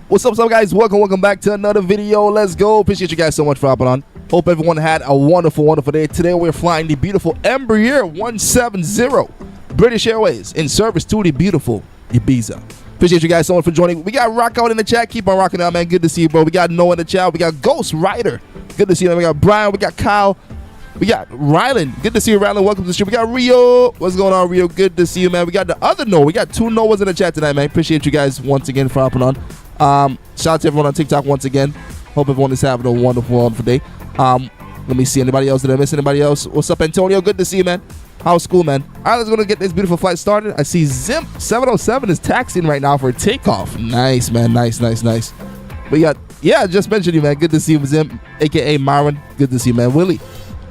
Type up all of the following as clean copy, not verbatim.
What's up, guys? Welcome back to another video. Let's go. Appreciate you guys so much for hopping on. Hope everyone had a wonderful day. Today we're flying the beautiful EMBRAER 170 British Airways in service to the beautiful Ibiza. Appreciate you guys so much for joining. We got Rock out in the chat. Keep on rocking out, man. Good to see you, bro. We got Noah in the chat. We got Ghost Rider. Good to see you, man. We got Brian. We got Kyle. We got Rylan. Good to see you, Rylan. Welcome to the stream. We got Rio. What's going on, Rio? Good to see you, man. We got the other Noah. We got two Noahs in the chat tonight, man. Appreciate you guys once again for hopping on. Shout out to everyone on TikTok once again. Hope everyone is having a wonderful day. Let me see. Anybody else? Did I miss anybody else? What's up, Antonio? Good to see you, man. How's school, man? All right, let's go to get this beautiful flight started. I see Zimp 707 is taxiing right now for takeoff. Nice, man. Nice. We got, yeah, I just mentioned you, man. Good to see you, Zimp, aka Myron. Good to see you, man. Willie,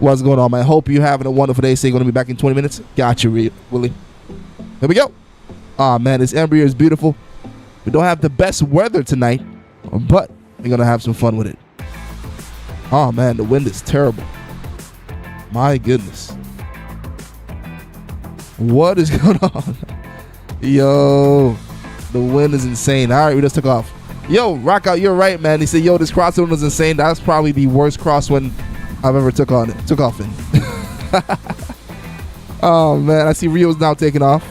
what's going on, man? Hope you're having a wonderful day. Say you're going to be back in 20 minutes. Got you, Willie. Here we go. Oh, man, this EMBRAER is beautiful. We don't have the best weather tonight, but we're going to have some fun with it. Oh, man, the wind is terrible. My goodness. What is going on? Yo, the wind is insane. All right, we just took off. Yo, Rock out, you're right, man. He said, yo, this crosswind was insane. That's probably the worst crosswind I've ever took off in. Oh, man, I see Rio's now taking off.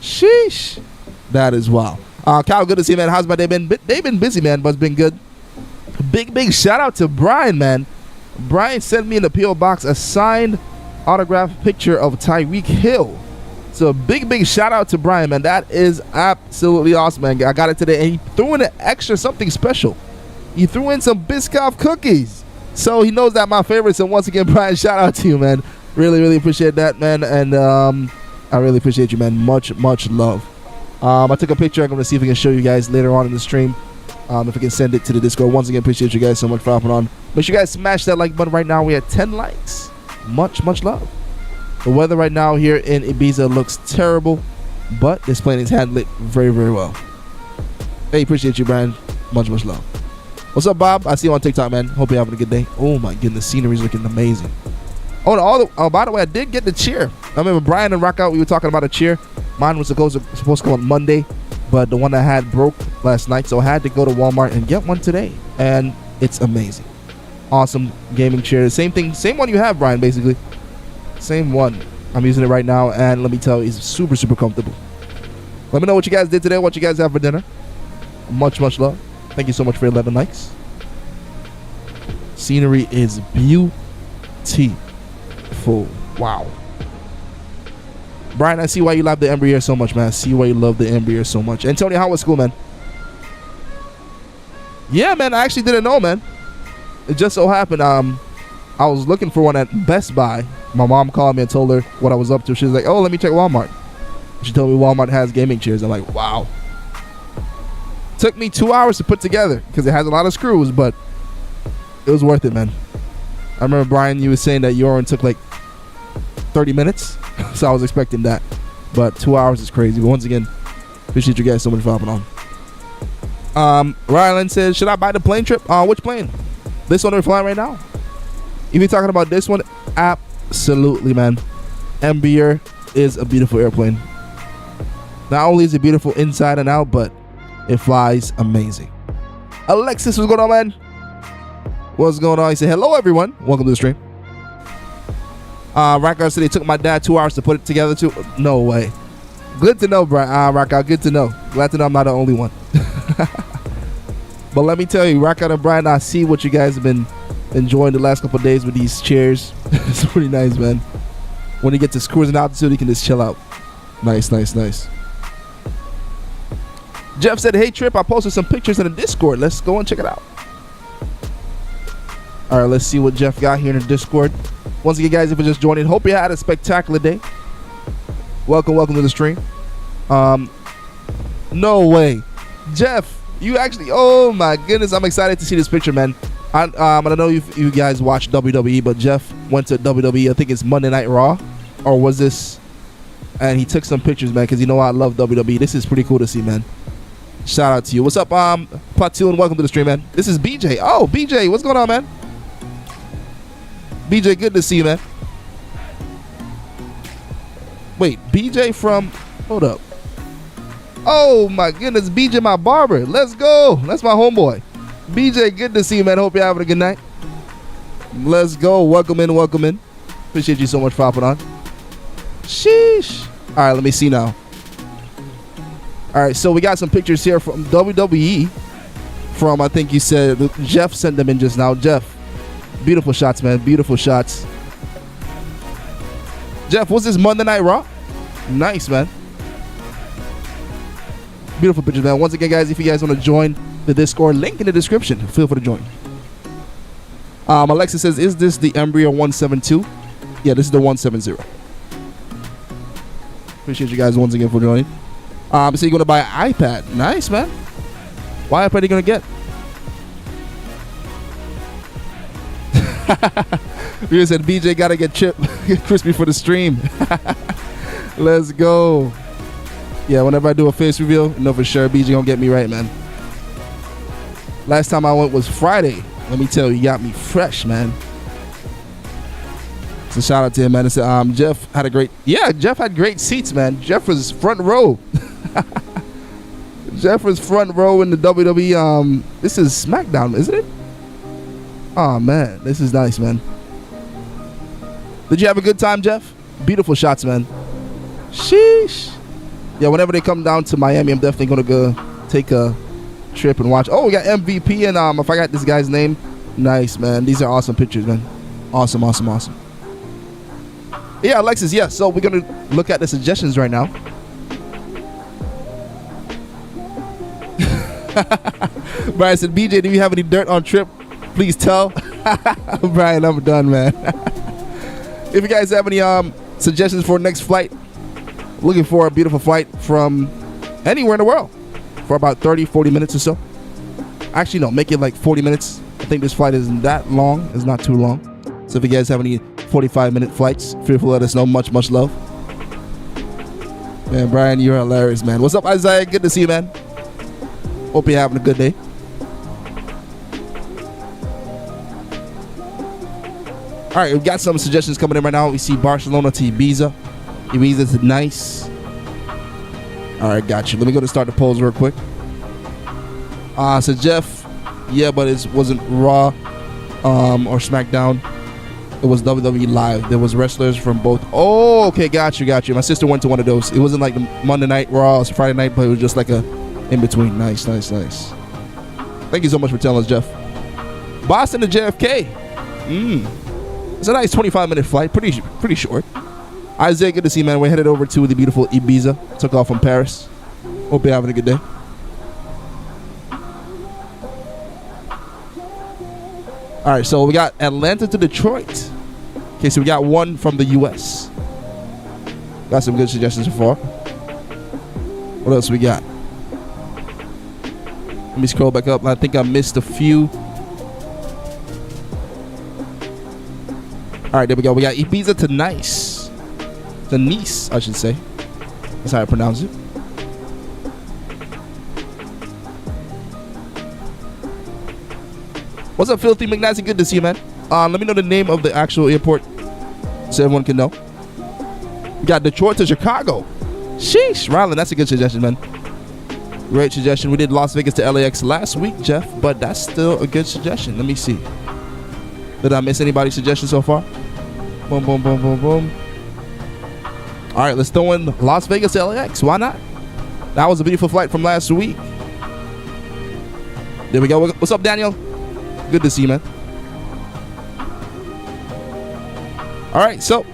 Sheesh. That is wild. Kyle, good to see you, man. How's my day been? They've been busy, man, but it's been good. Big shout out to Brian, man. Brian sent me in the P.O. box a signed autographed picture of Tyreek Hill. So big shout out to Brian, man. That is absolutely awesome, man. I got it today, and he threw in an extra something special. He threw in some Biscoff cookies. So he knows that my favorites. And once again, Brian, shout out to you, man. Really appreciate that, man. And I really appreciate you, man. Much love. I took a picture. I'm going to see if I can show you guys later on in the stream. If I can send it to the Discord. Once again, appreciate you guys so much for hopping on. Make sure you guys smash that like button right now. We at 10 likes. Much love. The weather right now here in Ibiza looks terrible, but this plane is handling it very well. Hey, appreciate you, Brian. Much love. What's up, Bob? I see you on TikTok, man. Hope you're having a good day. Oh my goodness, scenery is looking amazing. Oh, by the way, I did get the chair. I remember Brian and Rockout, we were talking about a chair. Mine was supposed to come on Monday, but the one I had broke last night, so I had to go to Walmart and get one today, and it's amazing. Awesome gaming chair. Same thing, same one you have, Brian, basically. Same one. I'm using it right now, and let me tell you, it's super comfortable. Let me know what you guys did today, what you guys have for dinner. Much love. Thank you so much for 11 likes. Scenery is beautiful. Wow. Brian, I see why you love the EMBRAER so much, man. I see why you love the EMBRAER so much. And Tony, how was school, man? Yeah, man, I actually didn't know, man. It just so happened, I was looking for one at Best Buy. My mom called me and told her what I was up to. She was like, oh, let me check Walmart. She told me Walmart has gaming chairs. I'm like, wow. Took me 2 hours to put together because it has a lot of screws, but it was worth it, man. I remember, Brian, you were saying that your one took like 30 minutes, so I was expecting that. But 2 hours is crazy. But once again, appreciate you guys so much for hopping on. Rylan says, should I buy the plane trip? Which plane? This one we're flying right now? If you're talking about this one, absolutely, man. EMBRAER is a beautiful airplane. Not only is it beautiful inside and out, but it flies amazing. Alexis, what's going on, man? What's going on? He said, hello, everyone. Welcome to the stream. Rockout said it took my dad 2 hours to put it together, too. No way. Good to know, Brian. Rockout, good to know. Glad to know I'm not the only one. But let me tell you, Rockout and Brian, I see what you guys have been enjoying the last couple of days with these chairs. It's pretty nice, man. When you get to cruising altitude, you can just chill out. Nice. Jeff said, hey, Trip, I posted some pictures in the Discord. Let's go and check it out. All right, let's see what Jeff got here in the Discord. Once again, guys, if you're just joining, hope you had a spectacular day. Welcome to the stream. No way. Jeff, you actually, oh my goodness, I'm excited to see this picture, man. I don't know if you guys watch WWE, but Jeff went to WWE, I think it's Monday Night Raw, or was this, and he took some pictures, man, because you know I love WWE. This is pretty cool to see, man. Shout out to you. What's up, Platoon? Welcome to the stream, man. This is BJ. Oh, BJ, what's going on, man? BJ, good to see you, man. Wait, BJ from, hold up. Oh my goodness, BJ, my barber. Let's go. That's my homeboy. BJ, good to see you, man. Hope you're having a good night. Let's go. Welcome in, welcome in. Appreciate you so much for hopping on. Sheesh. All right, let me see now. All right, so we got some pictures here from WWE. From, I think you said, Jeff sent them in just now. Jeff, beautiful shots, man. Beautiful shots. Jeff, what's this Monday Night Raw? Nice, man. Beautiful pictures, man. Once again, guys, if you guys want to join the Discord, link in the description. Feel free to join. Alexa says, is this the EMBRAER 172? Yeah, this is the 170. Appreciate you guys once again for joining. So you're going to buy an iPad. Nice, man. What iPad are you going to get? You said, BJ got to get chip crispy for the stream. Let's go. Yeah, whenever I do a face reveal, you know for sure BJ gonna get me right, man. Last time I went was Friday. Let me tell you, got me fresh, man. So shout out to him, man. Jeff had a great, Jeff had great seats, man. Jeff was front row. Jeff was front row in the WWE. This is SmackDown, isn't it? Oh man, this is nice, man. Did you have a good time, Jeff? Beautiful shots, man. Sheesh. Yeah, whenever they come down to Miami, I'm definitely gonna go take a trip and watch. Oh, we got MVP and I forgot this guy's name. Nice, man. These are awesome pictures, man. Awesome, awesome, awesome. Yeah, Alexis. Yeah. So we're gonna look at the suggestions right now. Brian said, BJ, do you have any dirt on Trip? Please tell. Brian, I'm done, man. If you guys have any suggestions for next flight, looking for a beautiful flight from anywhere in the world for about 30-40 minutes or so. Actually, no, make it like 40 minutes. I think this flight isn't that long. It's not too long. So if you guys have any 45-minute flights, feel free to let us know. Much love. Man, Brian, you're hilarious, man. What's up, Isaiah? Good to see you, man. Hope you're having a good day. All right, we've got some suggestions coming in right now. We see Barcelona to Ibiza. Ibiza to Nice. All right, got you. Let me go to start the polls real quick. So Jeff, yeah, but it wasn't Raw or SmackDown. It was WWE Live. There was wrestlers from both. Oh, okay, got you. My sister went to one of those. It wasn't like the Monday Night Raw or Friday night, but it was just like a in between. Nice. Thank you so much for telling us, Jeff. Boston to JFK. It's a nice 25-minute flight. Pretty short. Isaiah, good to see you, man. We're headed over to the beautiful Ibiza. Took off from Paris. Hope you're having a good day. All right, so we got Atlanta to Detroit. Okay, so we got one from the U.S. Got some good suggestions so far. What else we got? Let me scroll back up. I think I missed a few. All right, there we go. We got Ibiza to Nice. To Nice, I should say. That's how I pronounce it. What's up, Filthy McNasty? Good to see you, man. Let me know the name of the actual airport so everyone can know. We got Detroit to Chicago. Sheesh. Rylan, that's a good suggestion, man. Great suggestion. We did Las Vegas to LAX last week, Jeff, but that's still a good suggestion. Let me see. Did I miss anybody's suggestion so far? Boom. All right, let's throw in Las Vegas to LAX. Why not? That was a beautiful flight from last week. There we go. What's up, Daniel? Good to see you, man. All right, so,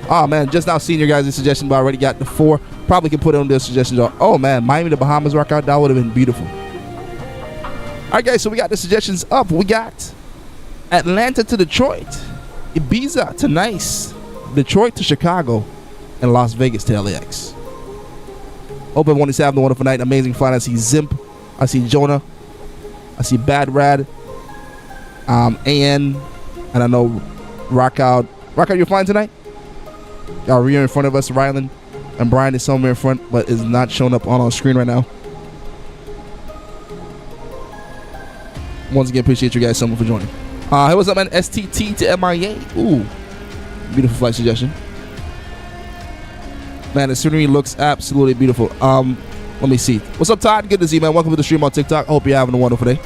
oh man, just now seeing your guys' suggestion, but I already got the 4. Probably can put on their suggestions. Oh man, Miami to Bahamas rock out. That would have been beautiful. All right, guys, so we got the suggestions up. We got Atlanta to Detroit, Ibiza to Nice, Detroit to Chicago, and Las Vegas to LAX. Hope everyone is having a wonderful night. Amazing flight. I see Zimp. I see Jonah. I see Bad Rad. AN. And I know Rock Out. Rock Out, you're flying tonight? Y'all are in front of us, Rylan. And Brian is somewhere in front, but is not showing up on our screen right now. Once again, appreciate you guys so much for joining. Hey, what's up, man? STT to MIA. Ooh. Beautiful flight suggestion. Man, the scenery looks absolutely beautiful. When Let me see. What's up, Todd? Good to see you, man. Welcome to the stream on TikTok. Hope you're having a wonderful day.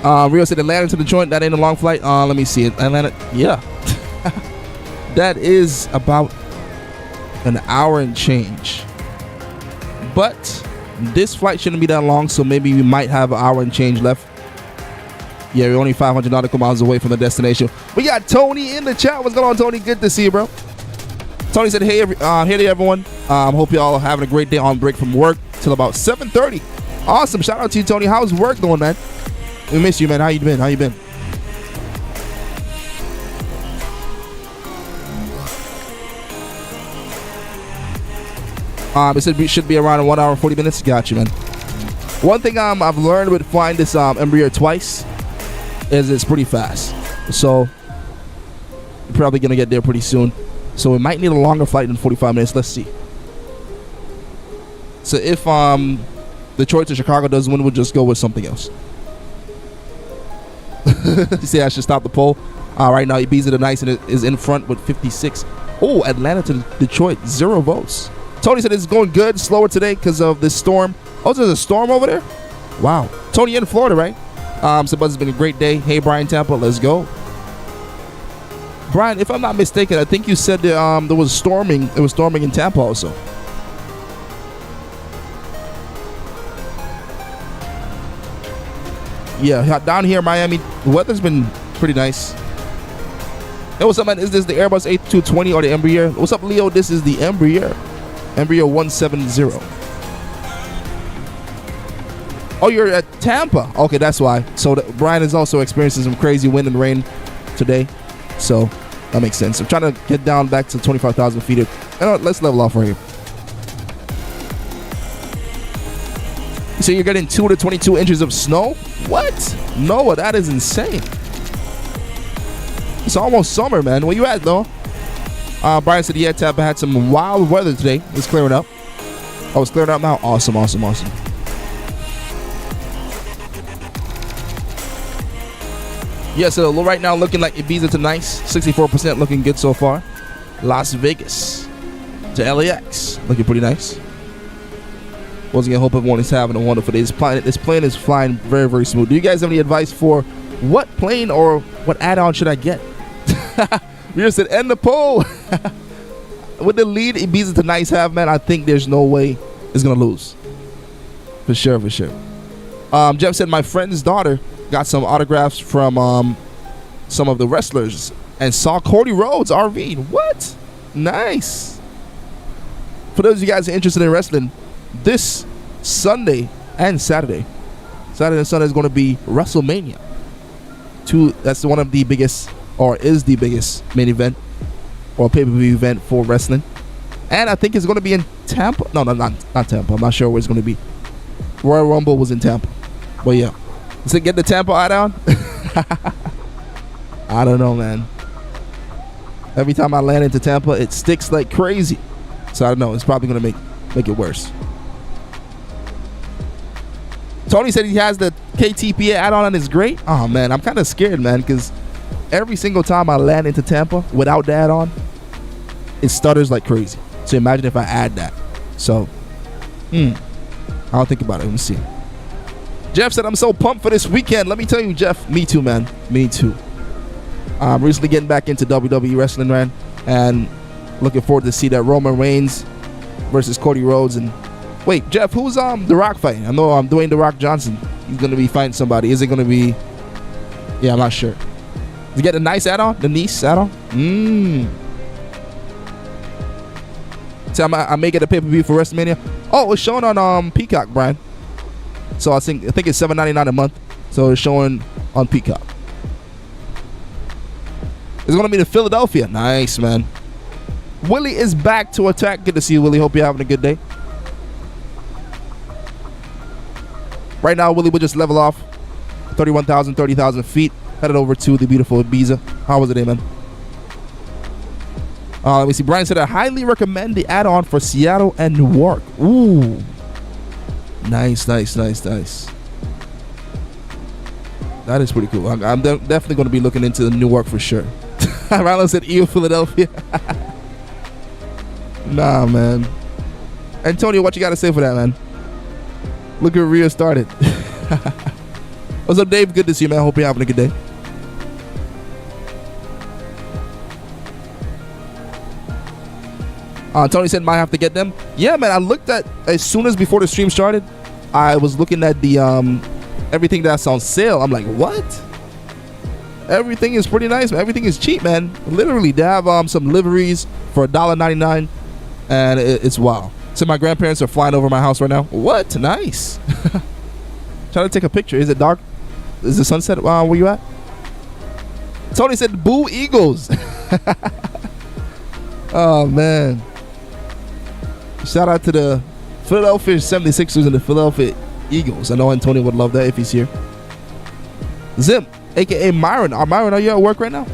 Rio said Atlanta to the joint. That ain't a long flight. Let me see it. Atlanta. Yeah. That is about an hour and change. But this flight shouldn't be that long, so maybe we might have an hour and change left. Yeah, we're only 500 nautical miles away from the destination. We got Tony in the chat. What's going on, Tony? Good to see you, bro. Tony said, hey to everyone. Hope you all are having a great day on break from work till about 7:30. Awesome. Shout out to you, Tony. How's work going, man? We miss you, man. How you been? It said we should be around 1 hour and 40 minutes. Got you, man. One thing I've learned with flying this EMBRAER twice is it's pretty fast. So you're probably gonna get there pretty soon. So we might need a longer flight than 45 minutes. Let's see. So if Detroit to Chicago doesn't win, we'll just go with something else. You say I should stop the poll. Right now, Ibiza the Nice is in front with 56. Oh, Atlanta to Detroit, 0 votes. Tony said it's going good, slower today because of this storm. Oh, there's a storm over there? Wow. Tony, you're in Florida, right? So Buzz, it's been a great day. Hey, Brian Tampa, let's go. Brian, if I'm not mistaken, I think you said that, there was storming. It was storming in Tampa also. Yeah, down here in Miami, the weather's been pretty nice. Hey, what's up, man? Is this the Airbus A220 or the EMBRAER? What's up, Leo? This is the EMBRAER. EMBRAER 170. Oh, you're at Tampa. Okay, that's why. So Brian is also experiencing some crazy wind and rain today. So that makes sense. I'm trying to get down back to 25,000 feet. Let's level off right here. So you're getting 2 to 22 inches of snow? What? Noah, that is insane. It's almost summer, man. Where you at, though? Brian said, yeah, Tampa had some wild weather today. It's clearing up. Oh, it's clearing up now? Awesome. Yeah, so right now looking like Ibiza to Nice. 64% looking good so far. Las Vegas to LAX. Looking pretty nice. Once again, hope everyone is having a wonderful day. This plane is flying very, very smooth. Do you guys have any advice for what plane or what add-on should I get? We just said end the poll. With the lead Ibiza to Nice have, man, I think there's no way it's going to lose. For sure. Jeff said my friend's daughter got some autographs from some of the wrestlers and saw Cody Rhodes RV. What? Nice. For those of you guys who are interested in wrestling, this Sunday and Saturday and Sunday is going to be WrestleMania. That's one of the biggest, or is the biggest main event or pay-per-view event for wrestling. And I think it's going to be in Tampa. No, not Tampa. I'm not sure where it's going to be. Royal Rumble was in Tampa. But yeah. Does it get the Tampa add-on? I don't know, man. Every time I land into Tampa, it sticks like crazy. So I don't know. It's probably going to make it worse. Tony said he has the KTPA add-on and it's great. Oh, man. I'm kind of scared, man, because every single time I land into Tampa without the add-on, it stutters like crazy. So imagine if I add that. So, I'll think about it. Let me see. Jeff said, I'm so pumped for this weekend. Let me tell you, Jeff, me too, man. Me too. I'm recently getting back into WWE wrestling, man, and looking forward to see that Roman Reigns versus Cody Rhodes. And wait, Jeff, who's The Rock fighting? I know I'm Dwayne The Rock Johnson. He's going to be fighting somebody. Is it going to be? Yeah, I'm not sure. Did you get the nice add-on? The nice add-on? So I may get a pay-per-view for WrestleMania. Oh, it's showing on Peacock, Brian. So I think it's $7.99 a month. So it's showing on Peacock. It's going to be in Philadelphia. Nice, man. Willie is back to attack. Good to see you, Willie. Hope you're having a good day. Right now, Willie will just level off 31,000, 30,000 feet. Headed over to the beautiful Ibiza. How was it, man? Let me see. Brian said, I highly recommend the add-on for Seattle and Newark. Ooh. Nice. That is pretty cool. I'm definitely going to be looking into Newark for sure. Ronald said, ew, Philadelphia. Nah, man. Antonio, what you got to say for that, man? Look at Rio started. What's up, Dave? Good to see you, man. Hope you're having a good day. Tony said might have to get them. Yeah, man. I looked at as soon as before the stream started. I was looking at the everything that's on sale. I'm like, what? Everything is pretty nice, man. Everything is cheap, man. Literally, they have some liveries for $1.99, and it's wow. So my grandparents are flying over my house right now. What? Nice. Trying to take a picture. Is it dark? Is the sunset where you at? Tony said, "Boo Eagles." Oh man. Shout out to the Philadelphia 76ers and the Philadelphia Eagles. I know Antonio would love that if he's here. Zim, aka Myron. Myron, are you at work right now?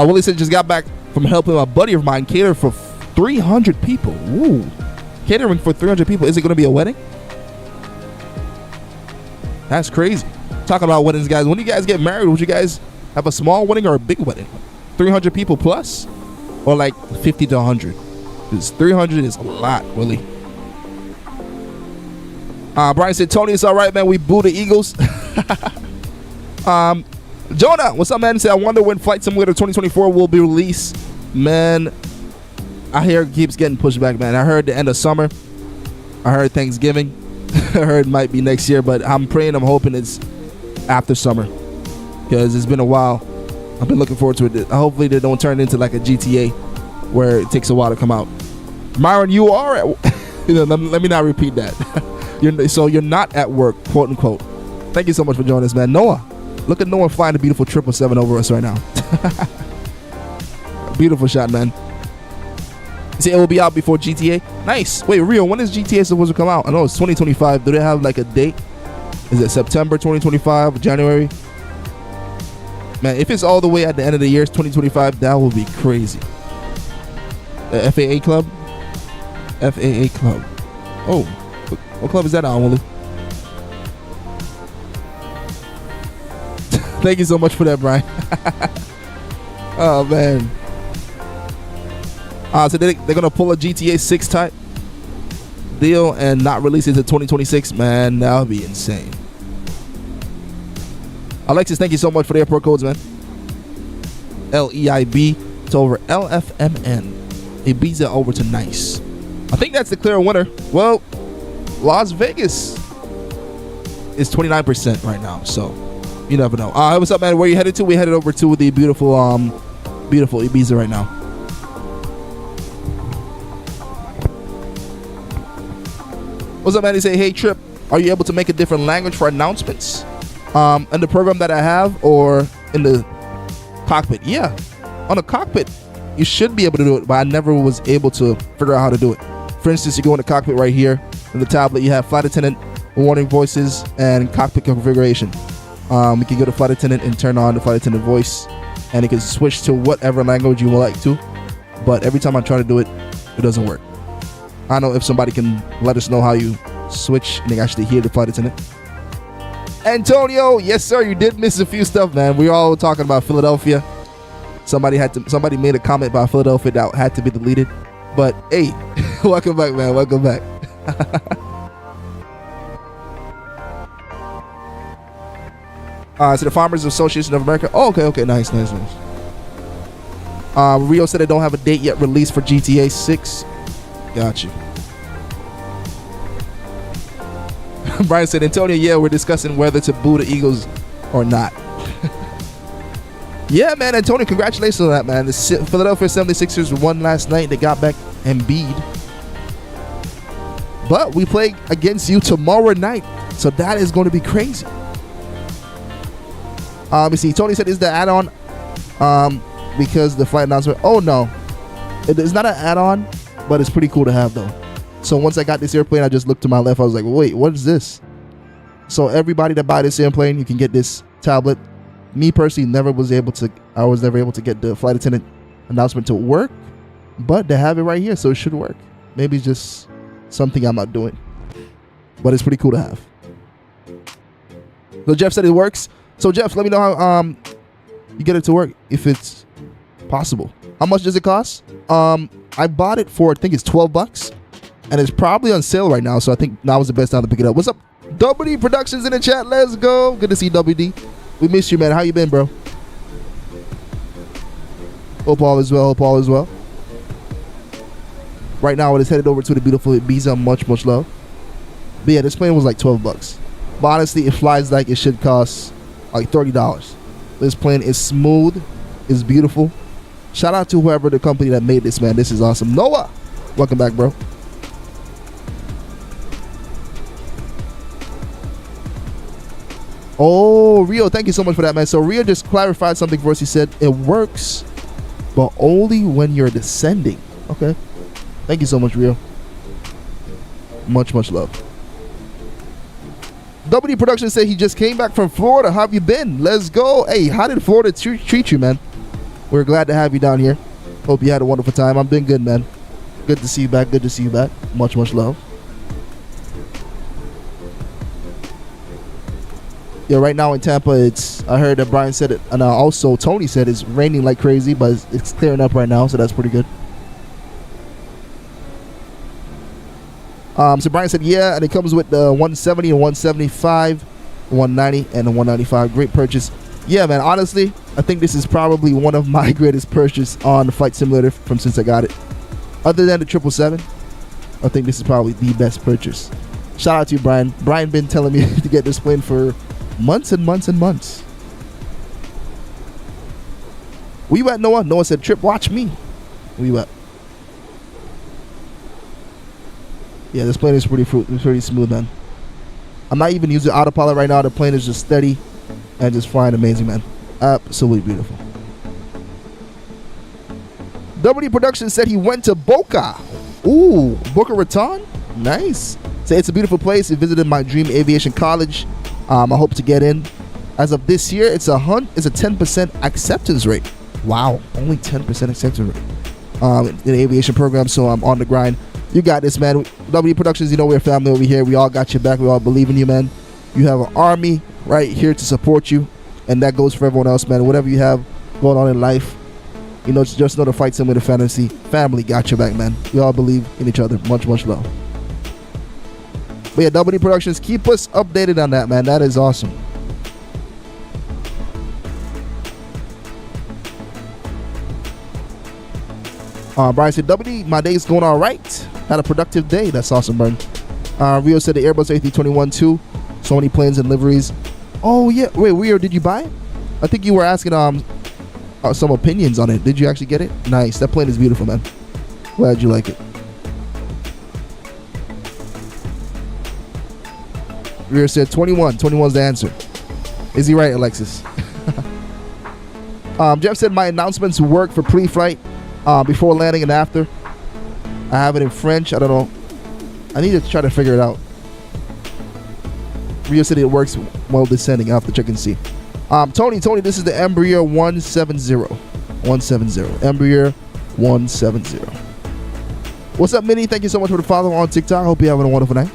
Willie said just got back from helping a buddy of mine cater for 300 people. Ooh. Catering for 300 people. Is it going to be a wedding? That's crazy. Talking about weddings, guys. When you guys get married, would you guys have a small wedding or a big wedding? 300 people plus? Or like 50 to 100? Because 300 is a lot, Willie. Brian said, Tony, it's all right, man. We boo the Eagles. Jonah, what's up, man? He said, I wonder when Flight Simulator 2024 will be released. Man, I hear it keeps getting pushed back, man. I heard the end of summer. I heard Thanksgiving. I heard it might be next year, but I'm praying, I'm hoping it's after summer. Because it's been a while. I've been looking forward to it. Hopefully they don't turn into like a GTA where it takes a while to come out. Myron, you are at let me not repeat that. You're not at work, quote unquote. Thank you so much for joining us, man. Noah, look at Noah flying a beautiful 777 over us right now. Beautiful shot, man. See, it will be out before GTA. Nice. Wait, Rio, when is GTA supposed to come out? I know it's 2025. Do they have like a date? Is it September 2025? January? Man, if it's all the way at the end of the year, 2025, that will be crazy. The FAA Club? FAA Club. Oh, what club is that on, Willie? Thank you so much for that, Brian. Oh, man. So they're going to pull a GTA 6 type deal and not release it to 2026. Man, that would be insane. Alexis, thank you so much for the airport codes, man. LEIB to over LFMN. Ibiza over to Nice. I think that's the clear winner. Well, Las Vegas is 29% right now, so you never know. What's up, man? Where you headed to? We headed over to the beautiful Ibiza right now. What's up, man? They say, hey, Trip, are you able to make a different language for announcements? In the program that I have or in the cockpit? Yeah, on the cockpit you should be able to do it, but I never was able to figure out how to do it. For instance, you go in the cockpit right here in the tablet, you have flight attendant, warning voices, and cockpit configuration. You can go to flight attendant and turn on the flight attendant voice, and it can switch to whatever language you would like to, but every time I try to do it, it doesn't work. I don't know if somebody can let us know how you switch and they actually hear the flight attendant. Antonio, yes sir, you did miss a few stuff, man. We were all talking about Philadelphia. Somebody made a comment about Philadelphia that had to be deleted. But hey, welcome back, man. Welcome back. So the Farmers Association of America. Oh, okay, nice. Rio said they don't have a date yet released for GTA 6. Got you. Brian said, Antonio, yeah, we're discussing whether to boo the Eagles or not. Yeah, man, Antonio, congratulations on that, man. The Philadelphia 76ers won last night. They got back Embiid. But we play against you tomorrow night, so that is going to be crazy. Let me see. Tony said, is the add-on because the flight announcement? Oh, no. It's not an add-on, but it's pretty cool to have, though. So once I got this airplane, I just looked to my left. I was like, wait, what is this? So everybody that buy this airplane, you can get this tablet. Me personally, I was never able to get the flight attendant announcement to work, but they have it right here, so it should work. Maybe it's just something I'm not doing, but it's pretty cool to have. So Jeff said it works. So Jeff, let me know how you get it to work. If it's Possible. How much does it cost? I bought it for, I think it's $12, and it's probably on sale right now. So I think now is the best time to pick it up. What's up, WD Productions in the chat? Let's go. Good to see WD. We missed you, man. How you been, bro? Hope all is well. Hope all is well. Right now, it is headed over to the beautiful Ibiza. Much, much love. But yeah, this plane was like $12. But honestly, it flies like it should cost like $30. This plane is smooth. It's beautiful. Shout out to whoever the company that made this, man. This is awesome. Noah, welcome back, bro. Oh, Rio, thank you so much for that, man. So Rio just clarified something for us. He said it works, but only when you're descending. Okay. Thank you so much, Rio. Much, much love. WD Production said he just came back from Florida. How have you been? Let's go. Hey, how did Florida treat you, man? We're glad to have you down here. Hope you had a wonderful time. I'm doing good, man. Good to see you back. Good to see you back. Much, much love. Yeah, right now in Tampa, I heard that Brian said it, and also Tony said it's raining like crazy, but it's clearing up right now, so that's pretty good. So Brian said, yeah, and it comes with the 170 and 175, 190, and the 195. Great purchase. Yeah, man, honestly, I think this is probably one of my greatest purchases on the Flight Simulator from since I got it. Other than the 777, I think this is probably the best purchase. Shout out to you, Brian. Brian been telling me to get this plane for months and months and months. Where you at, Noah? Noah said, Trip, watch me. Where you at? Yeah, this plane is pretty smooth, man. I'm not even using autopilot right now. The plane is just steady and just flying amazing, man. Absolutely beautiful. WD Production said he went to Boca. Ooh, Boca Raton? Nice. Say it's a beautiful place. He visited my dream aviation college. I hope to get in. As of this year, it's a 10% acceptance rate. Wow, only 10% acceptance rate in the aviation program. So I'm on the grind. You got this, man. WD Productions, you know we're a family over here. We all got your back. We all believe in you, man. You have an army right here to support you, and that goes for everyone else, man. Whatever you have going on in life, you know, just know the Flight Simulator fantasy family got your back, man. We all believe in each other. Much, much love. But yeah, WD Productions, keep us updated on that, man. That is awesome. Brian said, WD, my day's going all right. Had a productive day. That's awesome, Brian. Rio said the Airbus A321 too. So many planes and liveries. Oh, yeah. Wait, Rio, did you buy it? I think you were asking some opinions on it. Did you actually get it? Nice. That plane is beautiful, man. Glad you like it. Rio said 21. 21's the answer. Is he right, Alexis? Jeff said my announcements work for pre-flight, before landing and after. I have it in French. I don't know. I need to try to figure it out. Rio said it works while descending. I'll have to check and see. Tony, this is the EMBRAER 170. 170. EMBRAER 170. What's up, Minnie? Thank you so much for the follow on TikTok. Hope you're having a wonderful night.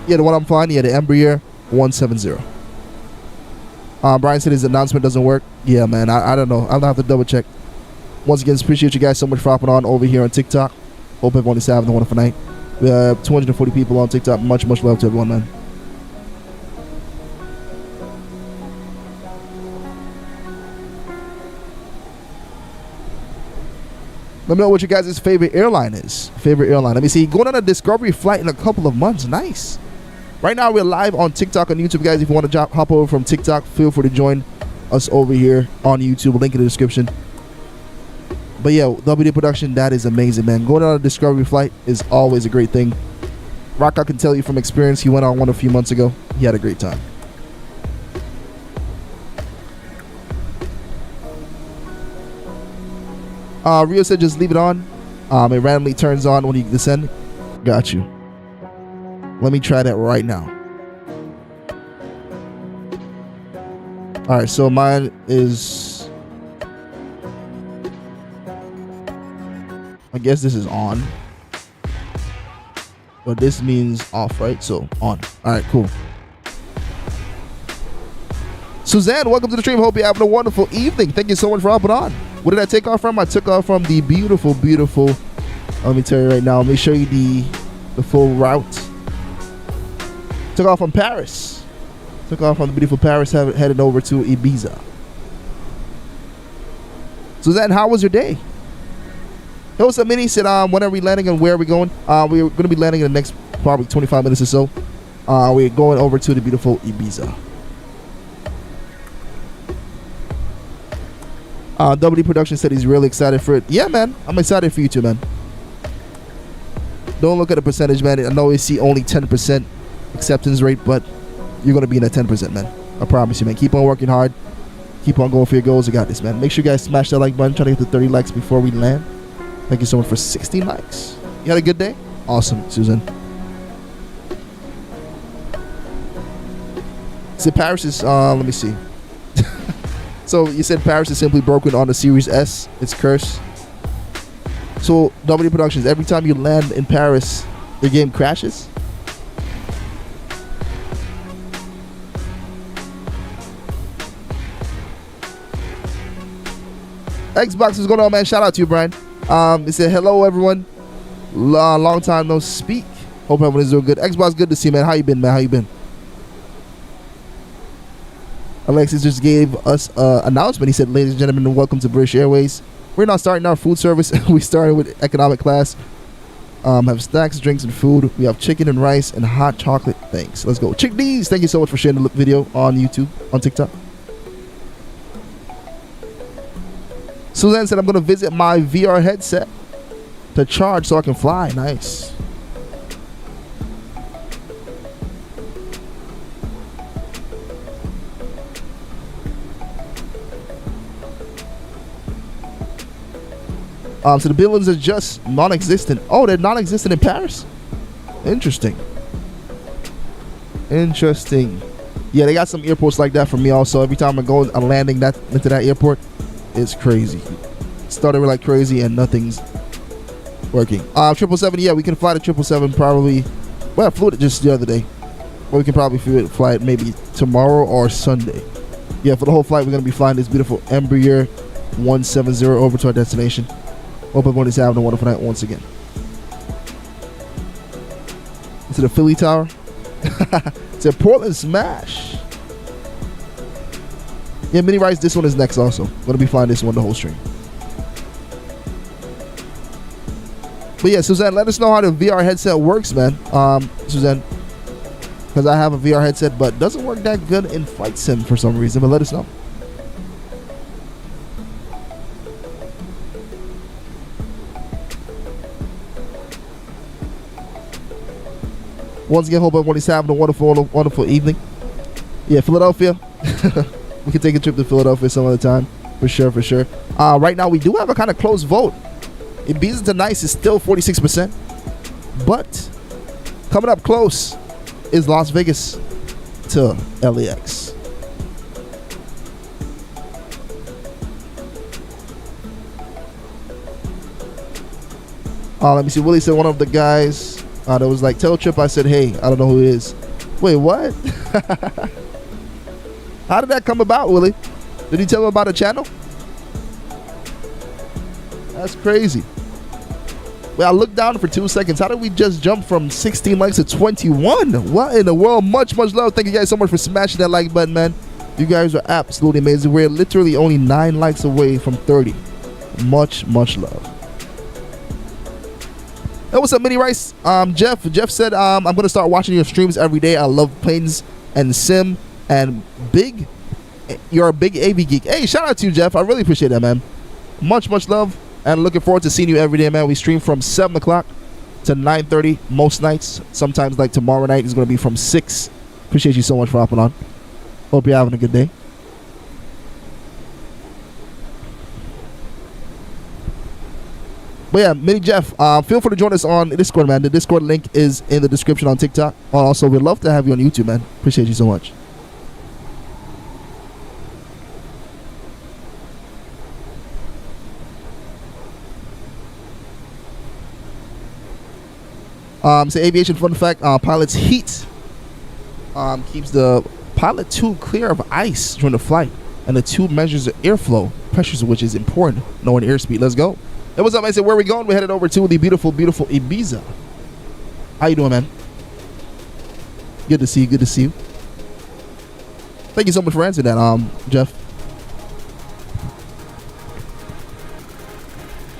Yeah, the one I'm flying. Yeah, the EMBRAER 170. Brian said his announcement doesn't work. Yeah, man. I don't know. I'll have to double check. Once again, appreciate you guys so much for hopping on over here on TikTok. Hope everyone is having a wonderful night. We have 240 people on TikTok. Much, much love to everyone, man. Let me know what your guys' favorite airline is. Favorite airline. Let me see. Going on a Discovery flight in a couple of months. Nice. Right now, we're live on TikTok and YouTube, guys. If you want to hop over from TikTok, feel free to join us over here on YouTube. Link in the description. But yeah, WD Production, that is amazing, man. Going on a Discovery flight is always a great thing. Rock, I can tell you from experience, he went on one a few months ago. He had a great time. Rio said just leave it on. It randomly turns on when you descend. Got you. Let me try that right now. All right, so mine is, I guess this is on, but this means off, right? So on. All right, cool. Suzanne, welcome to the stream. Hope you're having a wonderful evening. Thank you so much for hopping on. Where did I take off from? I took off from the beautiful, let me tell you right now. Let me show you the full route. Took off from Paris. Took off from the beautiful Paris, headed over to Ibiza. Suzanne, how was your day? Hey, what's up, Minnie? Said, when are we landing and where are we going? We're going to be landing in the next probably 25 minutes or so. We're going over to the beautiful Ibiza. WD Production said he's really excited for it. Yeah, man. I'm excited for you too, man. Don't look at the percentage, man. I know you see only 10% acceptance rate, but you're going to be in that 10%, man. I promise you, man. Keep on working hard. Keep on going for your goals. You got this, man. Make sure you guys smash that like button. Try to get to 30 likes before we land. Thank you so much for 16 likes. You had a good day? Awesome, Susan. So Paris is, let me see. So you said Paris is simply broken on the Series S. It's cursed. So WD Productions, every time you land in Paris, the game crashes? Xbox is going on, man. Shout out to you, Brian. He said, hello, everyone. Long time no speak. Hope everyone is doing good. Xbox, good to see you, man. How you been, man? How you been? Alexis just gave us an announcement. He said, ladies and gentlemen, welcome to British Airways. We're not starting our food service. We started with economic class. Have snacks, drinks, and food. We have chicken and rice and hot chocolate. Thanks. Let's go. Chick D's, thank you so much for sharing the video on YouTube, on TikTok. Suzanne said, I'm going to visit my VR headset to charge so I can fly. Nice. So the buildings are just non-existent. Oh, they're non-existent in Paris? Interesting. Interesting. Yeah, they got some airports like that for me also. Every time I'm landing into that airport, it's crazy. Started like crazy and nothing's working. 777, yeah, we can fly to 777 probably. Well, I flew it just the other day. But we can probably fly it maybe tomorrow or Sunday. Yeah, for the whole flight, we're going to be flying this beautiful EMBRAER 170 over to our destination. Hope everyone is having a wonderful night once again. Is it a Philly Tower? It's a Portland Smash. Yeah, Mini Rice, this one is next also. I'm going to be flying this one the whole stream. But yeah, Suzanne, let us know how the VR headset works, man. Suzanne, because I have a VR headset, but it doesn't work that good in Flight Sim for some reason, but let us know. Once again, hope everyone is having a wonderful evening. Yeah, Philadelphia. We can take a trip to Philadelphia some other time. For sure. Right now, we do have a kind of close vote. Ibiza to Nice is still 46%. But coming up close is Las Vegas to LAX. Let me see. Willie said one of the guys that was like, tell Trip I said, hey, I don't know who it is. Wait, what? How did that come about, Willie? Did you tell him about a channel? That's crazy. Well, I looked down for 2 seconds. How did we just jump from 16 likes to 21? What in the world? Much love. Thank you guys so much for smashing that like button, man. You guys are absolutely amazing. We're literally only 9 likes away from 30. Much love. Hey, what's up, Mini Rice? Jeff said, I'm going to start watching your streams every day. I love planes and sim and big. You're a big AV geek. Hey, shout out to you, Jeff. I really appreciate that, man. Much love. And looking forward to seeing you every day, man. We stream from 7 o'clock to 9:30 most nights. Sometimes, like tomorrow night, is going to be from 6. Appreciate you so much for hopping on. Hope you're having a good day. But yeah, Mini Jeff, feel free to join us on Discord, man. The Discord link is in the description on TikTok. Also, we'd love to have you on YouTube, man. Appreciate you so much. So aviation fun fact, pilot's heat keeps the Pilot 2 clear of ice during the flight, and the 2 measures the airflow pressures, which is important, knowing airspeed. Let's go. Hey, what's up, man? I said, where are we going? We're headed over to the beautiful, beautiful Ibiza. How you doing, man? Good to see you. Good to see you. Thank you so much for answering that, Jeff.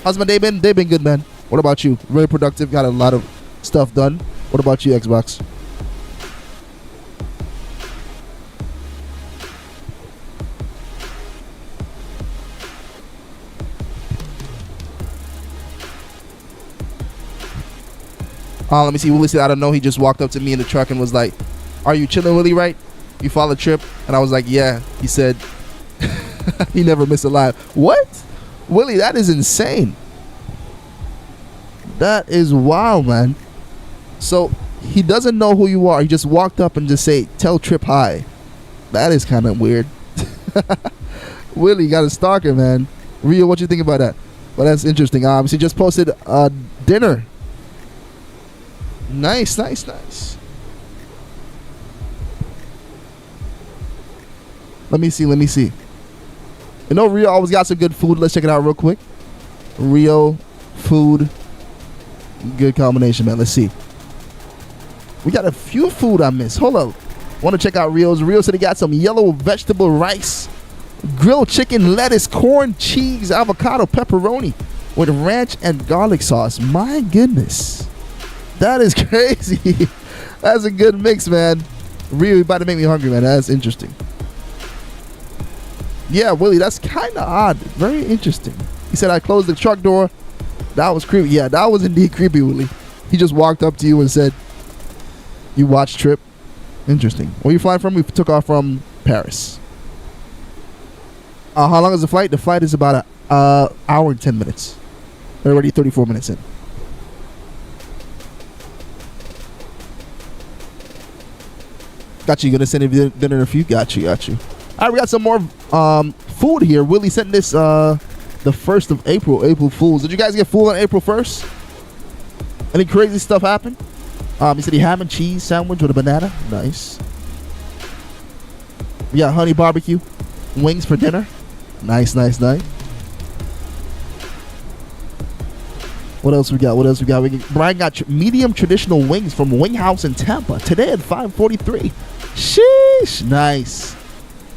How's my day been? Day been good, man. What about you? Very productive. Got a lot of stuff done. What about you, Xbox? Let me see. Willie said, I don't know. He just walked up to me in the truck and was like, are you chilling, Willie, right? You follow Trip? And I was like, yeah. He said, he never missed a live. What? Willie, that is insane. That is wild, man. So he doesn't know who you are. He just walked up and just say, tell Trip hi. That is kind of weird. Willie, you got a stalker, man. Rio, what you think about that? Well, that's interesting. He just posted dinner. Nice. Let me see. You know, Rio always got some good food. Let's check it out real quick. Rio, food. Good combination, man. Let's see. We got a few food I missed. Hold up. Want to check out Rio's. Rio said he got some yellow vegetable rice, grilled chicken, lettuce, corn, cheese, avocado, pepperoni with ranch and garlic sauce. My goodness. That is crazy. That's a good mix, man. Really about to make me hungry, man. That's interesting. Yeah, Willie, that's kind of odd. Very interesting. He said, I closed the truck door. That was creepy. Yeah, that was indeed creepy, Willie. He just walked up to you and said, you watched Trip. Interesting. Where you flying from? We took off from Paris. How long is the flight? The flight is about an hour and 10 minutes. We're already 34 minutes in. Got you. Gonna send you dinner in a few. Got you. All right, we got some more food here. Willie sent this the 1st of April. April Fools. Did you guys get fooled on April 1st? Any crazy stuff happen? He said he ham and cheese sandwich with a banana. Nice. We got honey barbecue wings for dinner. Nice. What else we got? Brian got medium traditional wings from Wing House in Tampa today at 5:43. Sheesh. Nice.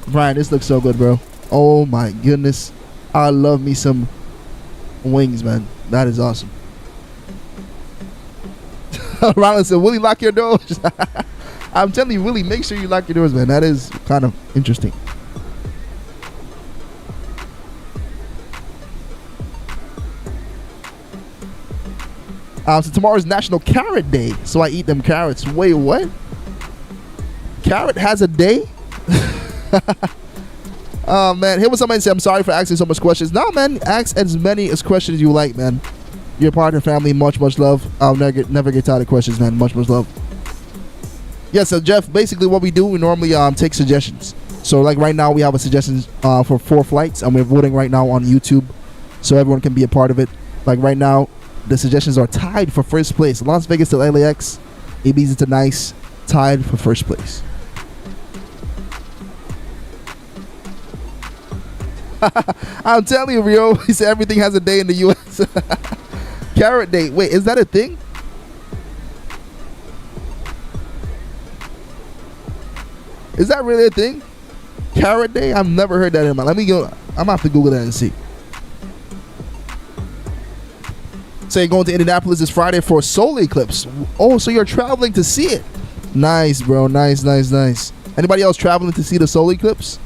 Brian, this looks so good, bro. Oh my goodness. I love me some wings, man. That is awesome. Ronald said, Willie, lock your doors. I'm telling you, Willie, make sure you lock your doors, man. That is kind of interesting. So tomorrow's National Carrot Day, so I eat them carrots. Wait, what? Carrot has a day? Oh, man. Here was somebody say, I'm sorry for asking so much questions. No, man. Ask as many as questions you like, man. Your partner, family, much love. I'll never get tired of questions, man. Much love. Yeah, so, Jeff, basically what we do, we normally take suggestions. So, like, right now we have a suggestion for 4 flights, and we're voting right now on YouTube so everyone can be a part of it. Like, right now, the suggestions are tied for first place. Las Vegas to LAX, Ibiza to Nice, tied for first place. I'm telling you, Rio, he said everything has a day in the U.S. Carrot Day. Wait, is that a thing? Is that really a thing? Carrot Day? I've never heard that in my life. Let me go. I'm going to have to Google that and see. Say going to Indianapolis this Friday for a solar eclipse. Oh, so you're traveling to see it. Nice, bro. Nice. Anybody else traveling to see the solar eclipse?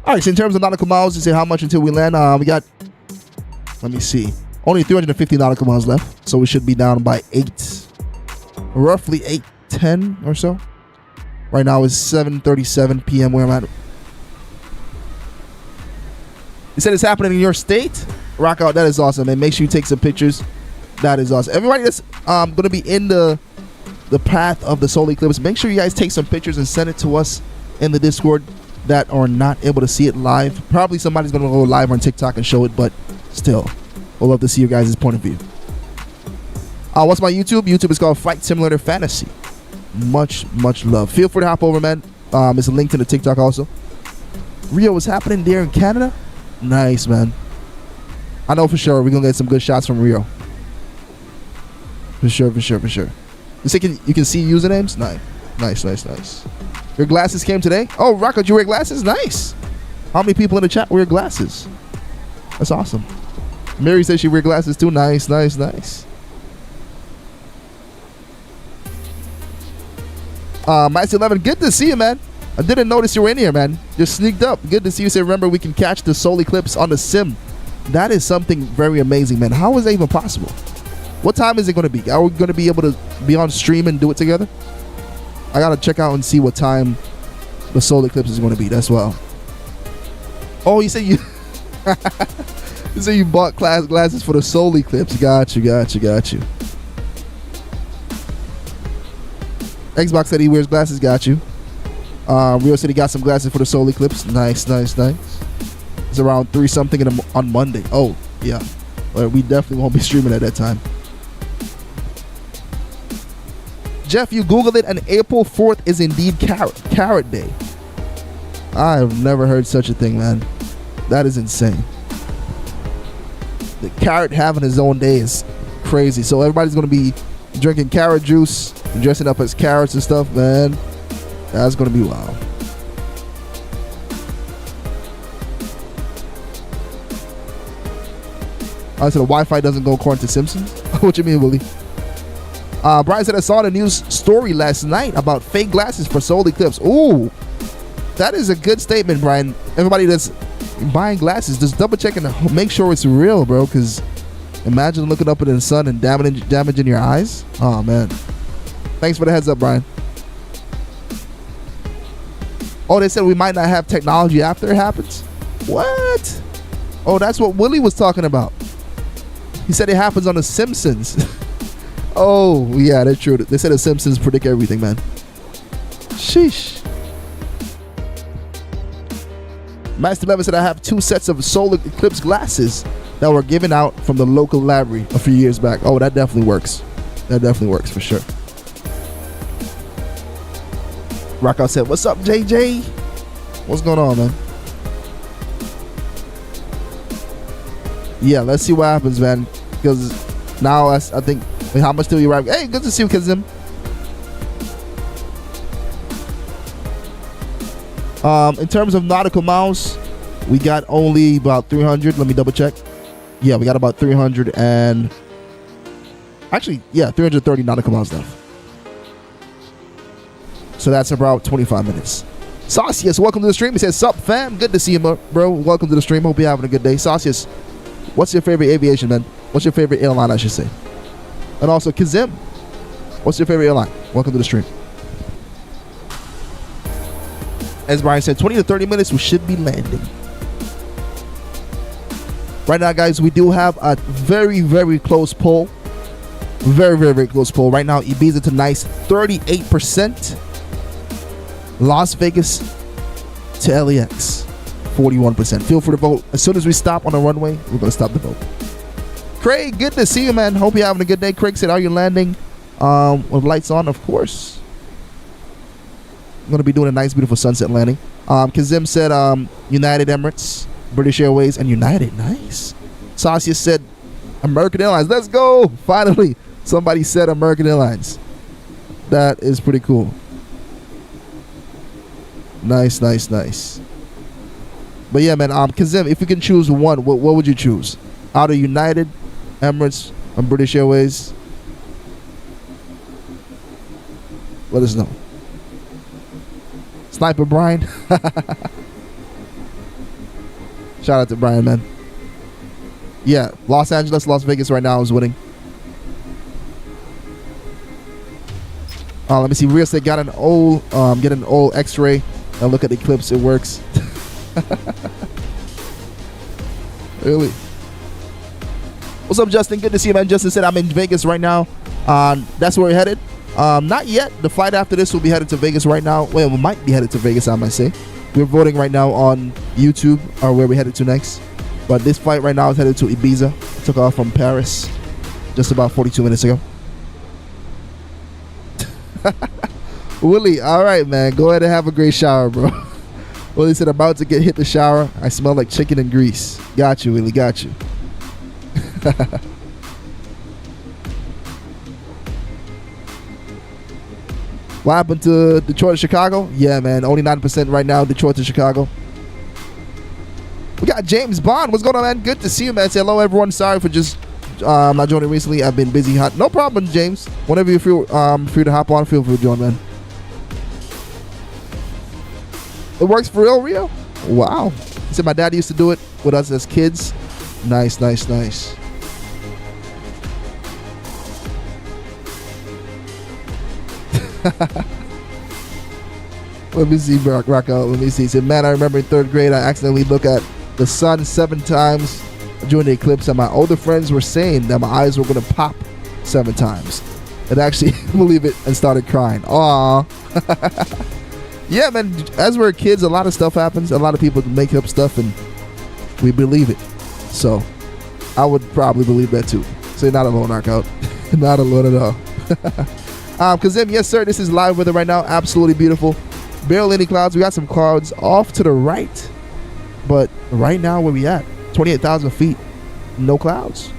All right, so in terms of nautical miles, you say how much until we land? We got, let me see, only 350 nautical miles left. So we should be down by 8, roughly 8:10 or so. Right now it's 7:37 p.m. where I'm at. You said it's happening in your state? Rock out. That is awesome, man. Make sure you take some pictures. That is awesome. Everybody that's going to be in the path of the solar eclipse, make sure you guys take some pictures and send it to us in the Discord that are not able to see it live. Probably somebody's going to go live on TikTok and show it, but still, we'll love to see your guys' point of view. What's my YouTube? YouTube is called Fight Simulator Fantasy. Much love. Feel free to hop over, man. It's a link to the TikTok also. Rio, what's happening there in Canada? Nice, man. I know for sure we're gonna get some good shots from Rio. For sure. You say you can see usernames? Nice. Your glasses came today? Oh, Rocco, did you wear glasses? Nice. How many people in the chat wear glasses? That's awesome. Mary says she wear glasses too. Nice. Mice 11, good to see you, man. I didn't notice you were in here, man. Just sneaked up. Good to see you. Say, remember, we can catch the solar eclipse on the sim. That is something very amazing, man. How is that even possible? What time is it going to be? Are we going to be able to be on stream and do it together? I got to check out and see what time the solar eclipse is going to be. That's well. Oh, you say you... you say you bought glasses for the solar eclipse. Got you. Xbox said he wears glasses. Got you. Rio said he got some glasses for the solar eclipse. Nice. It's around 3 something on Monday. Oh, yeah. Well, we definitely won't be streaming at that time. Jeff, you Googled it, and April 4th is indeed Carrot Day. I've never heard such a thing, man. That is insane. The carrot having his own day is crazy. So everybody's going to be drinking carrot juice, dressing up as carrots and stuff, man. That's going to be wild. I said the Wi-Fi doesn't go according to Simpsons. What you mean, Willie? Brian said I saw the news story last night about fake glasses for solar eclipse. Ooh, that is a good statement, Brian. Everybody that's buying glasses, just double check and make sure it's real, bro. Because imagine looking up into the sun and damaging your eyes. Oh man. Thanks for the heads up, Brian. Oh, they said we might not have technology after it happens. What? Oh, that's what Willie was talking about. He said it happens on The Simpsons. Oh, yeah, that's true. They said The Simpsons predict everything, man. Sheesh. Master 11 said I have 2 sets of solar eclipse glasses that were given out from the local library a few years back. Oh, that definitely works. That definitely works for sure. Rockout said, what's up, JJ? What's going on, man? Yeah, let's see what happens, man. Because now I think, how much do you arrive? Hey, good to see you, Kazim. In terms of nautical miles, we got only about 300. Let me double check. Yeah, we got about 300 and... Actually, yeah, 330 nautical miles left. So that's about 25 minutes. Saucius, welcome to the stream. He says, sup, fam? Good to see you, bro. Welcome to the stream. Hope you're having a good day. Saucius, what's your favorite aviation, man? What's your favorite airline, I should say? And also, Kazim, what's your favorite airline? Welcome to the stream. As Brian said, 20 to 30 minutes, we should be landing. Right now, guys, we do have a very close poll. Very close poll. Right now, Ibiza to nice 38%. Las Vegas to LAX 41%. Feel free to vote. As soon as we stop on the runway, we're going to stop the vote. Craig, good to see you, man. Hope you're having a good day. Craig said, are you landing with lights on? Of course. I'm going to be doing a nice, beautiful sunset landing. Kazim said United, Emirates, British Airways, and United. Nice. Sasha said American Airlines. Let's go. Finally, somebody said American Airlines. That is pretty cool. Nice. But yeah, man, Kazim, if you can choose one, what would you choose? Out of United, Emirates, and British Airways? Let us know. Sniper Brian. Shout out to Brian, man. Yeah, Los Angeles, Las Vegas right now is winning. Let me see. Real estate got an old, get an old X-ray and look at the eclipse. It works. Really? What's up, Justin? Good to see you, man. Justin said I'm in Vegas right now. That's where we're headed. Not yet. The flight after this will be headed to Vegas right now. Well, we might be headed to Vegas, I might say. We're voting right now on YouTube or where we headed to next. But this flight right now is headed to Ibiza. Took off from Paris just about 42 minutes ago. Willie, all right, man. Go ahead and have a great shower, bro. Willie said, about to hit the shower. I smell like chicken and grease. Got you, Willie. Got you. What happened to Detroit and Chicago? Yeah, man. Only 9% right now, Detroit to Chicago. We got James Bond. What's going on, man? Good to see you, man. Say hello, everyone. Sorry for just not joining recently. I've been busy. No problem, James. Whenever you feel free to hop on, feel free to join, man. It works for real, Rio? Wow. He said my dad used to do it with us as kids. Nice, nice, nice. Let me see, rock out. Let me see. He said, man, I remember in 3rd grade, I accidentally looked at the sun 7 times during the eclipse, and my older friends were saying that my eyes were going to pop 7 times. And actually believe it and started crying. Aww. Yeah, man, as we're kids, a lot of stuff happens. A lot of people make up stuff, and we believe it. So I would probably believe that too. So you're not alone, knockout. Not alone at all. Kazim, yes, sir. This is live weather right now. Absolutely beautiful. Barely any clouds. We got some clouds off to the right. But right now, where we at? 28,000 feet. No clouds.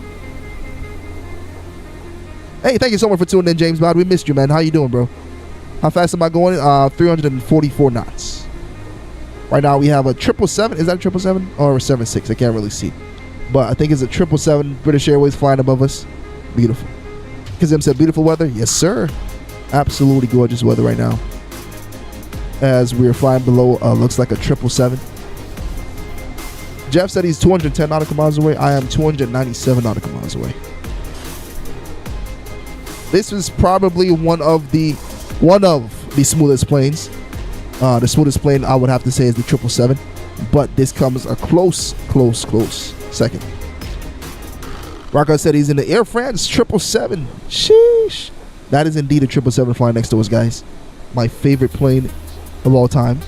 Hey, thank you so much for tuning in, James Bond. We missed you, man. How you doing, bro? How fast am I going? 344 knots. Right now, we have a 777. Is that a 777? Or a 76? I can't really see. But I think it's a 777. British Airways flying above us. Beautiful. Kazim said, beautiful weather. Yes, sir. Absolutely gorgeous weather right now. As we're flying below, looks like a 777. Jeff said he's 210 nautical miles away. I am 297 nautical miles away. This is probably one of the smoothest planes. The smoothest plane I would have to say is the 777. But this comes a close second. Rocco said he's in the Air France 777. Sheesh. That is indeed a 777 flying next to us, guys. My favorite plane of all time.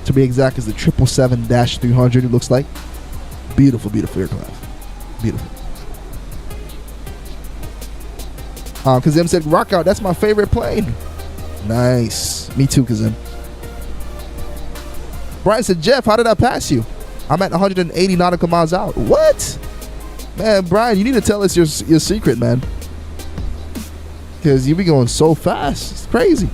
To be exact, is the 777-300, it looks like. Beautiful, beautiful aircraft. Beautiful. Kazim said, rock out, that's my favorite plane. Nice. Me too, Kazim. Brian said, Jeff, how did I pass you? I'm at 180 nautical miles out. What? Man, Brian, you need to tell us your secret, man. Because you be going so fast. It's crazy.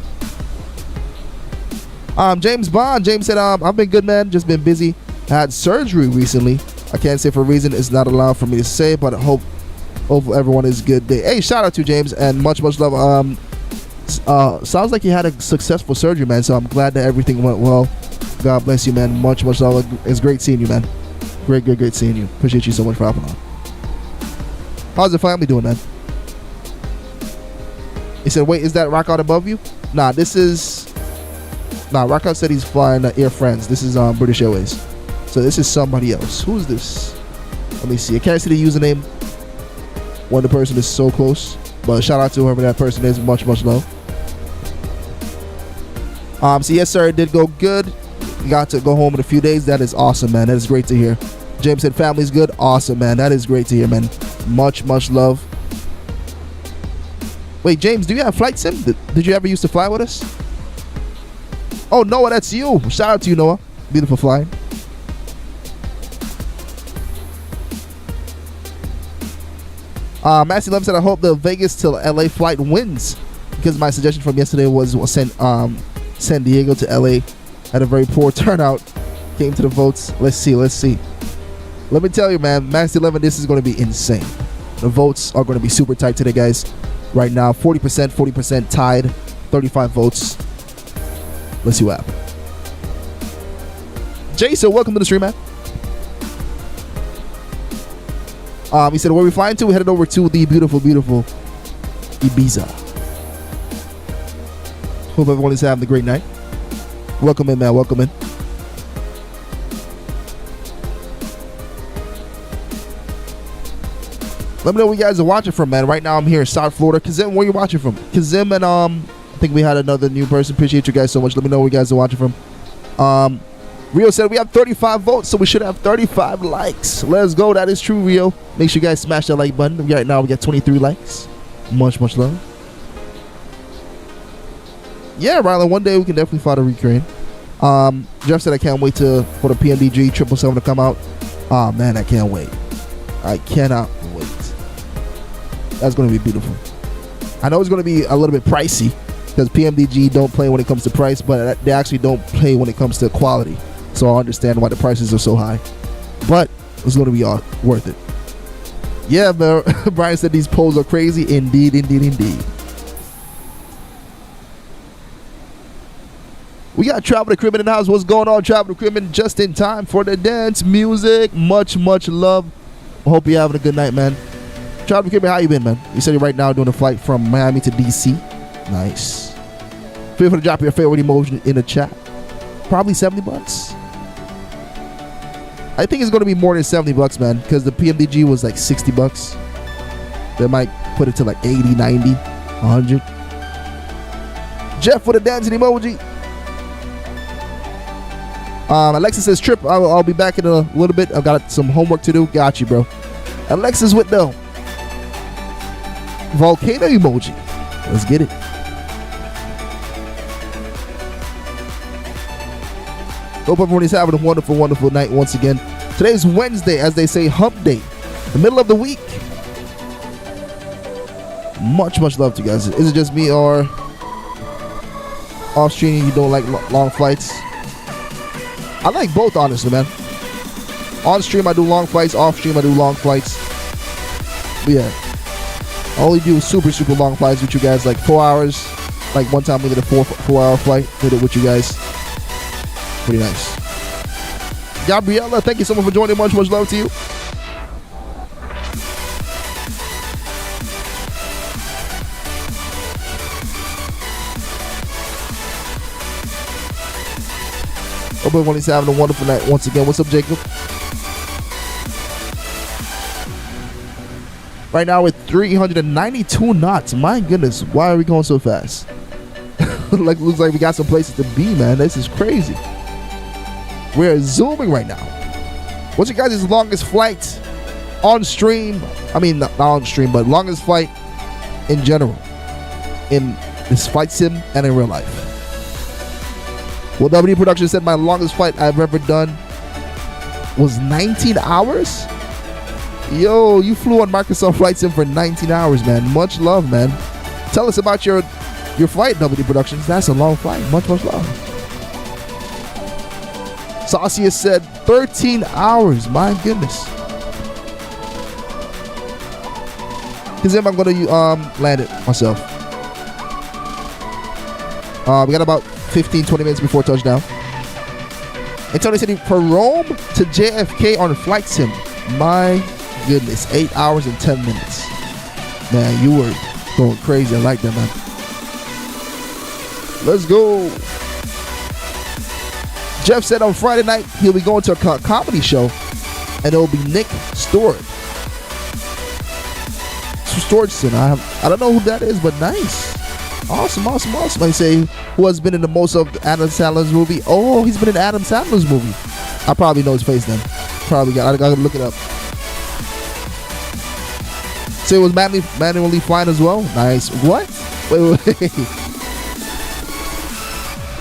James Bond. James said, I've been good, man. Just been busy. I had surgery recently. I can't say for a reason it's not allowed for me to say, but I hope everyone is good day. Hey, shout out to James and much love. Sounds like you had a successful surgery, man. So I'm glad that everything went well. God bless you, man. Much love. It's great seeing you, man. Great seeing you. Appreciate you so much for hopping on. How's the family doing, man? He said, wait, is that Rockout above you? Nah, this is... Nah, Rockout said he's flying Air France. This is British Airways. So this is somebody else. Who's this? Let me see. I can't see the username when the person is so close. But shout out to whoever that person is. Much love. So yes, sir, it did go good. Got to go home in a few days. That is awesome, man. That is great to hear. James said family's good. Awesome, man. That is great to hear, man. Much love. Wait, James, do you have flight sim? Did you ever used to fly with us? Oh, Noah, that's you. Shout out to you, Noah. Beautiful flying. Massey Love said, I hope the Vegas to LA flight wins, because my suggestion from yesterday was San Diego to LA. Had a very poor turnout. Came to the votes. Let's see. Let me tell you, man, Massey 11, this is going to be insane. The votes are going to be super tight today, guys. Right now, 40% tied, 35 votes. Let's see what happens. Jason, welcome to the stream, man. He said, where we flying to? We headed over to the beautiful Ibiza. Hope everyone is having a great night. Welcome in, man. Welcome in. Let me know where you guys are watching from, man. Right now, I'm here in South Florida. Kazim, where you watching from? Kazim and I think we had another new person. Appreciate you guys so much. Let me know where you guys are watching from. Rio said we have 35 votes, so we should have 35 likes. Let's go. That is true, Rio. Make sure you guys smash that like button. Right now, we got 23 likes. Much love. Yeah, Rylan, one day we can definitely fly to Ukraine. Jeff said I can't wait for the PMDG 777 to come out. Oh man, I can't wait. I cannot wait. That's going to be beautiful. I know it's going to be a little bit pricey because PMDG don't play when it comes to price, but they actually don't play when it comes to quality. So I understand why the prices are so high. But it's going to be all worth it. Yeah, but Brian said these polls are crazy. Indeed, indeed, indeed. We got Travel to Cribben in the house. What's going on, Travel to Cribben? Just in time for the dance music. Much, much love. I hope you're having a good night, man. Travel to Cribben, how you been, man? You said you're right now doing a flight from Miami to DC. Nice. Feel free to drop your favorite emoji in the chat. Probably $70. I think it's going to be more than $70, man, because the PMDG was like $60. They might put it to like 80, 90, 100. Jeff with a dancing emoji. Alexis says, Trip, I'll be back in a little bit. I've got some homework to do. Got you, bro. Alexis with the volcano emoji. Let's get it. Hope everyone is having a wonderful, wonderful night once again. Today's Wednesday, as they say, hump day. The middle of the week. Much, much love to you guys. Is it just me or off streaming you don't like long flights? I like both, honestly, man. On stream, I do long flights. Off stream, I do long flights. But yeah, I only do super, super long flights with you guys, like 4 hours. Like one time we did a four-hour flight. Did it with you guys. Pretty nice. Gabriella, thank you so much for joining. Much, much love to you. Hope everyone is having a wonderful night once again. What's up, Jacob? Right now we're 392 knots. My goodness, why are we going so fast? Looks like we got some places to be, man. This is crazy. We're zooming right now. What's your guys' longest flight on stream? I mean, not on stream, but longest flight in general in this flight sim and in real life. Well, WD Production said my longest flight I've ever done was 19 hours. Yo, you flew on Microsoft Flight Sim for 19 hours, man. Much love, man. Tell us about your flight, WD Productions. That's a long flight. Much, much love. Saucia said 13 hours. My goodness. Because then I'm going to land it myself. We got about 15-20 minutes before touchdown. And Tony said for Rome to JFK on Flight Sim. My goodness, 8 hours and 10 minutes. Man, you were going crazy. I like that, man. Let's go. Jeff said on Friday night he'll be going to a comedy show, and it'll be Nick Storchson. I don't know who that is, but nice. Awesome. I say, who has been in the most of Adam Sandler's movie? Oh, he's been in Adam Sandler's movie. I probably know his face then. I gotta look it up. So it was manually flying as well. Nice. What? Wait.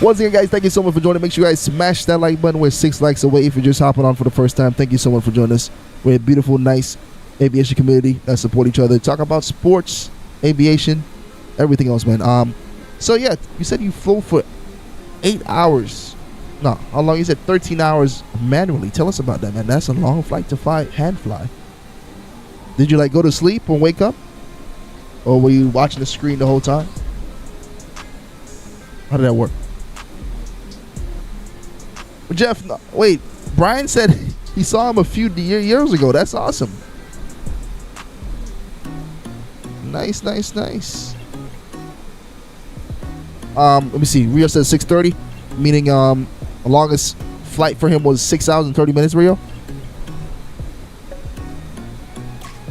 Once again, guys, thank you so much for joining. Make sure you guys smash that like button. We're 6 likes away. If you're just hopping on for the first time, thank you so much for joining us. We're a beautiful, nice aviation community that support each other. Talk about sports, aviation, everything else, man. So yeah, you said you flew for 8 hours. No, how long? You said 13 hours manually. Tell us about that, man. That's a long flight to fly, hand fly. Did you like go to sleep or wake up? Or were you watching the screen the whole time? How did that work? Jeff, no, wait. Brian said he saw him a few years ago. That's awesome. Nice. Let me see. Rio says 6:30, meaning the longest flight for him was 6 hours and 30 minutes. Rio.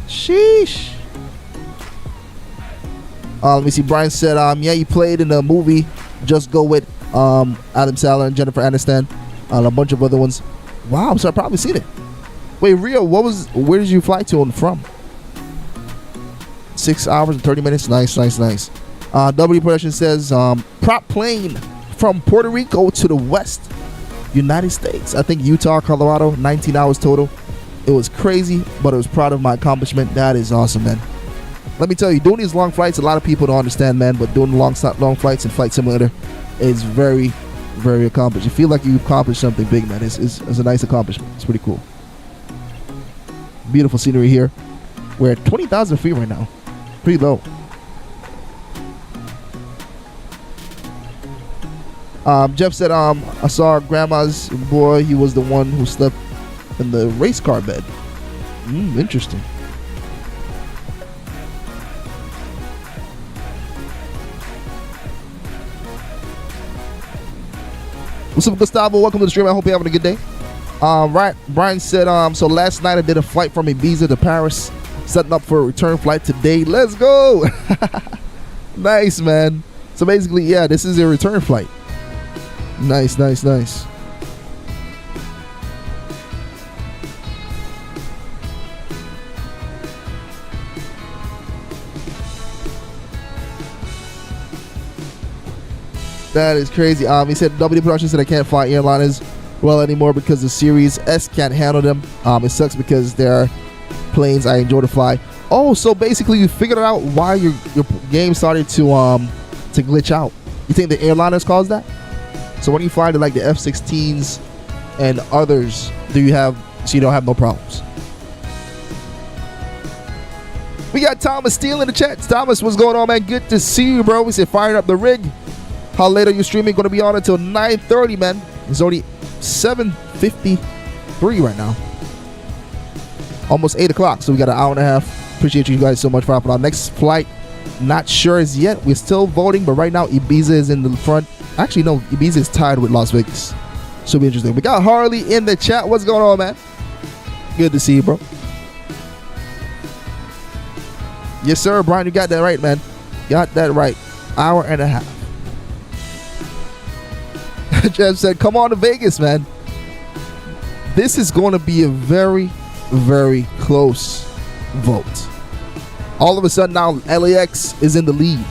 Sheesh. Let me see. Brian said, yeah, he played in the movie Just Go With Adam Sandler and Jennifer Aniston, a bunch of other ones. Wow, so I probably seen it. Wait, Rio, where did you fly to and from? 6 hours and 30 minutes. Nice. W Production says prop plane from Puerto Rico to the West United States. I think Utah, Colorado, 19 hours total. It was crazy, but I was proud of my accomplishment. That is awesome, man. Let me tell you, doing these long flights, a lot of people don't understand, man, but doing long flights in Flight Simulator is very, very accomplished. You feel like you accomplished something big, man. It's a nice accomplishment. It's pretty cool. Beautiful scenery here. We're at 20,000 feet right now. Pretty low. Jeff said, I saw grandma's boy. He was the one who slept in the race car bed. Interesting. What's up, Gustavo? Welcome to the stream. I hope you're having a good day. Right. Brian said, so last night I did a flight from Ibiza to Paris, setting up for a return flight today. Let's go. Nice, man. So basically, yeah, this is a return flight. Nice, nice, nice. That is crazy. He said W Production said I can't fly airliners well anymore because the Series S can't handle them. It sucks because they're planes I enjoy to fly. Oh, so basically you figured out why your game started to glitch out. You think the airliners caused that? So when you fly to like the F-16s and others, so you don't have no problems? We got Thomas Steele in the chat. Thomas, what's going on, man? Good to see you, bro. We said firing up the rig. How late are you streaming? Going to be on until 9:30, man. It's only 7:53 right now. Almost 8 o'clock, so we got an hour and a half. Appreciate you guys so much for hopping on. Next flight, not sure as yet. We're still voting, but right now Ibiza is in the front. Actually, no, Ibiza is tied with Las Vegas. Should be interesting. We got Harley in the chat. What's going on, man? Good to see you, bro. Yes, sir, Brian. You got that right, man. Got that right. Hour and a half. Jeff said, come on to Vegas, man. This is going to be a very, very close vote. All of a sudden now, LAX is in the lead.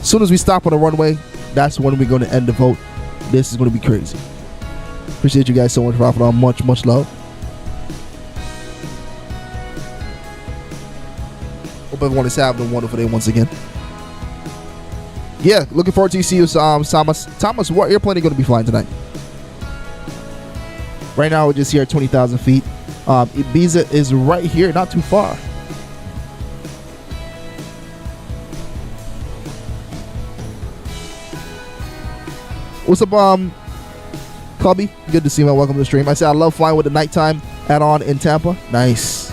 As soon as we stop on the runway, that's when we're going to end the vote. This is going to be crazy. Appreciate you guys so much for hopping on. Much, much love. Hope everyone is having a wonderful day once again. Yeah, looking forward to see you, Thomas. Thomas, what airplane are you going to be flying tonight? Right now, we're just here at 20,000 feet. Ibiza is right here, not too far. What's up, Cubby? Good to see you, man. Welcome to the stream. I said I love flying with the nighttime add-on in Tampa. Nice.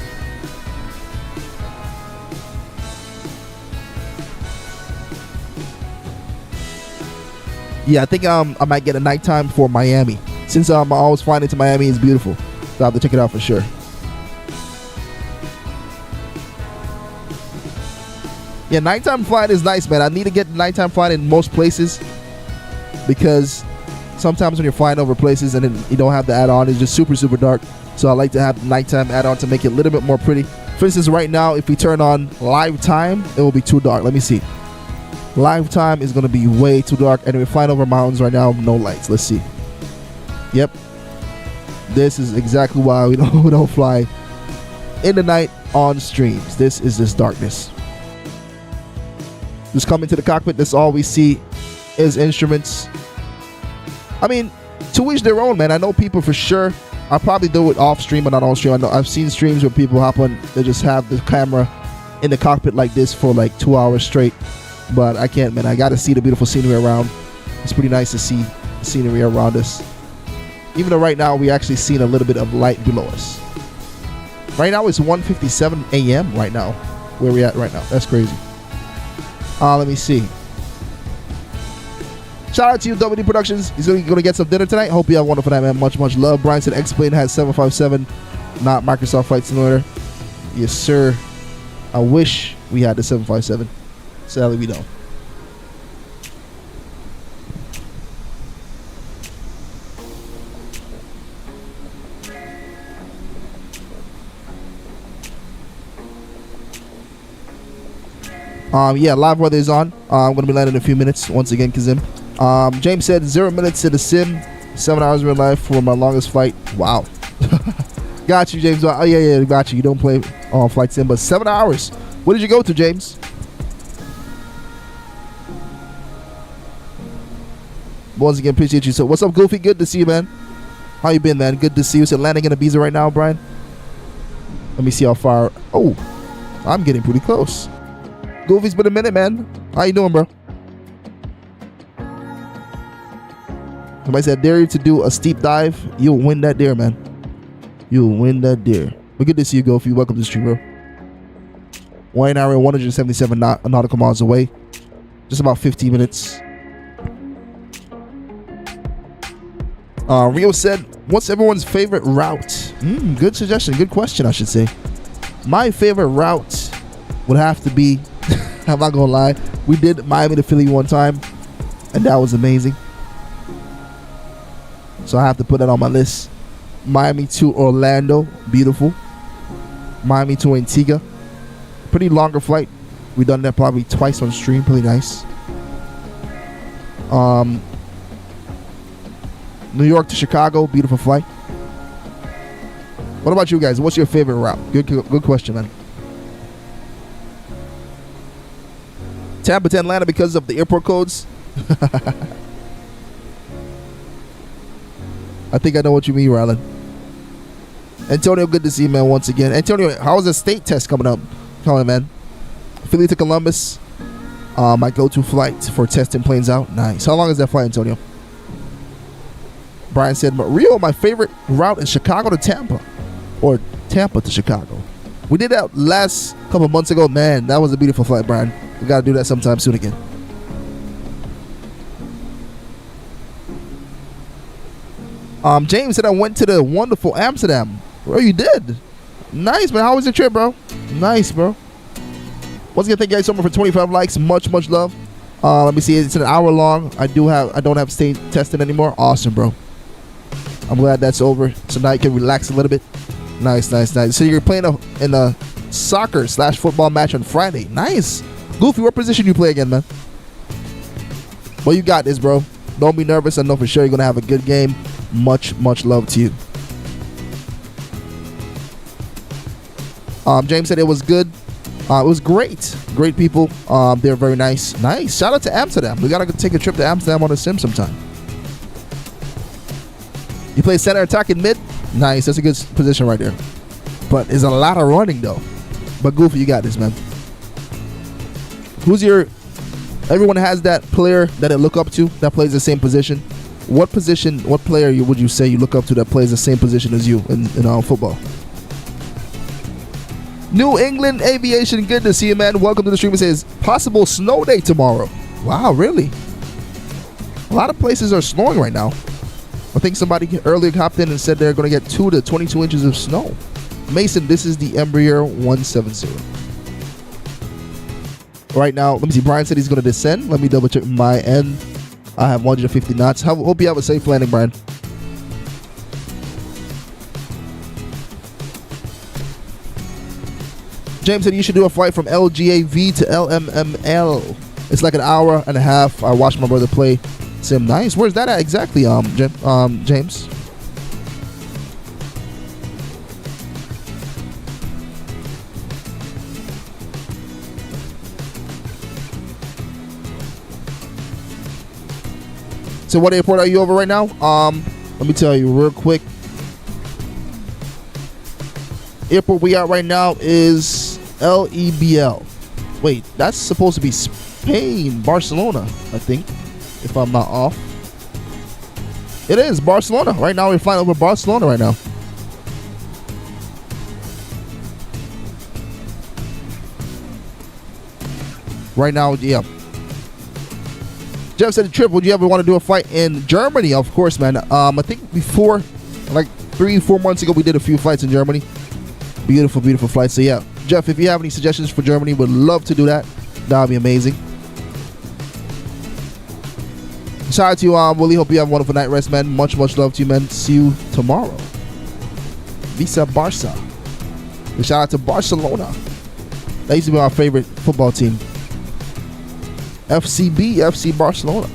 Yeah, I think I might get a nighttime for Miami. Since I'm always flying into Miami, it's beautiful. So I'll have to check it out for sure. Yeah, nighttime flight is nice, man. I need to get nighttime flight in most places because sometimes when you're flying over places and then you don't have the add-on, it's just super, super dark. So I like to have the nighttime add-on to make it a little bit more pretty. For instance, right now, if we turn on live time, it will be too dark. Let me see. Live time is going to be way too dark, and we're flying over mountains right now, no lights. Let's see. Yep. This is exactly why we don't fly in the night on streams. This is just darkness. Just come into the cockpit. That's all we see is instruments. I mean, to each their own, man. I know people for sure. I'll probably do it off stream and not on stream. I know I've seen streams where people hop on. They just have the camera in the cockpit like this for like 2 hours straight. But I can't, man. I got to see the beautiful scenery around. It's pretty nice to see the scenery around us. Even though right now we actually seen a little bit of light below us. Right now it's 1:57 a.m. right now. Where we at right now. That's crazy. Let me see. Shout out to you, WD Productions. He's going to get some dinner tonight. Hope you have a wonderful night, man. Much, much love. Brian said X-Plane has 757, not Microsoft Flight Simulator. Yes, sir. I wish we had the 757. Sadly, we don't. Yeah, live weather is on. I'm going to be landing in a few minutes once again, Kazim. James said 0 minutes to the sim, 7 hours in real life for my longest flight. Wow. Got you, James. Oh, yeah, got you. You don't play flight sim, but 7 hours. Where did you go to, James? Once again, appreciate you. So, what's up, Goofy? Good to see you, man. How you been, man? Good to see you. So, landing in Ibiza right now, Brian. Let me see how far. Oh, I'm getting pretty close. Goofy's been a minute, man. How you doing, bro? Somebody said, dare you to do a steep dive. You'll win that dare, man. You'll win that dare. But good to see you, Goofy. Welcome to the stream, bro. 1 hour and 177 nautical miles away. Just about 15 minutes. Rio said, what's everyone's favorite route? Good suggestion. Good question, I should say. My favorite route would have to be, I'm not going to lie, we did Miami to Philly one time, and that was amazing. So I have to put that on my list. Miami to Orlando, beautiful. Miami to Antigua, pretty longer flight. We've done that probably twice on stream, pretty nice. New York to Chicago, beautiful flight. What about you guys? What's your favorite route? Good question, man. Tampa to Atlanta because of the airport codes. I think I know what you mean, Rylan. Antonio, good to see you, man, once again. Antonio, how's the state test coming up? Come on, man. Philly to Columbus. My go-to flight for testing planes out. Nice. How long is that flight, Antonio? Brian said, Rio, my favorite route is Chicago to Tampa. Or Tampa to Chicago. We did that last couple months ago. Man, that was a beautiful flight, Brian. We got to do that sometime soon again. James said, I went to the wonderful Amsterdam. Bro, you did. Nice, man. How was your trip, bro? Nice, bro. Once again, thank you guys so much for 25 likes. Much love. Let me see. It's an hour long. I don't have state testing anymore. Awesome, bro. I'm glad that's over. So now you can relax a little bit. Nice. So you're playing in a soccer/football match on Friday. Nice. Goofy, what position you play again, man? Well, you got this, bro. Don't be nervous. I know for sure you're going to have a good game. Much love to you. James said it was good. It was great. Great people. They're very nice. Nice. Shout out to Amsterdam. We got to take a trip to Amsterdam on a sim sometime. You play center, attack, and mid? Nice. That's a good position right there. But there's a lot of running, though. But Goofy, you got this, man. Everyone has that player that they look up to that plays the same position. What player would you say you look up to that plays the same position as you in football? New England Aviation, good to see you, man. Welcome to the stream. It says, possible snow day tomorrow. Wow, really? A lot of places are snowing right now. I think somebody earlier hopped in and said they're going to get 2 to 22 inches of snow. Mason, this is the EMBRAER 170. Right now, let me see. Brian said he's going to descend. Let me double check my end. I have 150 knots. Hope you have a safe landing, Brian. James said you should do a flight from LGAV to LMML. It's like an hour and a half. I watched my brother play sim. Nice. Where's that at exactly, James? So what airport are you over right now? Let me tell you real quick. Airport we are right now is LEBL. Wait, that's supposed to be Spain, Barcelona, I think, if I'm not off. It is Barcelona. Right now we're flying over Barcelona right now. Right now, yeah. Jeff said, Trip, would you ever want to do a flight in Germany? Of course, man. I think before, like 3-4 months ago, we did a few flights in Germany. Beautiful, beautiful flights. So, yeah. Jeff, if you have any suggestions for Germany, would love to do that. That would be amazing. Shout out to you, Willie. Hope you have a wonderful night rest, man. Much love to you, man. See you tomorrow. Visa Barca. And shout out to Barcelona. That used to be our favorite football team. FCB, FC Barcelona.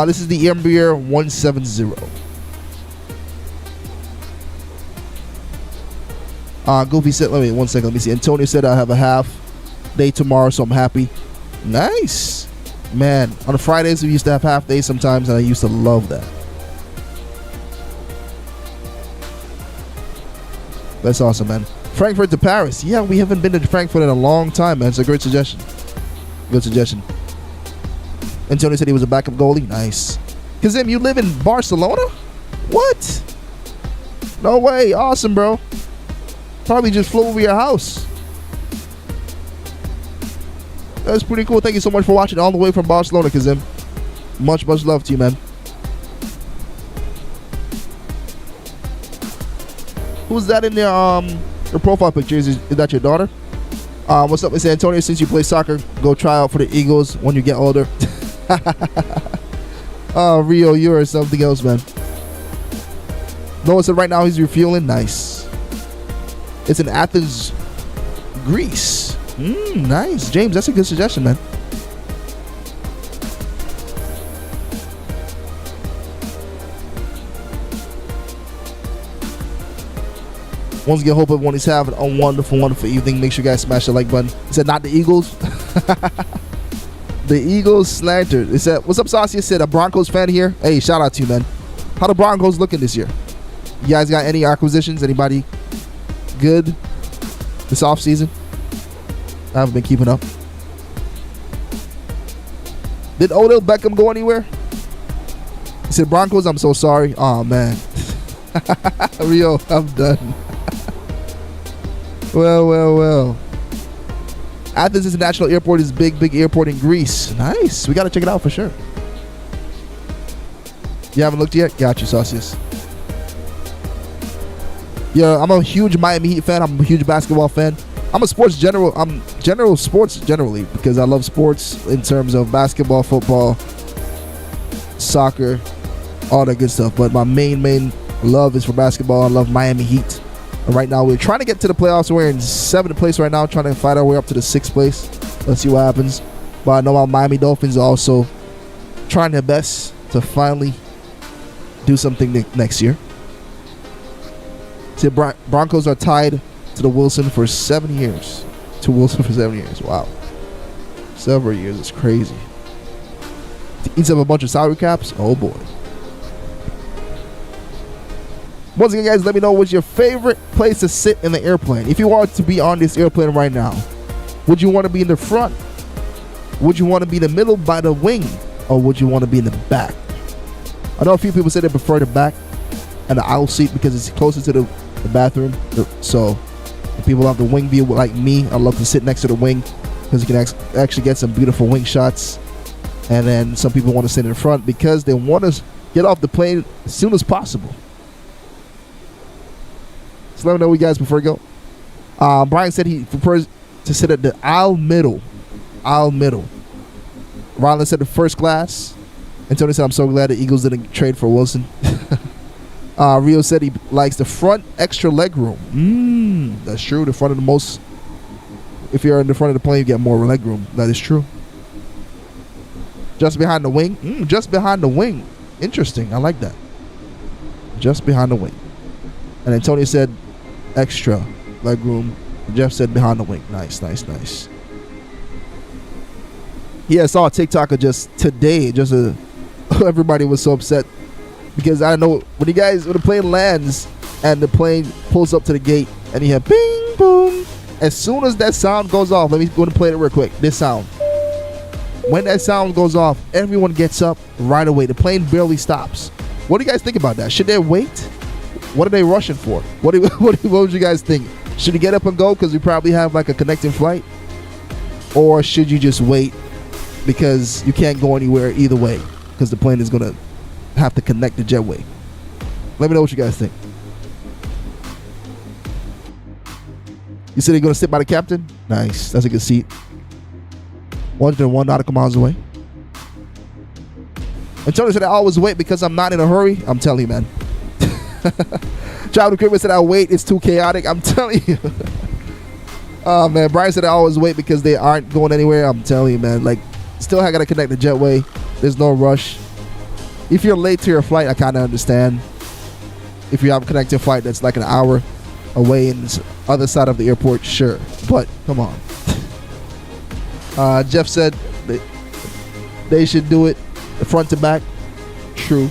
This is the EMBRAER 170. Goofy said, wait 1 second, let me see. Antonio said I have a half day tomorrow, so I'm happy. Nice. Man, on the Fridays we used to have half days sometimes, and I used to love that. That's awesome, man. Frankfurt to Paris. Yeah, we haven't been to Frankfurt in a long time, man. It's a great suggestion. Good suggestion. Antonio said he was a backup goalie. Nice. Kazim, you live in Barcelona? What? No way. Awesome, bro. Probably just flew over your house. That's pretty cool. Thank you so much for watching all the way from Barcelona, Kazim. Much love to you, man. Who's that in your profile picture? Is that your daughter? What's up, Miss Antonio? Since you play soccer, go try out for the Eagles when you get older. Oh, Rio, you're something else, man. Noah said right now he's refueling. Nice. It's in Athens, Greece. Nice. James, that's a good suggestion, man. Once again, hope everyone is having a wonderful evening. Make sure you guys smash the like button. He said, not the Eagles. The Eagles slandered. He said, what's up, Saucy? He said, a Broncos fan here. Hey, shout out to you, man. How the Broncos looking this year? You guys got any acquisitions? Anybody good this offseason? I haven't been keeping up. Did Odell Beckham go anywhere? He said, Broncos, I'm so sorry. Oh, man. Rio, I'm done. Well. Athens International Airport is big airport in Greece. Nice. We got to check it out for sure. You haven't looked yet? Got you, Saucius. Yeah, I'm a huge Miami Heat fan. I'm a huge basketball fan. I'm general sports generally because I love sports in terms of basketball, football, soccer, all that good stuff. But my main love is for basketball. I love Miami Heat. And right now we're trying to get to the playoffs. We're in 7th place right now, trying to fight our way up to the 6th place. Let's see what happens. But I know our Miami Dolphins are also trying their best to finally do something next year. See, Broncos are tied to the Wilson for 7 years. To Wilson for 7 years. Wow. Several years. It's crazy. Eats up a bunch of salary caps. Oh boy. Once again, guys, let me know what's your favorite place to sit in the airplane. If you were to be on this airplane right now, would you want to be in the front? Would you want to be in the middle by the wing? Or would you want to be in the back? I know a few people say they prefer the back and the aisle seat because it's closer to the bathroom. So if people have the wing view like me, I love to sit next to the wing because you can actually get some beautiful wing shots. And then some people want to sit in the front because they want to get off the plane as soon as possible. So let me know what you guys prefer to go. Brian said he prefers to sit at the aisle middle. Ronald said the first class. And Tony said, I'm so glad the Eagles didn't trade for Wilson. Rio said he likes the front extra leg room. That's true. The front of the most. If you're in the front of the plane, you get more leg room. That is true. Just behind the wing. Just behind the wing. Interesting. I like that. Just behind the wing. And Antonio said extra leg room. Jeff said behind the wing. Nice. Yeah, I saw a TikToker just today. Everybody was so upset because I don't know when the plane lands and the plane pulls up to the gate and you hear bing boom. As soon as that sound goes off, let me go and play it real quick. This sound. When that sound goes off, everyone gets up right away. The plane barely stops. What do you guys think about that? Should they wait? What are they rushing for? What would you guys think? Should you get up and go because we probably have like a connecting flight? Or should you just wait because you can't go anywhere either way because the plane is going to have to connect the jetway? Let me know what you guys think. You said you're going to sit by the captain? Nice. That's a good seat. 101 nautical miles away. And Tony said I always wait because I'm not in a hurry. I'm telling you, man. Child equipment said I wait. It's too chaotic. I'm telling you. Oh man, Brian said I always wait because they aren't going anywhere. I'm telling you, man. Like, still I gotta connect the jetway. There's no rush. If you're late to your flight, I kind of understand. If you have a connected flight that's like an hour away in the other side of the airport, sure. But come on. Jeff said they should do it front to back. True.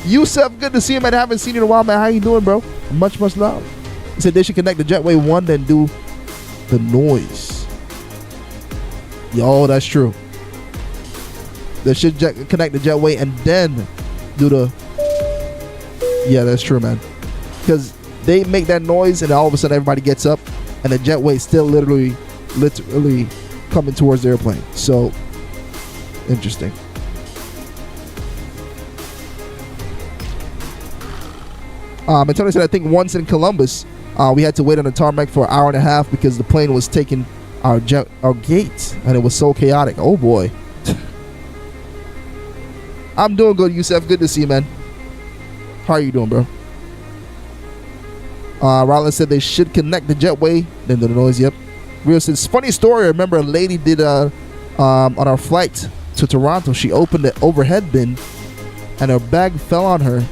Yusef, good to see you, man. I haven't seen you in a while, man. How you doing, bro? Much love. He said they should connect the jetway 1, then do the noise. Yo, that's true. They should connect the jetway and then do the... Yeah, that's true, man. Because they make that noise and all of a sudden everybody gets up and the jetway is still literally coming towards the airplane. So, interesting. Antonio said, I think once in Columbus, we had to wait on the tarmac for an hour and a half because the plane was taking our gate and it was so chaotic. Oh boy. I'm doing good, Yusef. Good to see you, man. How are you doing, bro? Rollins said they should connect the jetway. Then do the noise. Yep. Real says, funny story. I remember a lady did on our flight to Toronto. She opened the overhead bin and her bag fell on her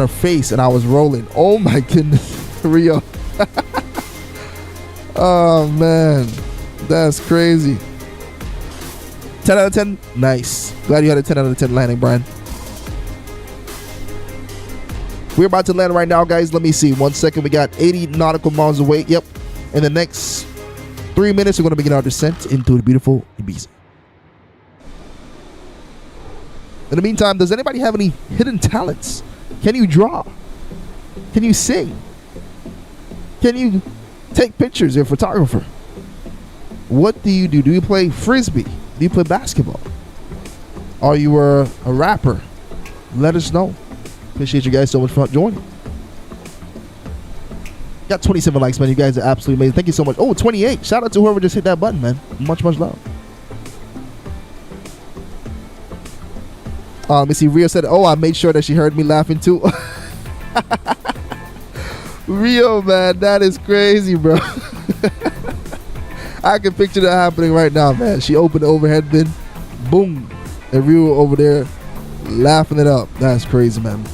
face and I was rolling. Oh my goodness. Rio. Oh man, that's crazy. 10 out of 10. Nice. Glad you had a 10 out of 10 landing, Brian. We're about to land right now, guys. Let me see. 1 second. We got 80 nautical miles away. Yep. In the next 3 minutes, we're going to begin our descent into the beautiful Ibiza. In the meantime, does anybody have any hidden talents? Can you draw? Can you sing? Can you take pictures? You're a photographer. What do you do? Do you play frisbee? Do you play basketball? Are you a rapper? Let us know. Appreciate you guys so much for joining. Got 27 likes, man. You guys are absolutely amazing. Thank you so much. Oh, 28. Shout out to whoever just hit that button, man. Much love. Let me see. Rio said, oh, I made sure that she heard me laughing too. Rio, man, that is crazy, bro. I can picture that happening right now, man. She opened the overhead bin. Boom. And Rio over there laughing it up. That's crazy, man.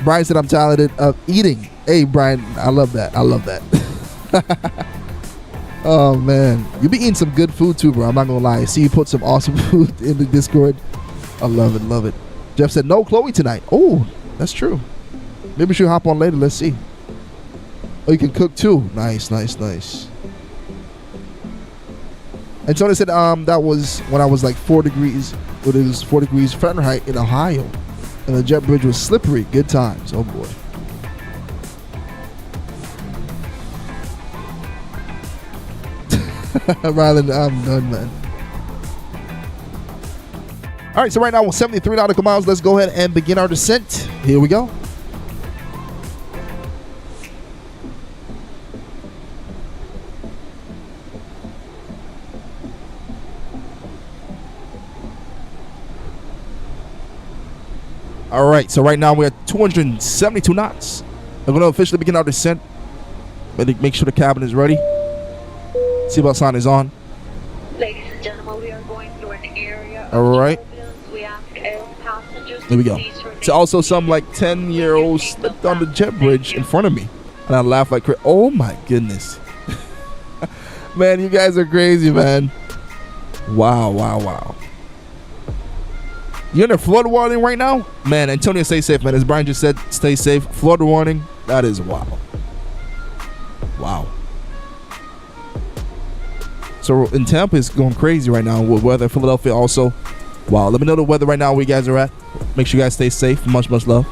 Brian said I'm talented of eating. Hey, Brian, I love that. Oh, man. You be eating some good food too, bro. I'm not going to lie. I see you put some awesome food in the Discord. I love it. Jeff said, no Chloe tonight. Oh, that's true. Maybe she'll hop on later. Let's see. Oh, you can cook too. Nice. And Tony said, that was when I was like 4 degrees. It was 4 degrees Fahrenheit in Ohio. And the jet bridge was slippery. Good times. Oh, boy. Rylan, I'm done, man. All right, so right now we're 73 nautical miles. Let's go ahead and begin our descent. Here we go. All right, so right now we're at 272 knots. We're going to officially begin our descent. Make sure the cabin is ready. Seatbelt sign is on. Ladies and gentlemen, we are going through an area. All right. We ask all passengers. There we go. So also some like 10-year-olds slipped on the jet bridge in front of me. And I laughed like crazy. Oh my goodness. Man, you guys are crazy, man. Wow. You're in a flood warning right now? Man, Antonio, stay safe, man. As Brian just said, stay safe. Flood warning. That is wow. So in Tampa, it's going crazy right now with weather. Philadelphia also. Wow. Let me know the weather right now where you guys are at. Make sure you guys stay safe. Much love.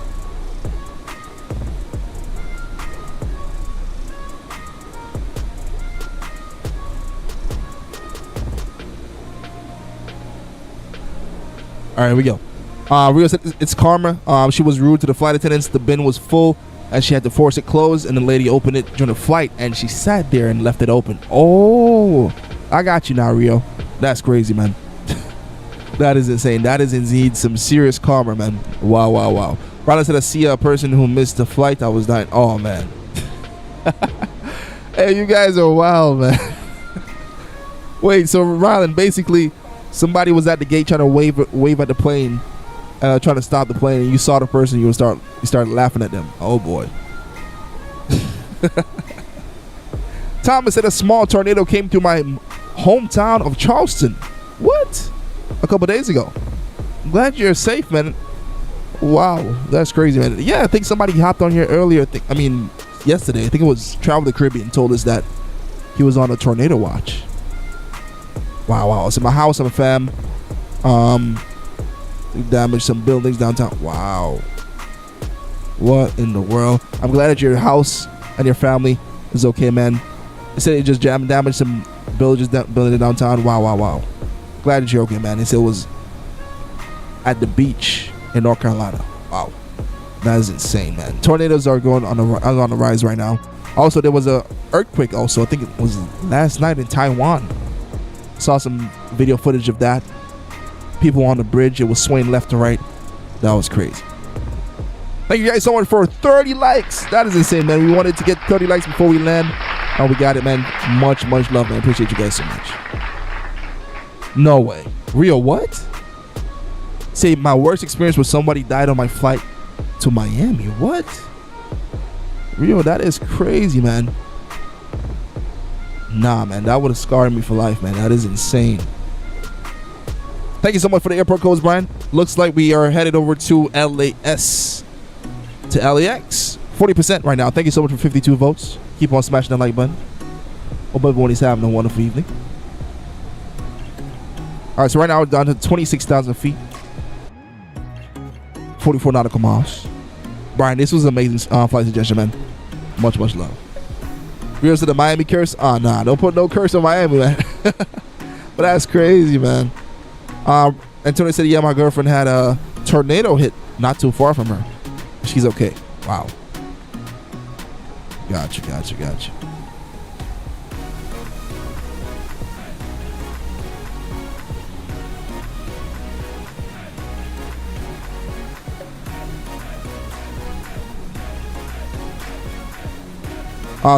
All right, here we go. Rio said it's karma. She was rude to the flight attendants. The bin was full and she had to force it closed, and the lady opened it during the flight and she sat there and left it open. Oh, I got you now, Rio. That's crazy, man. That is insane. That is indeed some serious karma, man. Wow. Ronald said I see a person who missed the flight. I was dying. Oh, man. Hey, you guys are wild, man. Wait, so Rylan, basically, somebody was at the gate trying to wave at the plane, trying to stop the plane, and you saw the person, you started laughing at them. Oh boy. Thomas said a small tornado came through my hometown of Charleston. What? A couple days ago. I'm glad you're safe, man. Wow, that's crazy, man. Yeah, I think somebody hopped on here earlier. Yesterday. I think it was Travel the Caribbean told us that he was on a tornado watch. Wow. It's in my house, I'm a fam. Damaged some buildings downtown. Wow. What in the world? I'm glad that your house and your family is okay, man. They said it just damaged some buildings downtown. Wow. Glad that you're okay, man. They said it was at the beach in North Carolina. Wow. That is insane, man. Tornadoes are going on the rise right now. Also, there was a earthquake also. I think it was last night in Taiwan. Saw some video footage of that. People on the bridge. It was swaying left to right. That was crazy. Thank you guys so much for 30 likes. That is insane, man. We wanted to get 30 likes before we land. And we got it, man. Much love, man. Appreciate you guys so much. No way. Real what? Say my worst experience was somebody died on my flight to Miami. What? Rio, that is crazy, man. Nah, man, that would have scarred me for life, man. That is insane. Thank you so much for the airport codes, Brian. Looks like we are headed over to LAS to LAX. 40% right now. Thank you so much for 52 votes. Keep on smashing that like button. Hope everyone is having a wonderful evening. All right, so right now we're down to 26,000 feet. 44 nautical miles. Brian, this was an amazing flight suggestion, man. Much love. Real to the Miami curse? Oh, nah. Don't put no curse on Miami, man. But that's crazy, man. Antonio said, yeah, my girlfriend had a tornado hit not too far from her. She's okay. Wow. Gotcha.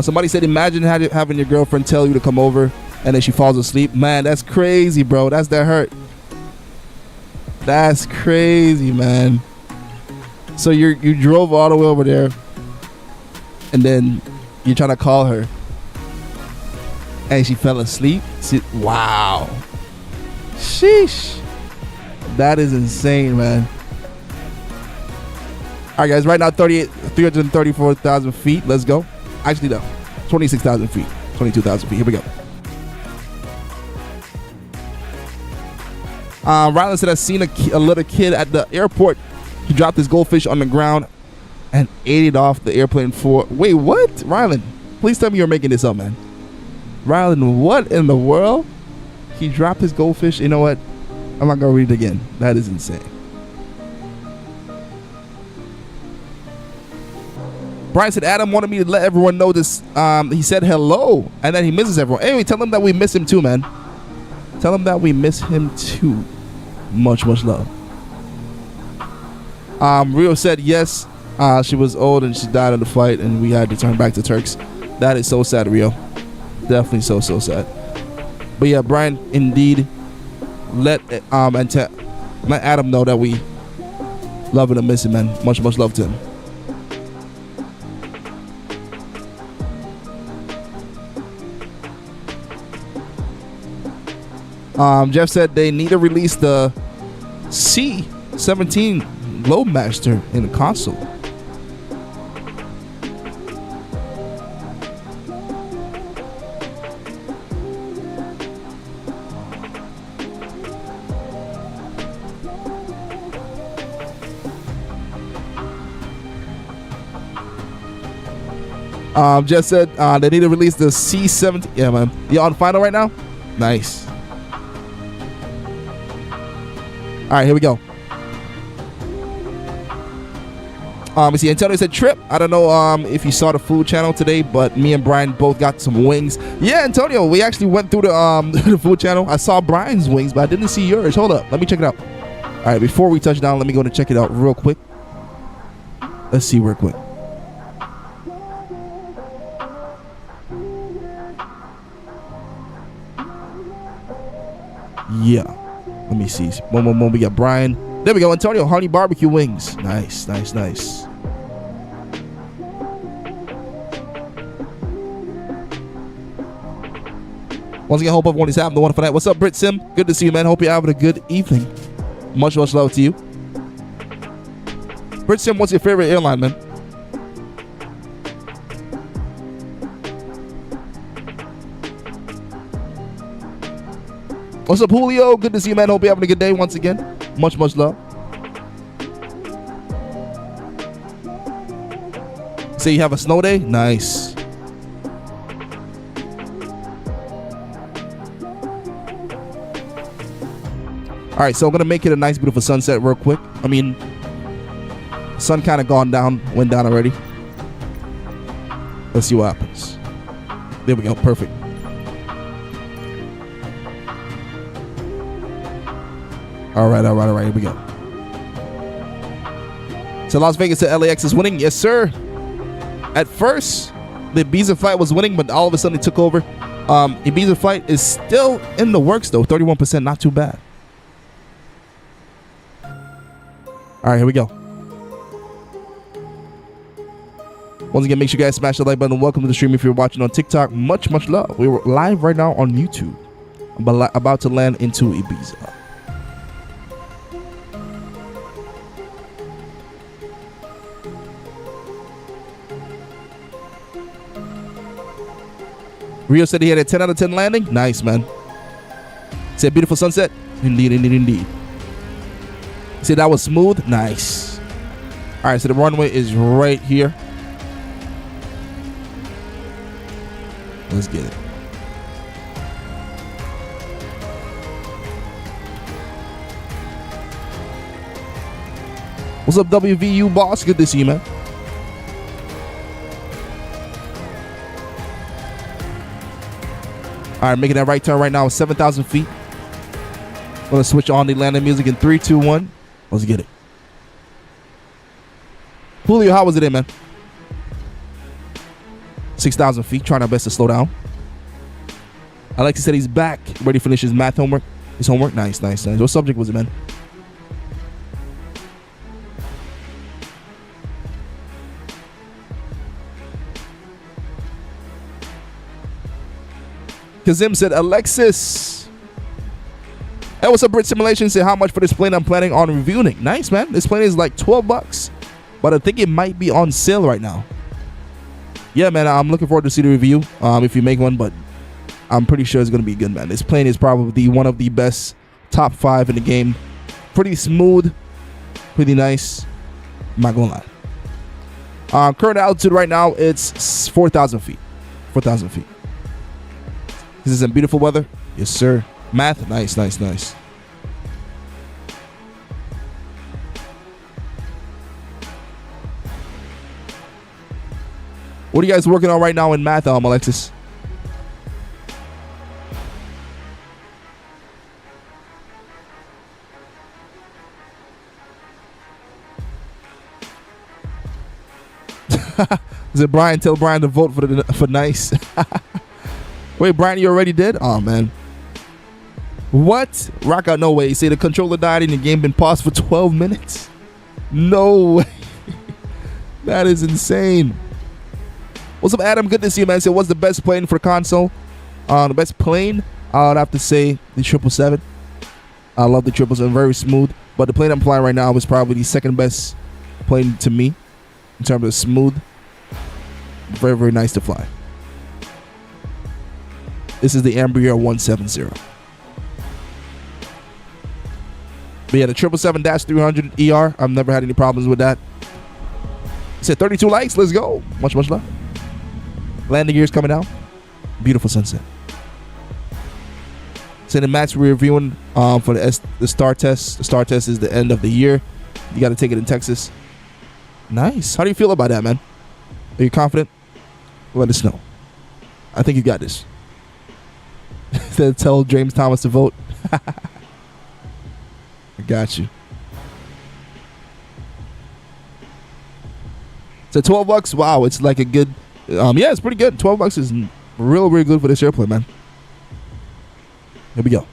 Somebody said, imagine having your girlfriend tell you to come over and then she falls asleep. Man, that's crazy, bro. That hurt. That's crazy, man. So you drove all the way over there and then you're trying to call her and she fell asleep. Wow. Sheesh. That is insane, man. All right, guys. Right now, 334,000 feet. Let's go. Actually, no. 26,000 feet. 22,000 feet. Here we go. Rylan said, I've seen a little kid at the airport. He dropped his goldfish on the ground and ate it off the airplane floor. Wait, what? Rylan, please tell me you're making this up, man. Rylan, what in the world? He dropped his goldfish. You know what? I'm not going to read it again. That is insane. Brian said, Adam wanted me to let everyone know this. He said hello and that he misses everyone. Anyway, tell him that we miss him too, man. Tell him that we miss him too. Much love. Rio said yes. She was old and she died on the flight and we had to turn back to Turks. That is so sad, Rio. Definitely so sad. But yeah, Brian, indeed, let Adam know that we love him and miss him, man. Much love to him. Jeff said they need to release the C-17 Globemaster in the console. Jeff said they need to release the C-17. Yeah, man. You on final right now? Nice. All right, here we go. You see, Antonio said trip. I don't know if you saw the food channel today, but me and Brian both got some wings. Yeah, Antonio, we actually went through the the food channel. I saw Brian's wings, but I didn't see yours. Hold up, let me check it out. All right, before we touch down, let me go and check it out real quick. Let's see real quick. Yeah. Let me see. One. We got Brian. There we go. Antonio, honey barbecue wings. Nice. Once again, hope everyone is having the wonderful night. What's up, Brit Sim? Good to see you, man. Hope you're having a good evening. Much love to you. Brit Sim, what's your favorite airline, man? What's up, Julio? Good to see you, man. Hope you're having a good day once again. Much love. Say you have a snow day? Nice. All right, so I'm going to make it a nice, beautiful sunset real quick. I mean, sun kind of went down already. Let's see what happens. There we go. Perfect. All right. Here we go. So Las Vegas to LAX is winning. Yes, sir. At first, the IBIZA flight was winning, but all of a sudden it took over. IBIZA flight is still in the works, though. 31%, not too bad. All right, here we go. Once again, make sure you guys smash the like button. Welcome to the stream if you're watching on TikTok. Much love. We're live right now on YouTube. I'm about to land into IBIZA. Rio said he had a 10 out of 10 landing. Nice, man. Said beautiful sunset. Indeed. Said that was smooth. Nice. All right, so the runway is right here. Let's get it. What's up, WVU boss? Good to see you, man. All right, making that right turn right now. 7,000 feet. Gonna switch on the landing music in 3, 2, 1. Let's get it. Julio, how was it in, man? 6,000 feet. Trying our best to slow down. Alexis said he's back. Ready to finish his math homework. His homework. Nice. What subject was it, man? Kazim said, Alexis. Hey, what's up, Brit Simulation? Said, how much for this plane? I'm planning on reviewing it. Nice, man. This plane is like $12, but I think it might be on sale right now. Yeah, man, I'm looking forward to see the review if you make one, but I'm pretty sure it's going to be good, man. This plane is probably one of the best top 5 in the game. Pretty smooth, pretty nice. I'm not going to lie. Current altitude right now, it's 4,000 feet. 4,000 feet. This is in beautiful weather. Yes, sir. Math. Nice. What are you guys working on right now in math, Alexis? Is it Brian? Tell Brian to vote for nice. Wait, Brian, you already did? Oh, man. What? Rock out, no way. Say the controller died and the game been paused for 12 minutes. No way. That is insane. What's up, Adam? Good to see you, man. Say, what's the best plane for console? The best plane, I would have to say the 777. I love the 777. Very smooth. But the plane I'm flying right now is probably the second best plane to me in terms of smooth. Very, very nice to fly. This is the EMBRAER 170. But yeah, the 777-300 ER, I've never had any problems with that. Said 32 likes. Let's go. Much love. Landing gears coming out. Beautiful sunset. So the match we're reviewing for the star test. The star test is the end of the year. You got to take it in Texas. Nice. How do you feel about that, man? Are you confident? Let us know. I think you got this. Tell James Thomas to vote. I got you. So $12. Wow, it's like a good. Yeah, it's pretty good. $12 is real, really good for this airplane, man. Here we go.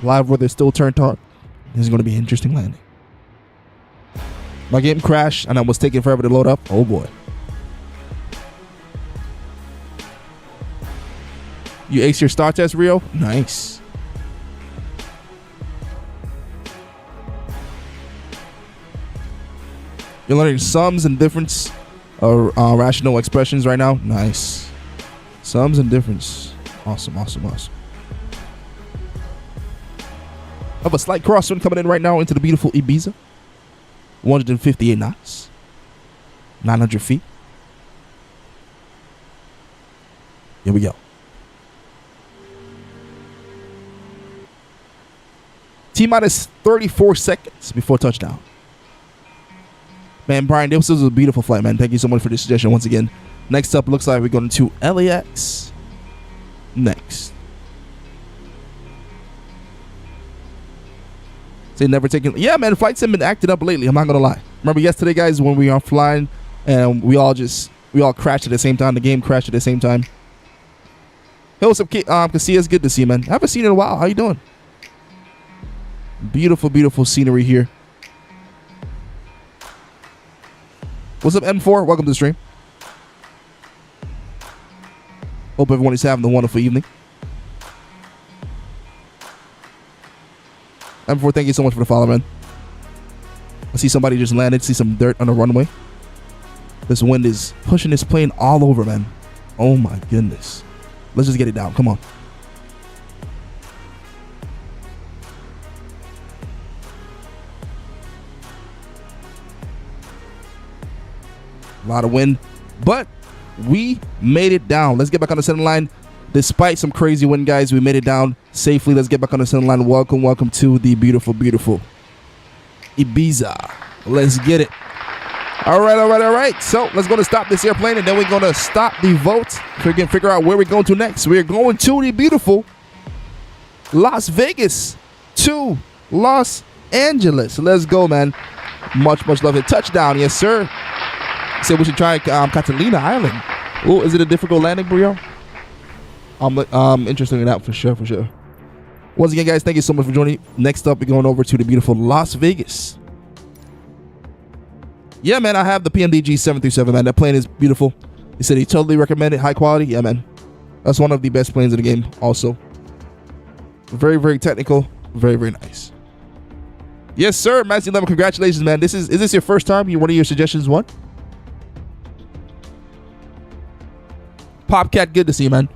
Live weather still turned on. This is going to be an interesting landing. My game crashed and I was taking forever to load up. Oh boy. You ace your star test, Rio? Nice. You're learning sums and difference or rational expressions right now. Nice. Sums and difference. Awesome, awesome, awesome. I have a slight crosswind coming in right now into the beautiful Ibiza. 158 knots. 900 feet. Here we go. T-minus 34 seconds before touchdown. Man, Brian, this was a beautiful flight, man. Thank you so much for the suggestion once again. Next up, looks like we're going to LAX. Next. Say never taking. Yeah, man, flights have been acting up lately. I'm not going to lie. Remember yesterday, guys, when we were flying and we all crashed at the same time. The game crashed at the same time. Hey, what's up, Casillas? Good to see you, man. I haven't seen you in a while. How you doing? Beautiful, beautiful scenery here. What's up, M4? Welcome to the stream. Hope everyone is having a wonderful evening. M4, thank you so much for the follow, man. I see somebody just landed. See some dirt on the runway. This wind is pushing this plane all over, man. Oh my goodness. Let's just get it down. Come on. A lot of wind, but we made it down. Let's get back on the center line. Despite some crazy wind, guys, we made it down safely. Let's get back on the center line. Welcome, welcome to the beautiful, beautiful Ibiza. Let's get it. All right, all right, all right. So let's go to stop this airplane, and then we're going to stop the vote. We can figure out where we're going to next. We're going to the beautiful Las Vegas to Los Angeles. Let's go, man. Much, much love. Touchdown, yes, sir. Said we should try Catalina Island. Oh, is it a difficult landing, Brio? I'm interested in that for sure, for sure. Once again, guys, thank you so much for joining. Next up, we're going over to the beautiful Las Vegas. Yeah, man, I have the PMDG 737, man. That plane is beautiful. He said he totally recommended it. High quality. Yeah, man. That's one of the best planes in the game also. Very, very technical. Very, very nice. Yes, sir. Maxi 11, congratulations, man. Is this your first time? One of your suggestions, what? Popcat, good to see you, man.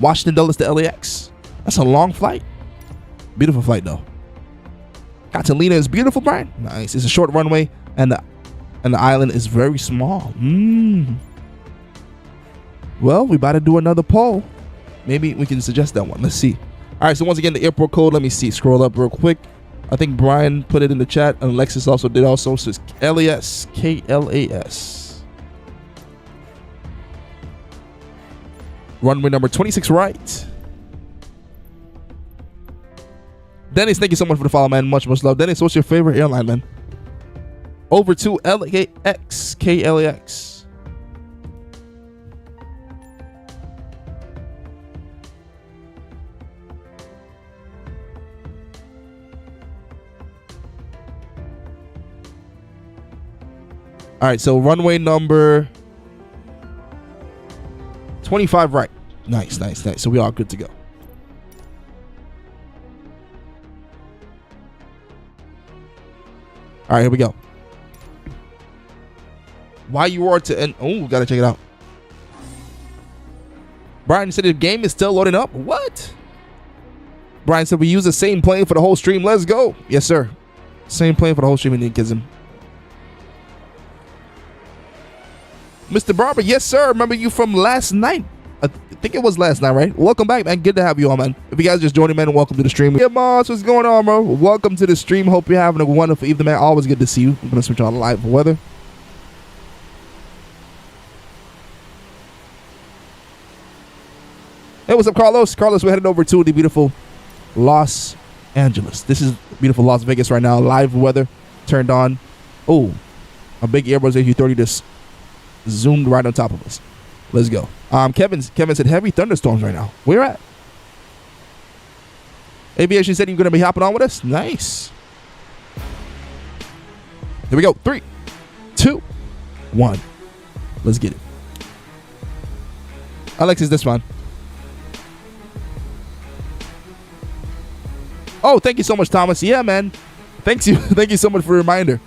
Washington Dulles to LAX. That's a long flight. Beautiful flight, though. Catalina is beautiful, Brian. Nice. It's a short runway, and the island is very small. Well, we about to do another poll. Maybe we can suggest that one. Let's see. All right, so once again, the airport code. Let me see. Scroll up real quick. I think Brian put it in the chat, and Alexis also did also. So it's LAS, KLAS. Runway number 26 right. Dennis, thank you so much for the follow, man. Much, much love. Dennis, what's your favorite airline, man? Over to LAX, KLAX. All right, so runway number 25 right. Nice, nice, nice. So we are good to go. All right, here we go. Why you are to end? Oh, gotta check it out. Brian said the game is still loading up. What? Brian said we use the same plane for the whole stream. Let's go. Yes, sir. Same plane for the whole stream in Ninkism. Mr. Barber, yes, sir. Remember you from last night. I think it was last night, right? Welcome back, man. Good to have you on, man. If you guys just joining, man, welcome to the stream. Yeah, boss, what's going on, bro? Welcome to the stream. Hope you're having a wonderful evening, man. Always good to see you. I'm going to switch on the live weather. Hey, what's up, Carlos? Carlos, we're headed over to the beautiful Los Angeles. This is beautiful Las Vegas right now. Live weather turned on. Oh, a big Airbus A330 just zoomed right on top of us. Let's go. Kevin said heavy thunderstorms right now. Where at? Aviation said you're going to be hopping on with us. Nice. Here we go. 3, 2, 1. Let's get it. Alexis, this one. Oh, thank you so much, Thomas. Yeah, man. Thank you so much for the reminder.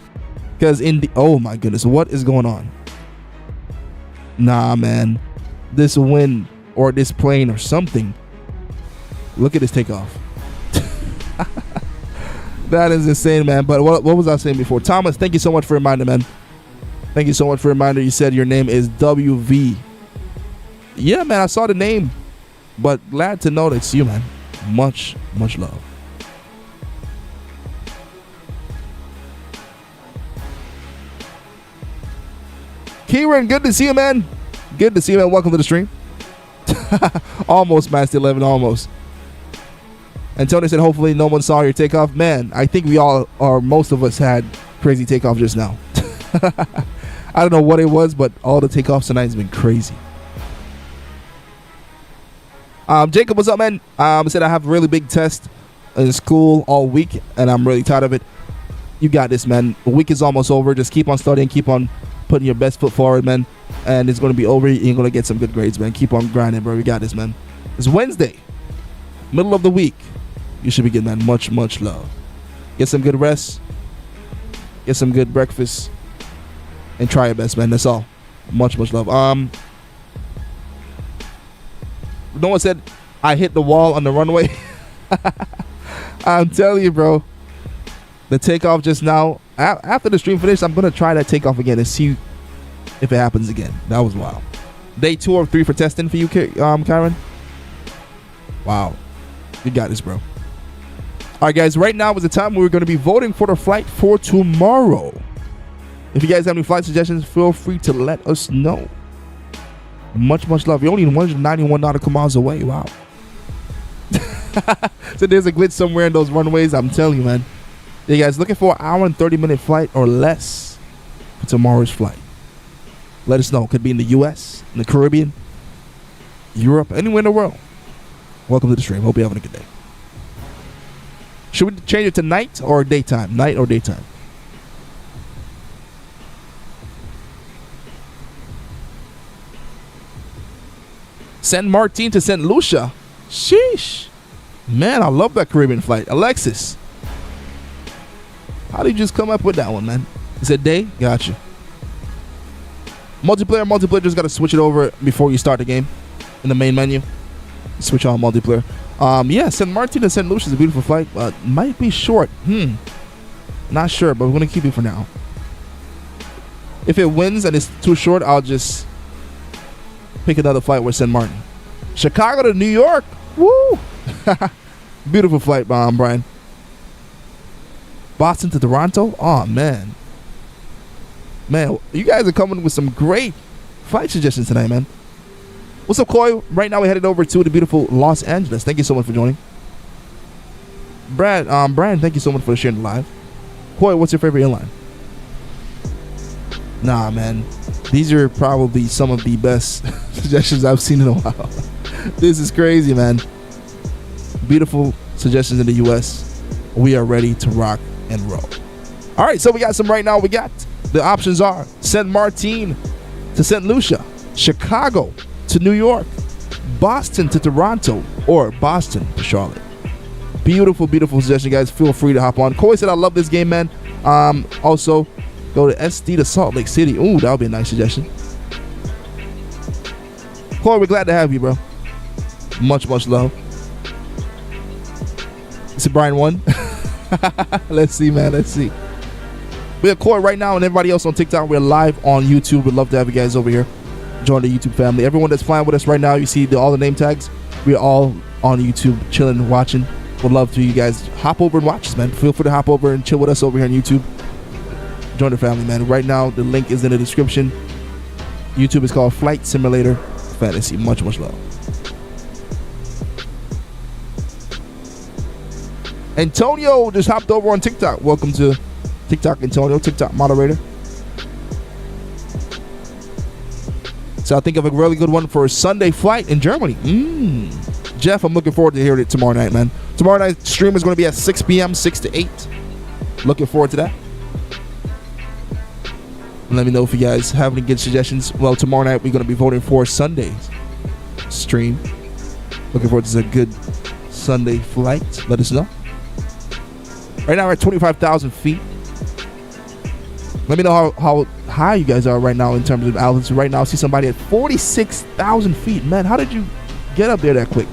Because oh my goodness, what is going on? Nah, man. This wind or this plane or something. Look at this takeoff. That is insane, man. But what was I saying before? Thomas, thank you so much for the reminder, man. Thank you so much for the reminder. You said your name is WV. Yeah, man, I saw the name. But glad to know that it's you, man. Much, much love. Kieran, good to see you, man. Good to see you, man. Welcome to the stream. Almost, Master 11, almost. And Tony said, hopefully no one saw your takeoff. Man, I think we all, or most of us, had crazy takeoff just now. I don't know what it was, but all the takeoffs tonight has been crazy. Jacob, what's up, man? Said I have a really big test in school all week, and I'm really tired of it. You got this, man. The week is almost over. Just keep on studying, keep on putting your best foot forward, man. And it's going to be over. You're going to get some good grades, man. Keep on grinding, bro. We got this, man. It's Wednesday, middle of the week. You should be getting, man. Much, much love. Get some good rest. Get some good breakfast. And try your best, man. That's all. Much, much love. No one said I hit the wall on the runway. I'm telling you, bro. The takeoff just now. After the stream finished, I'm going to try that takeoff again and see if it happens again. That was wild. Day 2 or 3 for testing for you, Karen. Wow. You got this, bro. All right, guys. Right now is the time we're going to be voting for the flight for tomorrow. If you guys have any flight suggestions, feel free to let us know. Much, much love. You're only 191 nautical miles away. Wow. So there's a glitch somewhere in those runways. I'm telling you, man. You guys looking for an hour and 30-minute flight or less for tomorrow's flight? Let us know. Could be in the U.S., in the Caribbean, Europe, anywhere in the world. Welcome to the stream. Hope you're having a good day. Should we change it to night or daytime? Night or daytime? San Martin to St. Lucia. Sheesh. Man, I love that Caribbean flight. Alexis, how did you just come up with that one, man? Is it day? Gotcha. Multiplayer, just got to switch it over before you start the game in the main menu. Switch on multiplayer. Yeah, St. Martin to St. Lucia is a beautiful flight, but might be short. Not sure, but we're going to keep it for now. If it wins and it's too short, I'll just pick another flight with St. Martin. Chicago to New York. Woo! Beautiful flight, Brian. Boston to Toronto. Oh, man. Man, you guys are coming with some great flight suggestions tonight, man. What's up, Coy? Right now we're headed over to the beautiful Los Angeles. Thank you so much for joining. Brian, thank you so much for sharing the live. Coy, what's your favorite airline? Nah, man. These are probably some of the best suggestions I've seen in a while. This is crazy, man. Beautiful suggestions in the U.S. We are ready to rock and roll. All right, so we got some right now. We got the options are St. Martin to St. Lucia, Chicago to New York, Boston to Toronto, or Boston to Charlotte. Beautiful, beautiful suggestion, guys. Feel free to hop on. Coy said, I love this game, man. Also, go to SD to Salt Lake City. Ooh, that would be a nice suggestion. Coy, we're glad to have you, bro. Much, much love. Is it Brian 1? Let's see, man. Let's see. We have Coy right now and everybody else on TikTok. We're live on YouTube. We'd love to have you guys over here. Join the YouTube family. Everyone that's flying with us right now, you see all the name tags. We're all on YouTube, chilling, watching. Would love to you guys hop over and watch us, man. Feel free to hop over and chill with us over here on YouTube. Join the family, man. Right now, the link is in the description. YouTube is called Flight Simulator Fantasy. Much, much love. Antonio just hopped over on TikTok. Welcome to TikTok, Antonio, TikTok moderator. So I think of a really good one for a Sunday flight in Germany. Jeff, I'm looking forward to hearing it tomorrow night, man. Tomorrow night stream is going to be at 6 p.m., 6 to 8. Looking forward to that. And let me know if you guys have any good suggestions. Well, tomorrow night we're going to be voting for Sunday's stream. Looking forward to a good Sunday flight. Let us know. Right now we're at 25,000 feet. Let me know how high you guys are right now in terms of altitude. Right now I see somebody at 46,000 feet. Man, how did you get up there that quick?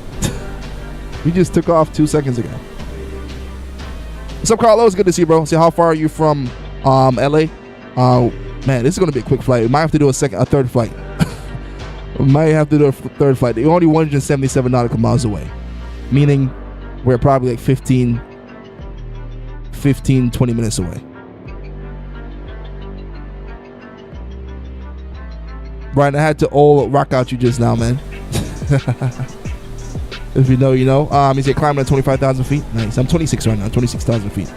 You just took off 2 seconds ago. What's up, Carlos? Good to see you, bro. See, how far are you from LA? Man, this is going to be a quick flight. We might have to do a third flight. We might have to do a third flight. We're only 177 nautical miles away. Meaning we're probably like 15, 20 minutes away. Brian, I had to all rock out you just now, man. If you know, you know. He said climbing at 25,000 feet. Nice. I'm 26 right now, 26,000 feet.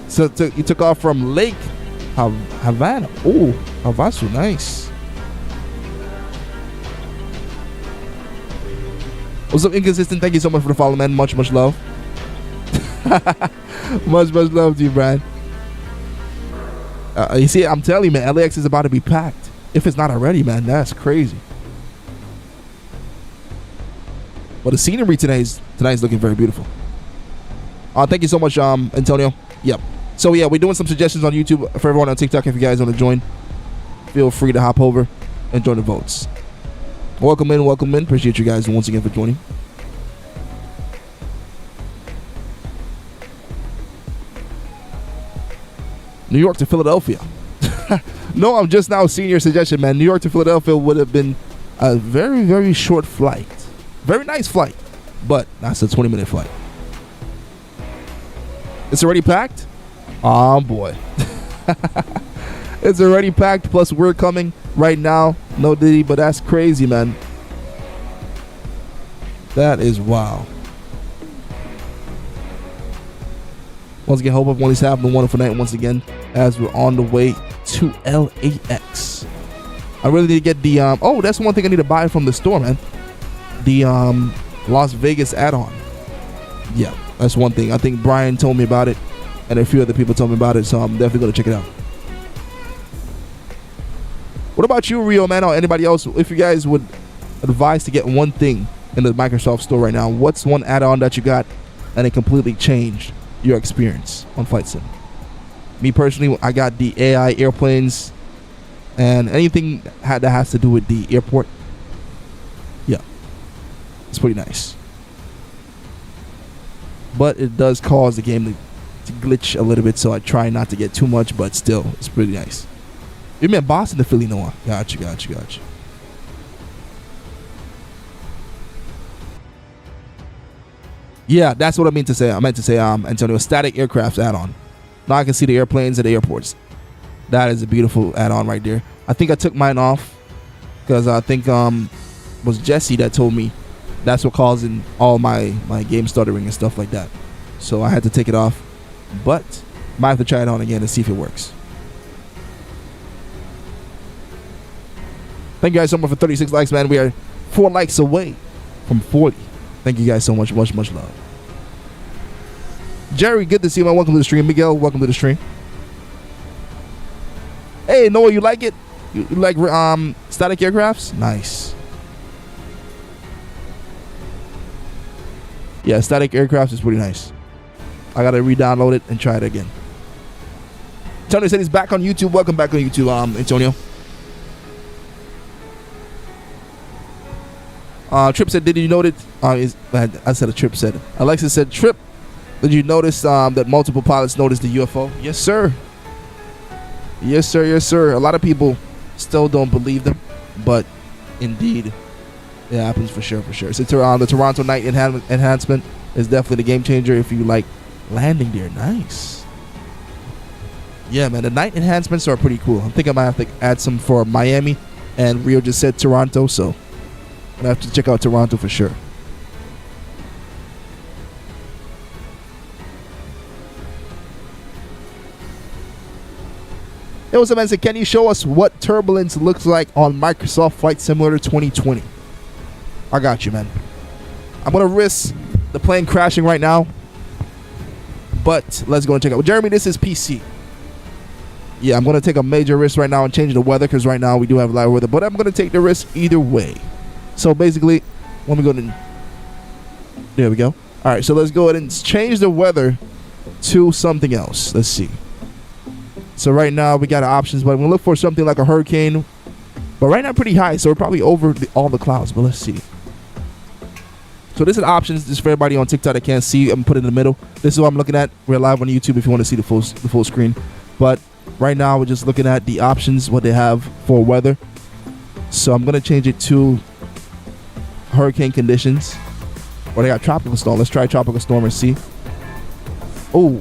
So you took off from Lake Havana. Oh, Havasu, nice. What's up, Inconsistent? Thank you so much for the follow, man. Much love. much love to you, Brian. You see, I'm telling you, man, LAX is about to be packed. If it's not already, man, that's crazy. Well, the scenery tonight's looking very beautiful. Thank you so much, Antonio. Yep. So yeah, we're doing some suggestions on YouTube for everyone on TikTok. If you guys want to join, feel free to hop over and join the votes. Welcome in. Appreciate you guys once again for joining. New York to Philadelphia. No, I'm just now seeing your suggestion, man. New York to Philadelphia would have been a very, very short flight. Very nice flight, but that's a 20-minute flight. It's already packed? Oh, boy. It's already packed, plus we're coming right now. No Diddy, but that's crazy, man. That is wow. Once again, hope everyone is having a wonderful night once again as we're on the way to LAX. I really need to get the oh, that's one thing I need to buy from the store, man. The Las Vegas add-on. Yeah, that's one thing. I think Brian told me about it and a few other people told me about it, so I'm definitely going to check it out. What about you, Rio, man, or anybody else? If you guys would advise to get one thing in the Microsoft store right now, what's one add-on that you got and it completely changed your experience on Flight Sim? Me personally, I got the AI airplanes and anything that has to do with the airport. Yeah, it's pretty nice, but it does cause the game to glitch a little bit, so I try not to get too much, but still, it's pretty nice. You meant Boston to Philly, Noah? Gotcha. Yeah, that's what I meant to say. Antonio, static aircraft add-on. Now I can see the airplanes at the airports. That is a beautiful add-on right there. I think I took mine off because I think was Jesse that told me that's what causing all my game stuttering and stuff like that. So I had to take it off, but might have to try it on again and see if it works. Thank you guys so much for 36 likes, man. We are 4 likes away from 40. Thank you guys so much. Much love. Jerry, good to see you, man. Welcome to the stream. Miguel, welcome to the stream. Hey, Noah, you like it? You like static aircrafts? Nice. Yeah, static aircrafts is pretty nice. I gotta re-download it and try it again. Tony said he's back on YouTube. Welcome back on YouTube, Antonio. Trip said, did you notice? I said a Trip said. Alexa said, Trip, did you notice that multiple pilots noticed the UFO? Yes, sir. Yes, sir. A lot of people still don't believe them, but indeed, it happens for sure. So the Toronto night enhancement is definitely the game changer if you like landing there. Nice. Yeah, man, the night enhancements are pretty cool. I think I might have to add some for Miami, and Rio just said Toronto, so I have to check out Toronto for sure. It was a man said, can you show us what turbulence looks like on Microsoft Flight Simulator 2020? I got you, man. I'm going to risk the plane crashing right now. But let's go and check out. Jeremy, this is PC. Yeah, I'm going to take a major risk right now and change the weather because right now we do have live weather. But I'm going to take the risk either way. So basically, let me go ahead and... There we go. All right, so let's go ahead and change the weather to something else. Let's see. So right now we got options, but I'm going to look for something like a hurricane. But right now pretty high, so we're probably over all the clouds. But let's see. So this is options. This is for everybody on TikTok that can't see. I'm putting it in the middle. This is what I'm looking at. We're live on YouTube if you want to see the full screen. But right now we're just looking at the options, what they have for weather. So I'm going to change it to hurricane conditions. Or they got tropical storm. Let's try tropical storm and see. Oh.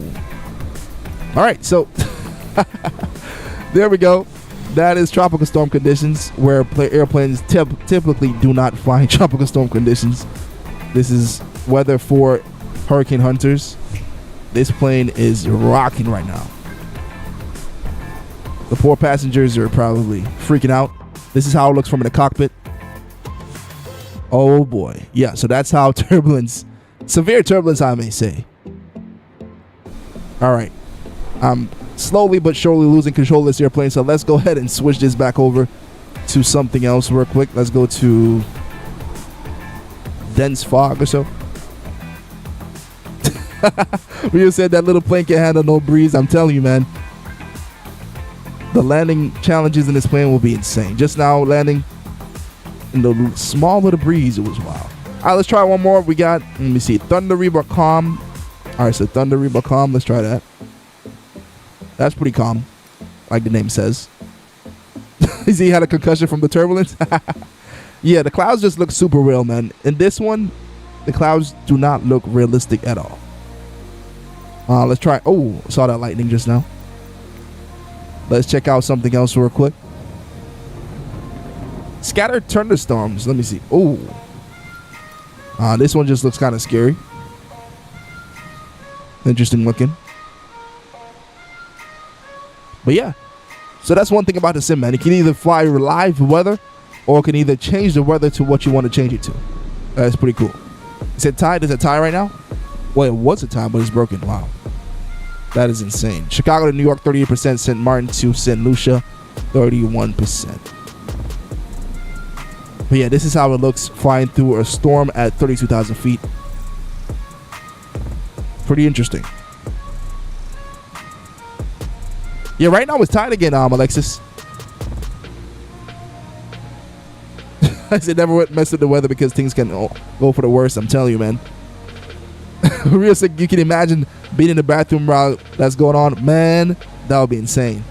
All right, so there we go. That is tropical storm conditions where airplanes typically do not fly in tropical storm conditions. This is weather for hurricane hunters. This plane is rocking right now. The poor passengers are probably freaking out. This is how it looks from in the cockpit. Oh boy. Yeah, so that's how turbulence, severe turbulence I may say. All right. I'm slowly but surely losing control of this airplane, so let's go ahead and switch this back over to something else real quick. Let's go to dense fog or so. Rio said that little plane can handle no breeze. I'm telling you, man. The landing challenges in this plane will be insane. Just now landing in the small little breeze, it was wild. All right, let's try one more. We got, let me see, Thunder Reaper Calm. All right, so Thunder Reaper Calm. Let's try that. That's pretty calm, like the name says. Is he had a concussion from the turbulence? Yeah, the clouds just look super real, man. In this one, the clouds do not look realistic at all. Let's try. Oh, saw that lightning just now. Let's check out something else real quick. Scattered thunderstorms. Let me see. Oh, this one just looks kind of scary. Interesting looking. But yeah, so that's one thing about the sim, man. It can either fly live weather, or it can either change the weather to what you want to change it to. That's pretty cool. Is it tied? Is it tied right now? Well, it was a tie, but it's broken. Wow. That is insane. Chicago to New York, 38%. St. Martin to St. Lucia, 31%. But yeah, this is how it looks flying through a storm at 32,000 feet. Pretty interesting. Yeah, right now it's tied again, Alexis. I said never mess with the weather because things can go for the worst. I'm telling you, man. Real sick. You can imagine being in the bathroom while that's going on. Man, that would be insane.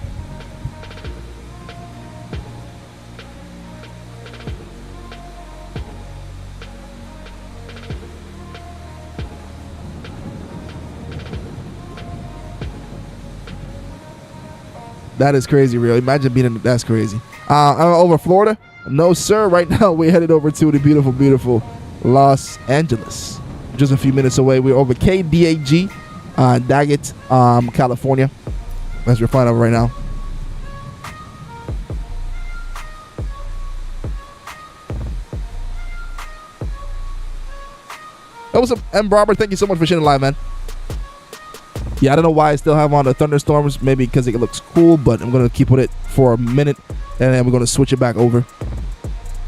That is crazy, real. Imagine being in, that's crazy. Over Florida? No, sir. Right now, we're headed over to the beautiful, beautiful Los Angeles. Just a few minutes away. We're over KDAG, Daggett, California. As we're flying over right now. That was EMBRAER. Thank you so much for sharing live, man. Yeah, I don't know why I still have on the thunderstorms. Maybe because it looks cool, but I'm going to keep with it for a minute, and then we're going to switch it back over.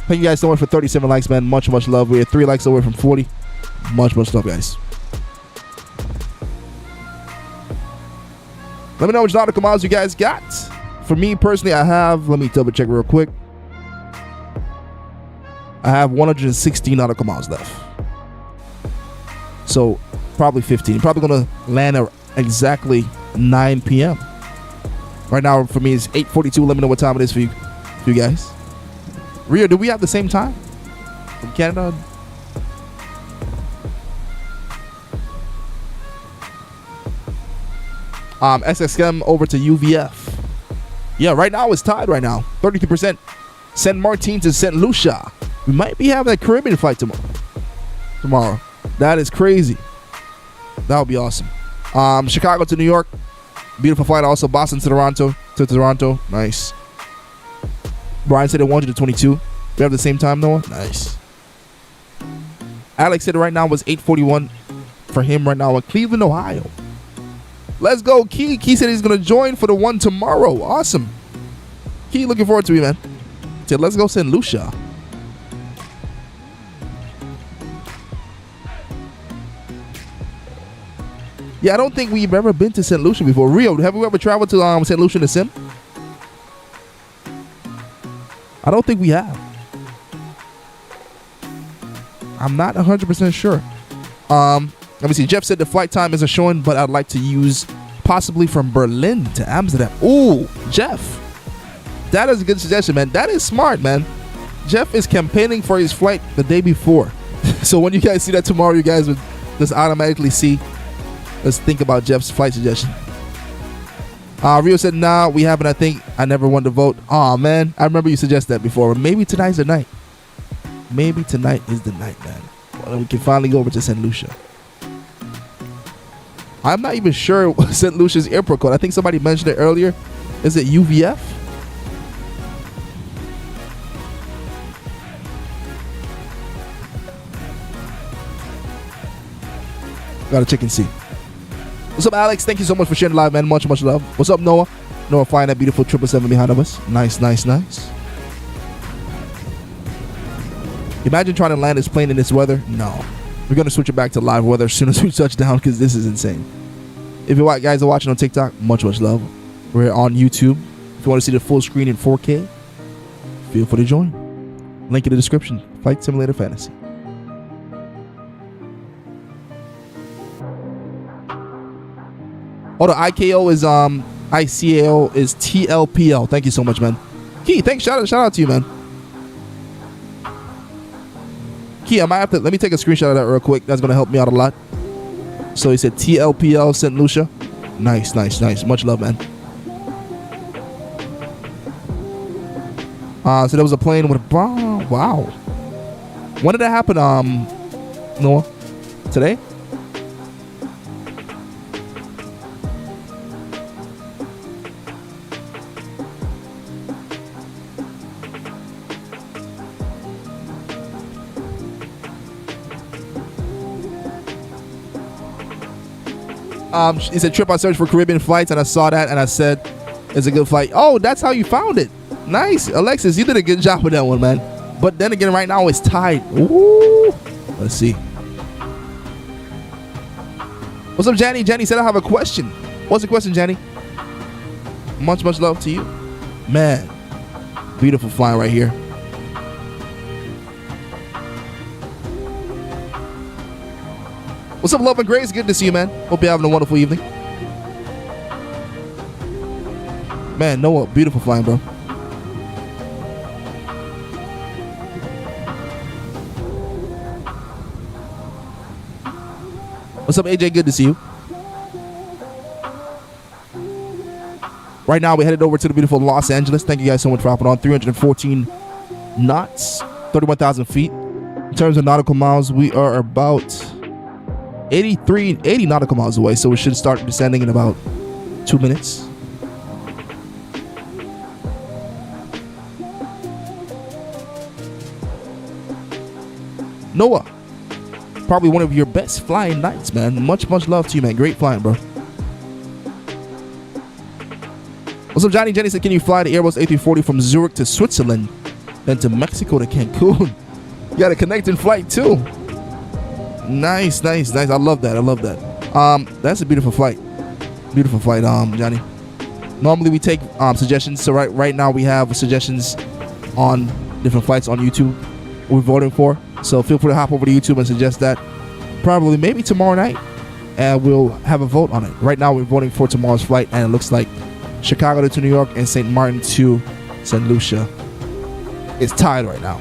Thank you guys so much for 37 likes, man. Much, much love. We're 3 likes away from 40. Much, much love, guys. Let me know which nautical miles you guys got. For me, personally, I have, let me double check real quick. I have 116 nautical miles left. So, probably 15. Probably going to land at exactly 9 p.m. Right now, for me, it's 8:42. Let me know what time it is for you guys. Rio, do we have the same time from Canada? SXM over to UVF. Yeah, right now it's tied right now. 32%. St. Martin to St. Lucia. We might be having a Caribbean flight tomorrow. That is crazy. That would be awesome. Chicago to New York. Beautiful flight also. Boston to Toronto. to Toronto. Nice. Brian said it 122. We have the same time, Noah. Nice. Alex said right now was 8:41 for him right now in Cleveland, Ohio. Let's go, Key. Key said he's gonna join for the one tomorrow. Awesome. Key, looking forward to you, man. Said let's go St. Lucia. Yeah, I don't think we've ever been to St. Lucia before. Rio, have we ever traveled to St. Lucia in the sim? I don't think we have. I'm not 100% sure. Let me see. Jeff said the flight time isn't showing, but I'd like to use possibly from Berlin to Amsterdam. Ooh, Jeff. That is a good suggestion, man. That is smart, man. Jeff is campaigning for his flight the day before. So when you guys see that tomorrow, you guys would just automatically see. Let's think about Jeff's flight suggestion. Rio said, nah, we haven't. I think I never won to vote. Aw, man. I remember you suggested that before. Maybe tonight's the night. Maybe tonight is the night, man. Well, we can finally go over to St. Lucia. I'm not even sure St. Lucia's airport code. I think somebody mentioned it earlier. Is it UVF? Gotta check and see. What's up, Alex? Thank you so much for sharing live, man. Much love. What's up, Noah? Noah flying that beautiful 777 behind of us. Nice. Imagine trying to land this plane in this weather. No. We're going to switch it back to live weather as soon as we touch down because this is insane. If you guys are watching on TikTok, much love. We're on YouTube. If you want to see the full screen in 4K, feel free to join. Link in the description. Flight Simulator Fantasy. Oh, the IKO is ICAO is TLPL. Thank you so much, man. Key, thanks. Shout out to you, man. Key, I might have to let me take a screenshot of that real quick. That's gonna help me out a lot. So he said TLPL St. Lucia. Nice. Much love, man. So there was a plane with a bomb. Wow. When did that happen? Noah? Today? It's a trip I searched for Caribbean flights, and I saw that, and I said, it's a good flight. Oh, that's how you found it. Nice. Alexis, you did a good job with that one, man. But then again, right now, it's tied. Ooh. Let's see. What's up, Janny? Janny said I have a question. What's the question, Janny? Much love to you. Man, beautiful flying right here. What's up, Love and Grace? Good to see you, man. Hope you're having a wonderful evening. Man, Noah, beautiful flying, bro. What's up, AJ? Good to see you. Right now, we headed over to the beautiful Los Angeles. Thank you guys so much for hopping on. 314 knots, 31,000 feet. In terms of nautical miles, we are about 80 nautical miles away, so we should start descending in about 2 minutes. Noah, probably one of your best flying nights, man. Much love to you, man. Great flying, bro. What's up, Johnny? Jenny said, can you fly the Airbus A340 from Zurich to Switzerland, then to Mexico to Cancun? You got a connecting flight too. Nice. I love that. That's a beautiful flight. Johnny. Normally we take suggestions. So right now we have suggestions on different flights on YouTube we're voting for. So feel free to hop over to YouTube and suggest that. Probably maybe tomorrow night, and we'll have a vote on it. Right now we're voting for tomorrow's flight, and it looks like Chicago to New York and St. Martin to St. Lucia is tied right now.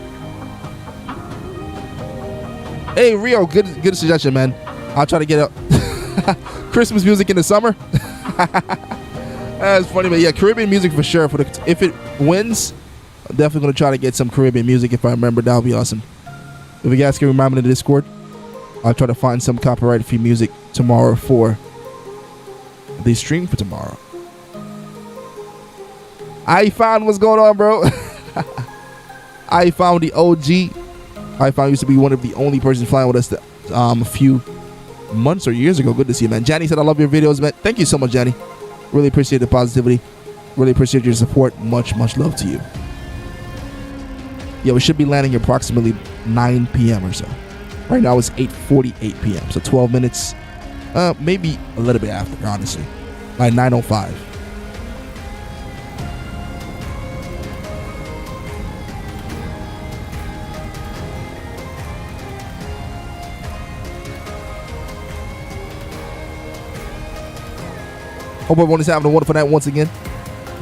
Hey, Rio, good suggestion, man. I'll try to get up Christmas music in the summer. That's funny, man. Yeah, Caribbean music for sure. If it wins, I'm definitely going to try to get some Caribbean music. If I remember, that would be awesome. If you guys can remind me in the Discord, I'll try to find some copyright-free music tomorrow for the stream for tomorrow. I found what's going on, bro. I found the OG. I found used to be one of the only persons flying with us a few months or years ago. Good to see you, man. Janny said, I love your videos, man. Thank you so much, Janny. Really appreciate the positivity. Really appreciate your support. Much love to you. Yeah, we should be landing approximately 9 p.m. or so. Right now it's 8:48 p.m. So 12 minutes, maybe a little bit after, honestly. Like 9:05. Hope everyone is having a wonderful night once again.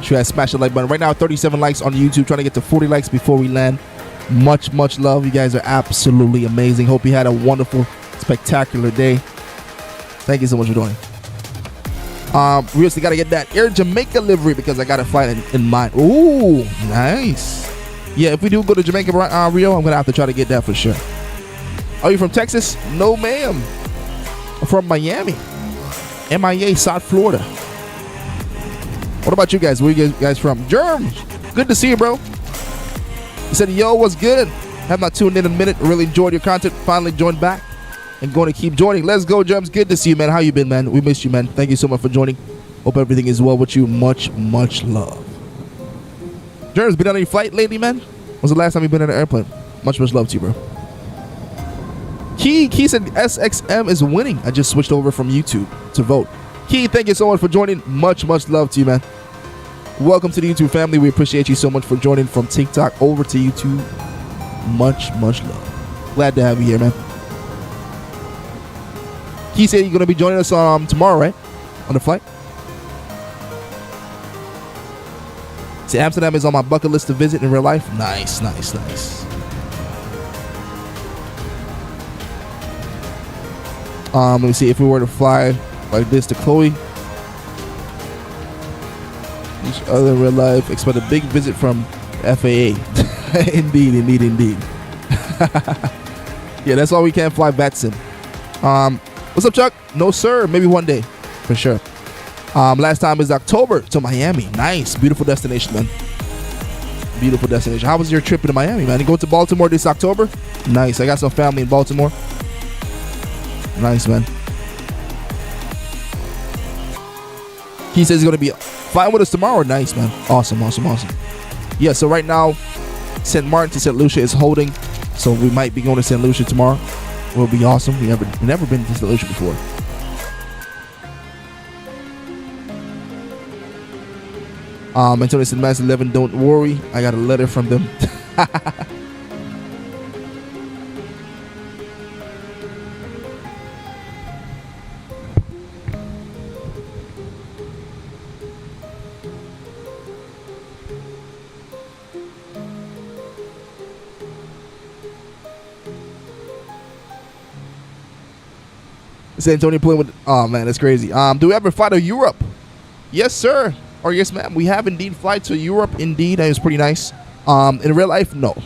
Sure, smash the like button. Right now, 37 likes on YouTube. Trying to get to 40 likes before we land. Much love. You guys are absolutely amazing. Hope you had a wonderful, spectacular day. Thank you so much for doing. We also got to get that Air Jamaica livery because I got a flight in mind. Ooh, nice. Yeah, if we do go to Jamaica, Rio, I'm gonna have to try to get that for sure. Are you from Texas? No, ma'am. I'm from Miami, MIA, South Florida. What about you guys? Where you guys from? Germs. Good to see you, bro. He said, yo, what's good? Have not tuned in a minute. Really enjoyed your content. Finally joined back and going to keep joining. Let's go, Germs. Good to see you, man. How you been, man? We missed you, man. Thank you so much for joining. Hope everything is well with you. Much love. Germs, been on any flight lately, man? When's the last time you've been on an airplane? Much love to you, bro. Key said SXM is winning. I just switched over from YouTube to vote. Key, thank you so much for joining. Much love to you, man. Welcome to the YouTube family. We appreciate you so much for joining from TikTok over to YouTube. Much love. Glad to have you here, man. He said you're going to be joining us tomorrow, right? On the flight? See, Amsterdam is on my bucket list to visit in real life. Nice. Let me see if we were to fly like this to Chloe. Each other in real life. Expect a big visit from FAA. Indeed. Yeah, that's why we can't fly VATSIM. What's up, Chuck? No, sir. Maybe one day. For sure. Last time is October to Miami. Nice. Beautiful destination, man. Beautiful destination. How was your trip to Miami, man? You go to Baltimore this October? Nice. I got some family in Baltimore. Nice, man. He says he's going to be flying with us tomorrow. Nice, man. Awesome. Yeah, so right now, St. Martin to St. Lucia is holding. So we might be going to St. Lucia tomorrow. It will be awesome. We've never been to St. Lucia before. Antonio said, Mass 11, don't worry. I got a letter from them. San Antonio playing with. Oh man, that's crazy. Do we ever fly to Europe? Yes, sir. Or yes, ma'am. We have indeed fly to Europe. Indeed, and it's pretty nice. In real life, no.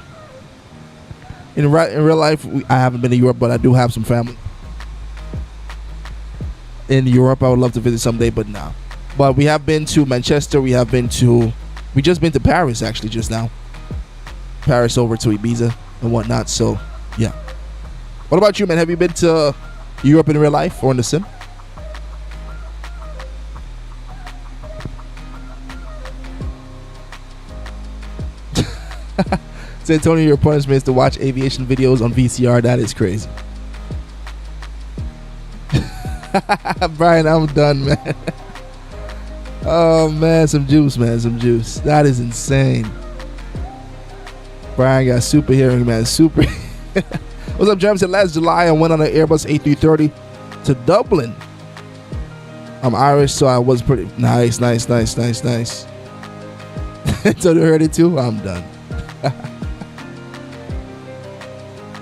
In real life, I haven't been to Europe, but I do have some family in Europe. I would love to visit someday, but no. But we have been to Manchester. We just been to Paris actually just now. Paris over to Ibiza and whatnot. So yeah. What about you, man? Have you been to Europe in real life or in the sim? San Antonio, your punishment is to watch aviation videos on VCR. That is crazy. Brian, I'm done, man. Oh man, some juice, man, some juice. That is insane. Brian got super hearing, man. Super. What's up, James? Last July, I went on an Airbus A330 to Dublin. I'm Irish, so I was pretty nice. So you heard it too? I'm done.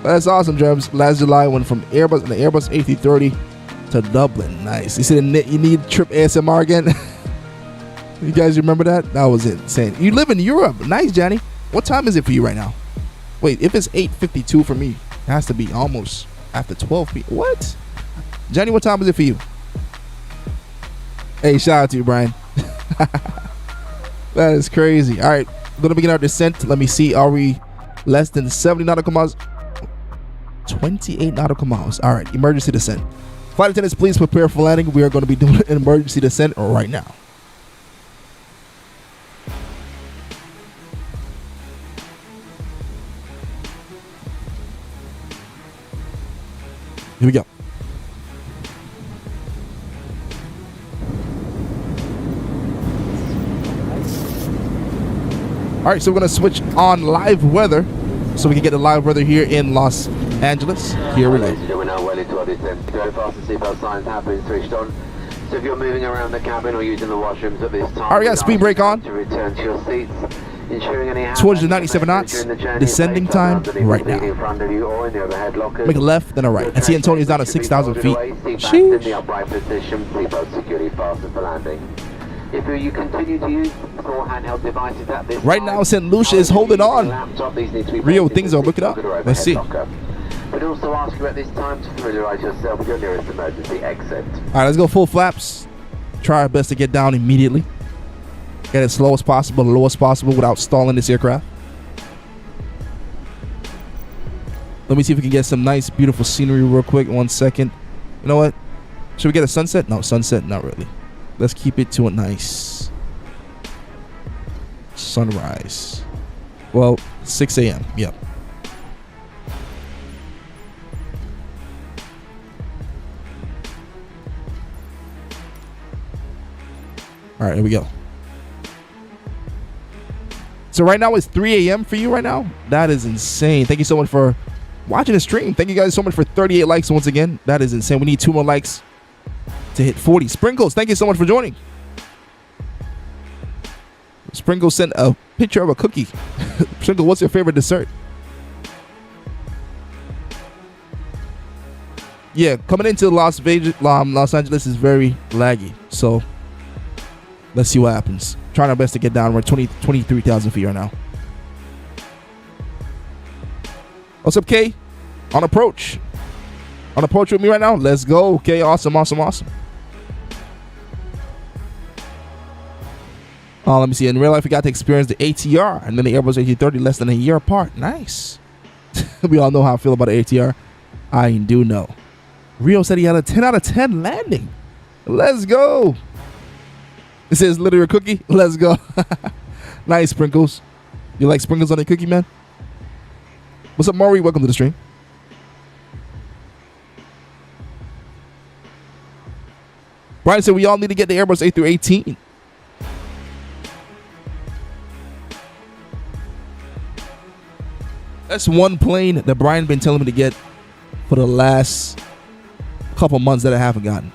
That's awesome, James. Last July, I went from the Airbus A330 to Dublin. Nice. You said you need trip ASMR again? You guys remember that? That was insane. You live in Europe. Nice, Johnny. What time is it for you right now? Wait, if it's 8:52 for me, it has to be almost after 12 p.m. What? Johnny, what time is it for you? Hey, shout out to you, Brian. That is crazy. All right, gonna begin our descent. Let me see. Are we less than 70 nautical miles? 28 nautical miles. All right, emergency descent. Flight attendants, please prepare for landing. We are going to be doing an emergency descent right now. Here we go. All right, so we're going to switch on live weather so we can get the live weather here in Los Angeles. Here we go. We're now well into our descent. Go fast and seatbelt signs have been switched on. So if you're moving around the cabin or using the washrooms at this time, all right, we got speed brake on. To return to your seats, ensuring any 297 knots. Descending time right now. Make a left, then a right. And San Antonio's down to 6,000 feet. Sheesh. In the upright position, seatbelt securely fastened for landing. If you continue to use small handheld devices at this right now, St. Lucia is holding on. Rio, things are looking up. Let's see. We'd also ask you at this time to familiarize yourself with your nearest emergency exit. All right, let's go full flaps. Try our best to get down immediately. Get as slow as possible, low as possible without stalling this aircraft. Let me see if we can get some nice, beautiful scenery real quick. 1 second. You know what? Should we get a sunset? No, sunset, not really. Let's keep it to a nice sunrise. Well, 6 a.m. Yep. All right, here we go. So right now it's 3 a.m. for you right now? That is insane. Thank you so much for watching the stream. Thank you guys so much for 38 likes once again. That is insane. We need 2 more likes to hit 40. Sprinkles, thank you so much for joining. Sprinkles sent a picture of a cookie. Sprinkles, what's your favorite dessert? Yeah, coming into Los Angeles is very laggy. So let's see what happens. Trying our best to get down. We're 23,000 feet right now. What's up, Kay? On approach. On approach with me right now. Let's go. Okay, awesome. Let me see. In real life, we got to experience the ATR and then the Airbus A330 less than a year apart. Nice. We all know how I feel about the ATR. I do know. Rio said he had a 10 out of 10 landing. Let's go. It says literally a cookie. Let's go. Nice, Sprinkles. You like sprinkles on a cookie, man? What's up, Maury? Welcome to the stream. Brian said we all need to get the Airbus A318. That's one plane that Brian been telling me to get for the last couple months that I haven't gotten.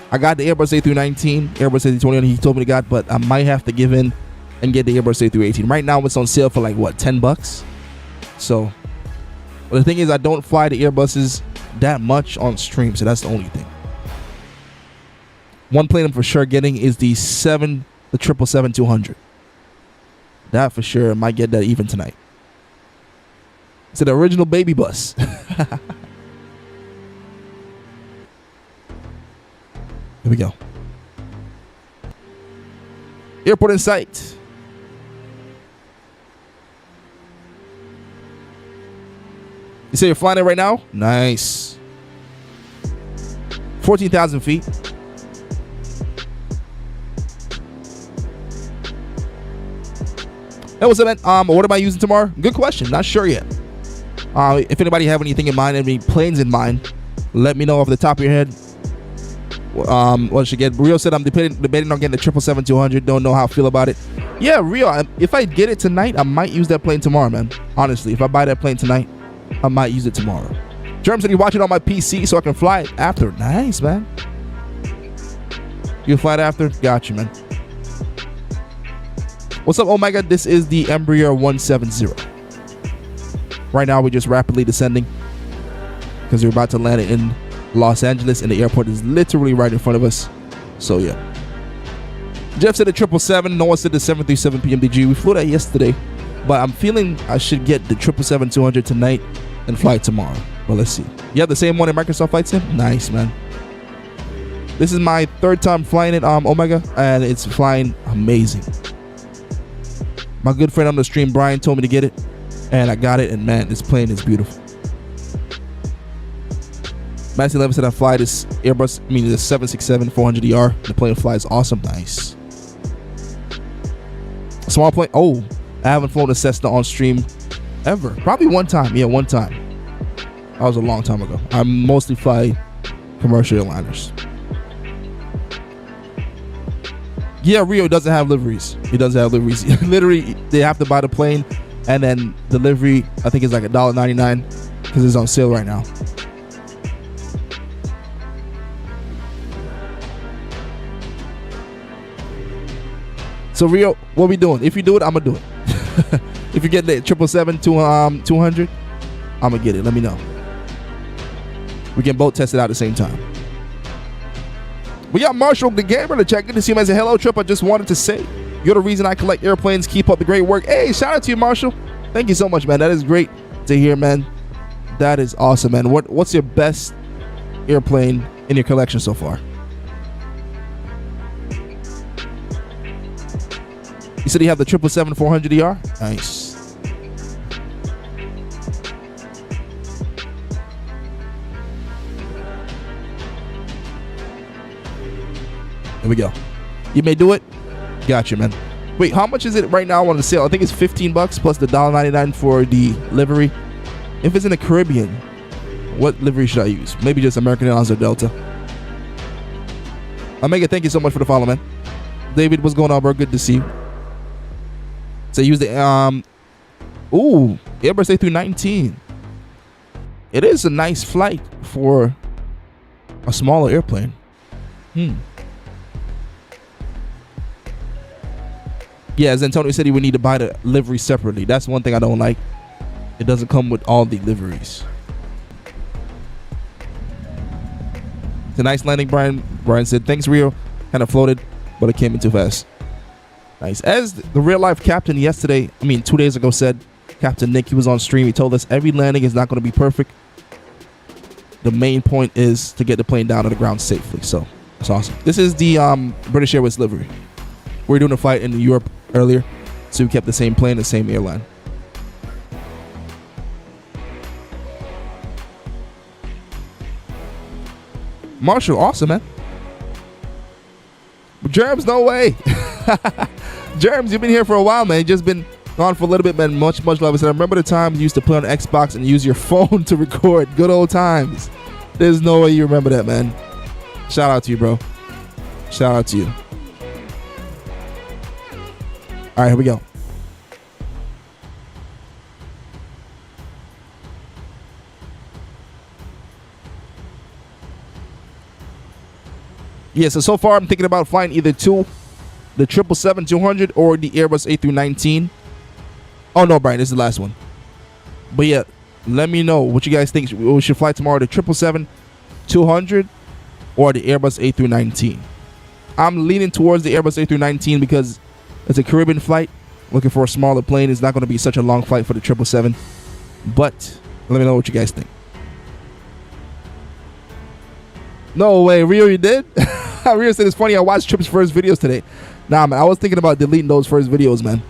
I got the Airbus A319, Airbus A320 he told me to get, but I might have to give in and get the Airbus A318. Right now it's on sale for like what, $10? So, but the thing is I don't fly the Airbuses that much on stream, so that's the only thing. One plane I'm for sure getting is the 777-200. That for sure, I might get that even tonight. It's the original baby bus. Here we go. Airport in sight. You say you're flying it right now? Nice. 14,000 feet. Hey, what's up, man? What am I using tomorrow? Good question. Not sure yet. If anybody have anything in mind, any planes in mind, let me know off the top of your head. What should get? Rio said I'm debating on getting the 777-200. Don't know how I feel about it. Yeah, Rio. If I get it tonight, I might use that plane tomorrow, man. Honestly, if I buy that plane tonight, I might use it tomorrow. Germ said you watch it on my PC so I can fly it after. Nice, man. You fly it after? Got you, man. What's up, Omega? This is the EMBRAER 170. Right now, we're just rapidly descending because we're about to land it in Los Angeles, and the airport is literally right in front of us. So, yeah. Jeff said the 777. Noah said the 737 PMDG. We flew that yesterday, but I'm feeling I should get the 777-200 tonight and fly it tomorrow. Well, let's see. You have the same one in Microsoft Flight Sim? Nice, man. This is my third time flying it, Omega, and it's flying amazing. My good friend on the stream, Brian, told me to get it, and I got it. And man, this plane is beautiful. Matthew Levin said I fly this Airbus, the 767-400ER. The plane flies awesome. Nice. Small plane. Oh, I haven't flown a Cessna on stream ever. Probably one time. Yeah, one time. That was a long time ago. I mostly fly commercial airliners. Yeah, Rio doesn't have liveries. He doesn't have liveries. Literally, they have to buy the plane, and then delivery, I think, is like $1.99 because it's on sale right now. So Rio, what we doing? If you do it, I'm gonna do it. If you get the 777 200, I'm gonna get it. Let me know. We can both test it out at the same time. We got Marshall the Gamer to check in to see him as a hello trip. I just wanted to say, you're the reason I collect airplanes. Keep up the great work. Hey, shout out to you, Marshall. Thank you so much, man. That is great to hear, man. That is awesome, man. What's your best airplane in your collection so far? You said you have the 777-400ER? Nice. There we go. You may do it. Gotcha, man. Wait, how much is it right now on the sale? I think it's $15 plus the $1.99 for the livery. If it's in the Caribbean, what livery should I use? Maybe just American Airlines or Delta. Omega, thank you so much for the follow, man. David, what's going on, bro? Good to see you. So use the Airbus A319. It is a nice flight for a smaller airplane. Yeah, as Antonio said, he would need to buy the livery separately. That's one thing I don't like. It doesn't come with all the liveries. It's a nice landing, Brian. Brian said, thanks, Rio. Kind of floated, but it came in too fast. Nice. As the real life captain 2 days ago said, Captain Nick, he was on stream. He told us every landing is not going to be perfect. The main point is to get the plane down to the ground safely. So that's awesome. This is the British Airways livery. We were doing a flight in Europe earlier, so we kept the same plane, the same airline. Marshall, awesome, man. Germs, no way. Germs, you've been here for a while, man. You've just been gone for a little bit, man. Much love. I said, I remember the times you used to play on Xbox and use your phone to record. Good old times. There's no way you remember that, man. Shout out to you, bro. Shout out to you. All right, here we go. Yeah, so far I'm thinking about flying either the 777-200 or the Airbus A319. Oh no, Brian, this is the last one. But yeah, let me know what you guys think. We should fly tomorrow, the 777-200 or the Airbus A319. I'm leaning towards the Airbus A319 because it's a Caribbean flight. Looking for a smaller plane. It's not going to be such a long flight for the 777. But let me know what you guys think. No way, Rio, you did? Rio said it's funny. I watched Trip's first videos today. Nah, man, I was thinking about deleting those first videos, man.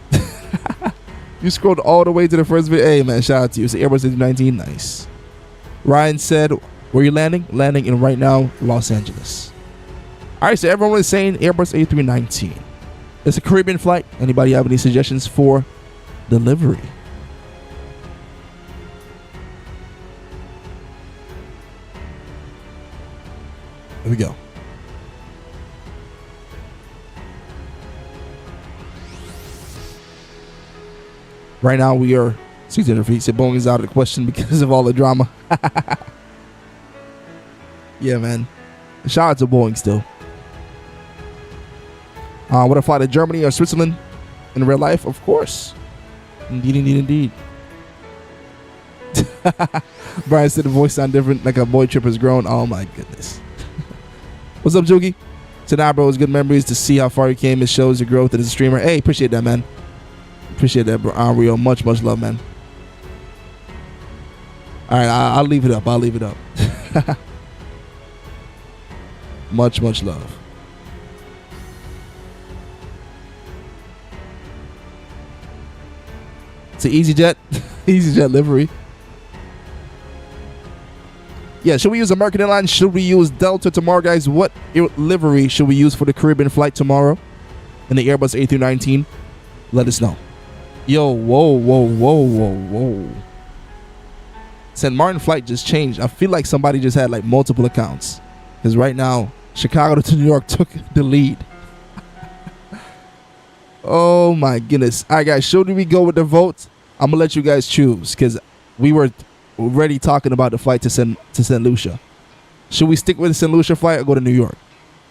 You scrolled all the way to the first video. Hey, man, shout out to you. It's the Airbus A319. Nice. Ryan said, where you landing? Landing in right now, Los Angeles. All right, so everyone is saying Airbus A319. It's a Caribbean flight. Anybody have any suggestions for delivery? Here we go. Right now we are 600 feet. So Boeing is out of the question because of all the drama. Yeah, man. Shout out to Boeing still. Would I fly to Germany or Switzerland in real life? Of course. Indeed. Brian said the voice sound different, like a boy Trip has grown. Oh my goodness. What's up, Jugi? Tonight, bro, it's good memories to see how far you came. It shows your growth as a streamer. Hey, appreciate that, man. Appreciate that, bro. Real. Much love, man. All right, I'll leave it up. Much love. to EasyJet. EasyJet livery. Yeah, should we use American Airlines? Should we use Delta tomorrow, guys? What livery should we use for the Caribbean flight tomorrow in the Airbus A319? Let us know. Yo, whoa. St. Martin flight just changed. I feel like somebody just had like multiple accounts. Because right now, Chicago to New York took the lead. Oh my goodness. All right, guys, should we go with the vote? I'm going to let you guys choose because we were already talking about the flight to St. Lucia. Should we stick with the St. Lucia flight or go to New York?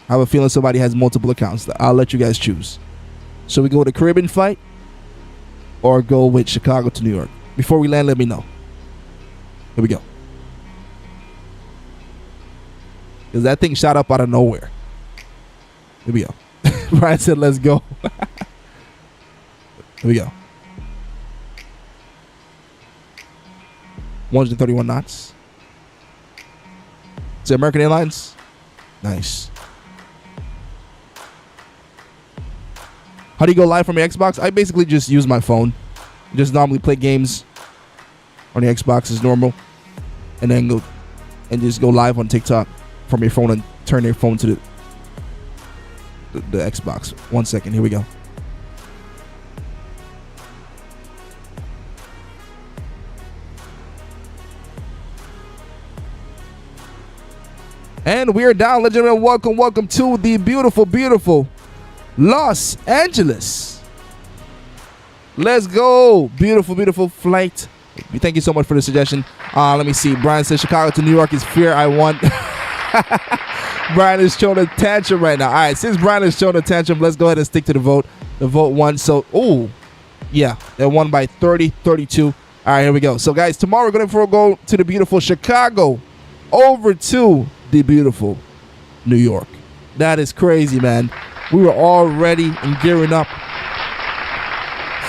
I have a feeling somebody has multiple accounts. I'll let you guys choose. Should we go with the Caribbean flight or go with Chicago to New York? Before we land, let me know. Here we go. Because that thing shot up out of nowhere. Here we go. Brian said, let's go. Here we go. 131 knots. Is it American Airlines? Nice. How do you go live from your Xbox? I basically just use my phone. Just normally play games on the Xbox as normal. And then go and just go live on TikTok from your phone and turn your phone to the Xbox. 1 second. Here we go. And we are down, ladies and gentlemen. Welcome to the beautiful Los Angeles. Let's go. Beautiful flight. Thank you so much for the suggestion. Let me see. Brian says Chicago to New York is fear I want. Brian is showing a tantrum right now. All right, since Brian is showing a tantrum, let's go ahead and stick to the vote. The vote won. So, yeah, they won by 30-32. All right, here we go. So, guys, tomorrow we're going to go to the beautiful Chicago over to the beautiful New York. That is crazy, man. We were all ready and gearing up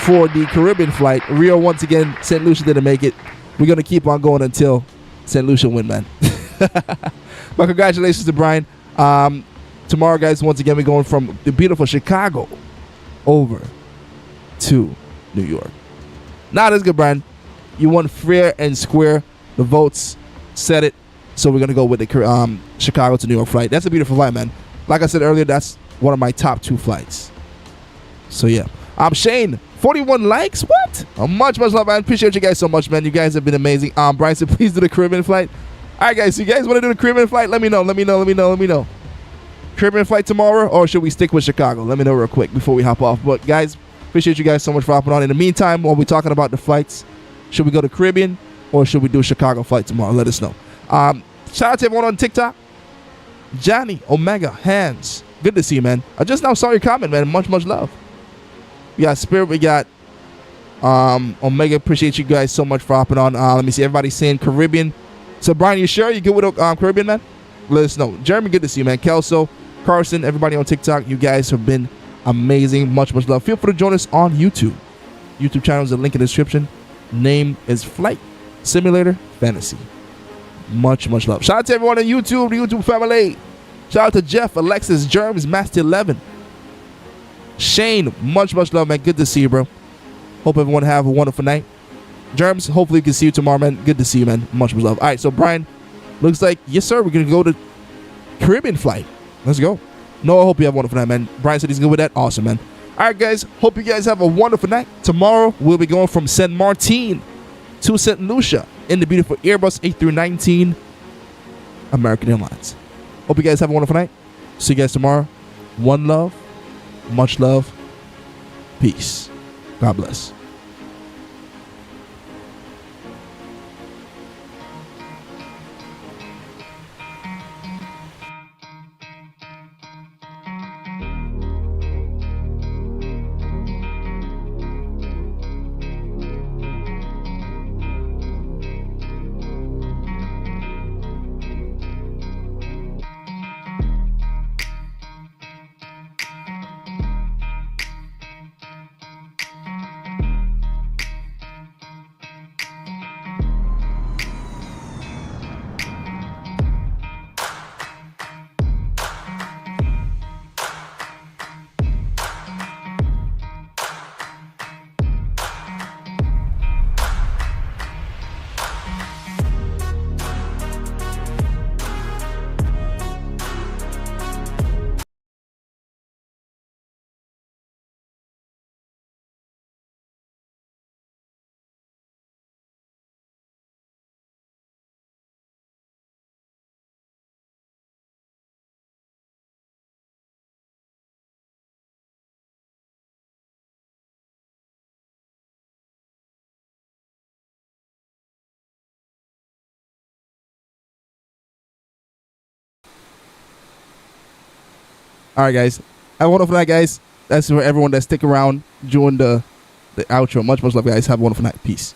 for the Caribbean flight. Rio, once again, St. Lucia didn't make it. We're going to keep on going until St. Lucia win, man. But congratulations to Brian. Tomorrow, guys, once again, we're going from the beautiful Chicago over to New York. Now, that's good, Brian. You won fair and square. The votes said it. So we're going to go with the Chicago to New York flight. That's a beautiful flight, man. Like I said earlier, that's one of my top 2 flights. So, yeah. Shane, 41 likes? What? Much love, man. Appreciate you guys so much, man. You guys have been amazing. Brian said, please do the Caribbean flight. All right, guys. So you guys want to do the Caribbean flight? Let me know. Caribbean flight tomorrow, or should we stick with Chicago? Let me know real quick before we hop off. But, guys, appreciate you guys so much for hopping on. In the meantime, while we're talking about the flights, should we go to Caribbean, or should we do a Chicago flight tomorrow? Let us know. Shout out to everyone on TikTok. Johnny, Omega, Hands. Good to see you, man. I just now saw your comment, man. Much love. We got Spirit. We got Omega. Appreciate you guys so much for hopping on. Let me see. Everybody's saying Caribbean. So, Brian, you sure you good with Caribbean, man? Let us know. Jeremy, good to see you, man. Kelso, Carson, everybody on TikTok. You guys have been amazing. Much love. Feel free to join us on YouTube. YouTube channel is a link in the description. Name is Flight Simulator Fantasy. Much love. Shout out to everyone on YouTube, the YouTube family. Shout out to Jeff, Alexis, Germs, Master 11. Shane, much love, man. Good to see you, bro. Hope everyone have a wonderful night. Germs, hopefully we can see you tomorrow, man. Good to see you, man. Much love. All right, so Brian, looks like, yes, sir, we're going to go to Caribbean flight. Let's go. No, I hope you have a wonderful night, man. Brian said he's good with that. Awesome, man. All right, guys, hope you guys have a wonderful night. Tomorrow, we'll be going from St. Martin to St. Lucia in the beautiful Airbus A319 American Airlines. Hope you guys have a wonderful night. See you guys tomorrow. One love. Much love. Peace. God bless. All right, guys. Have a wonderful night, guys. That's for everyone that stick around during the outro. Much love, guys. Have a wonderful night. Peace.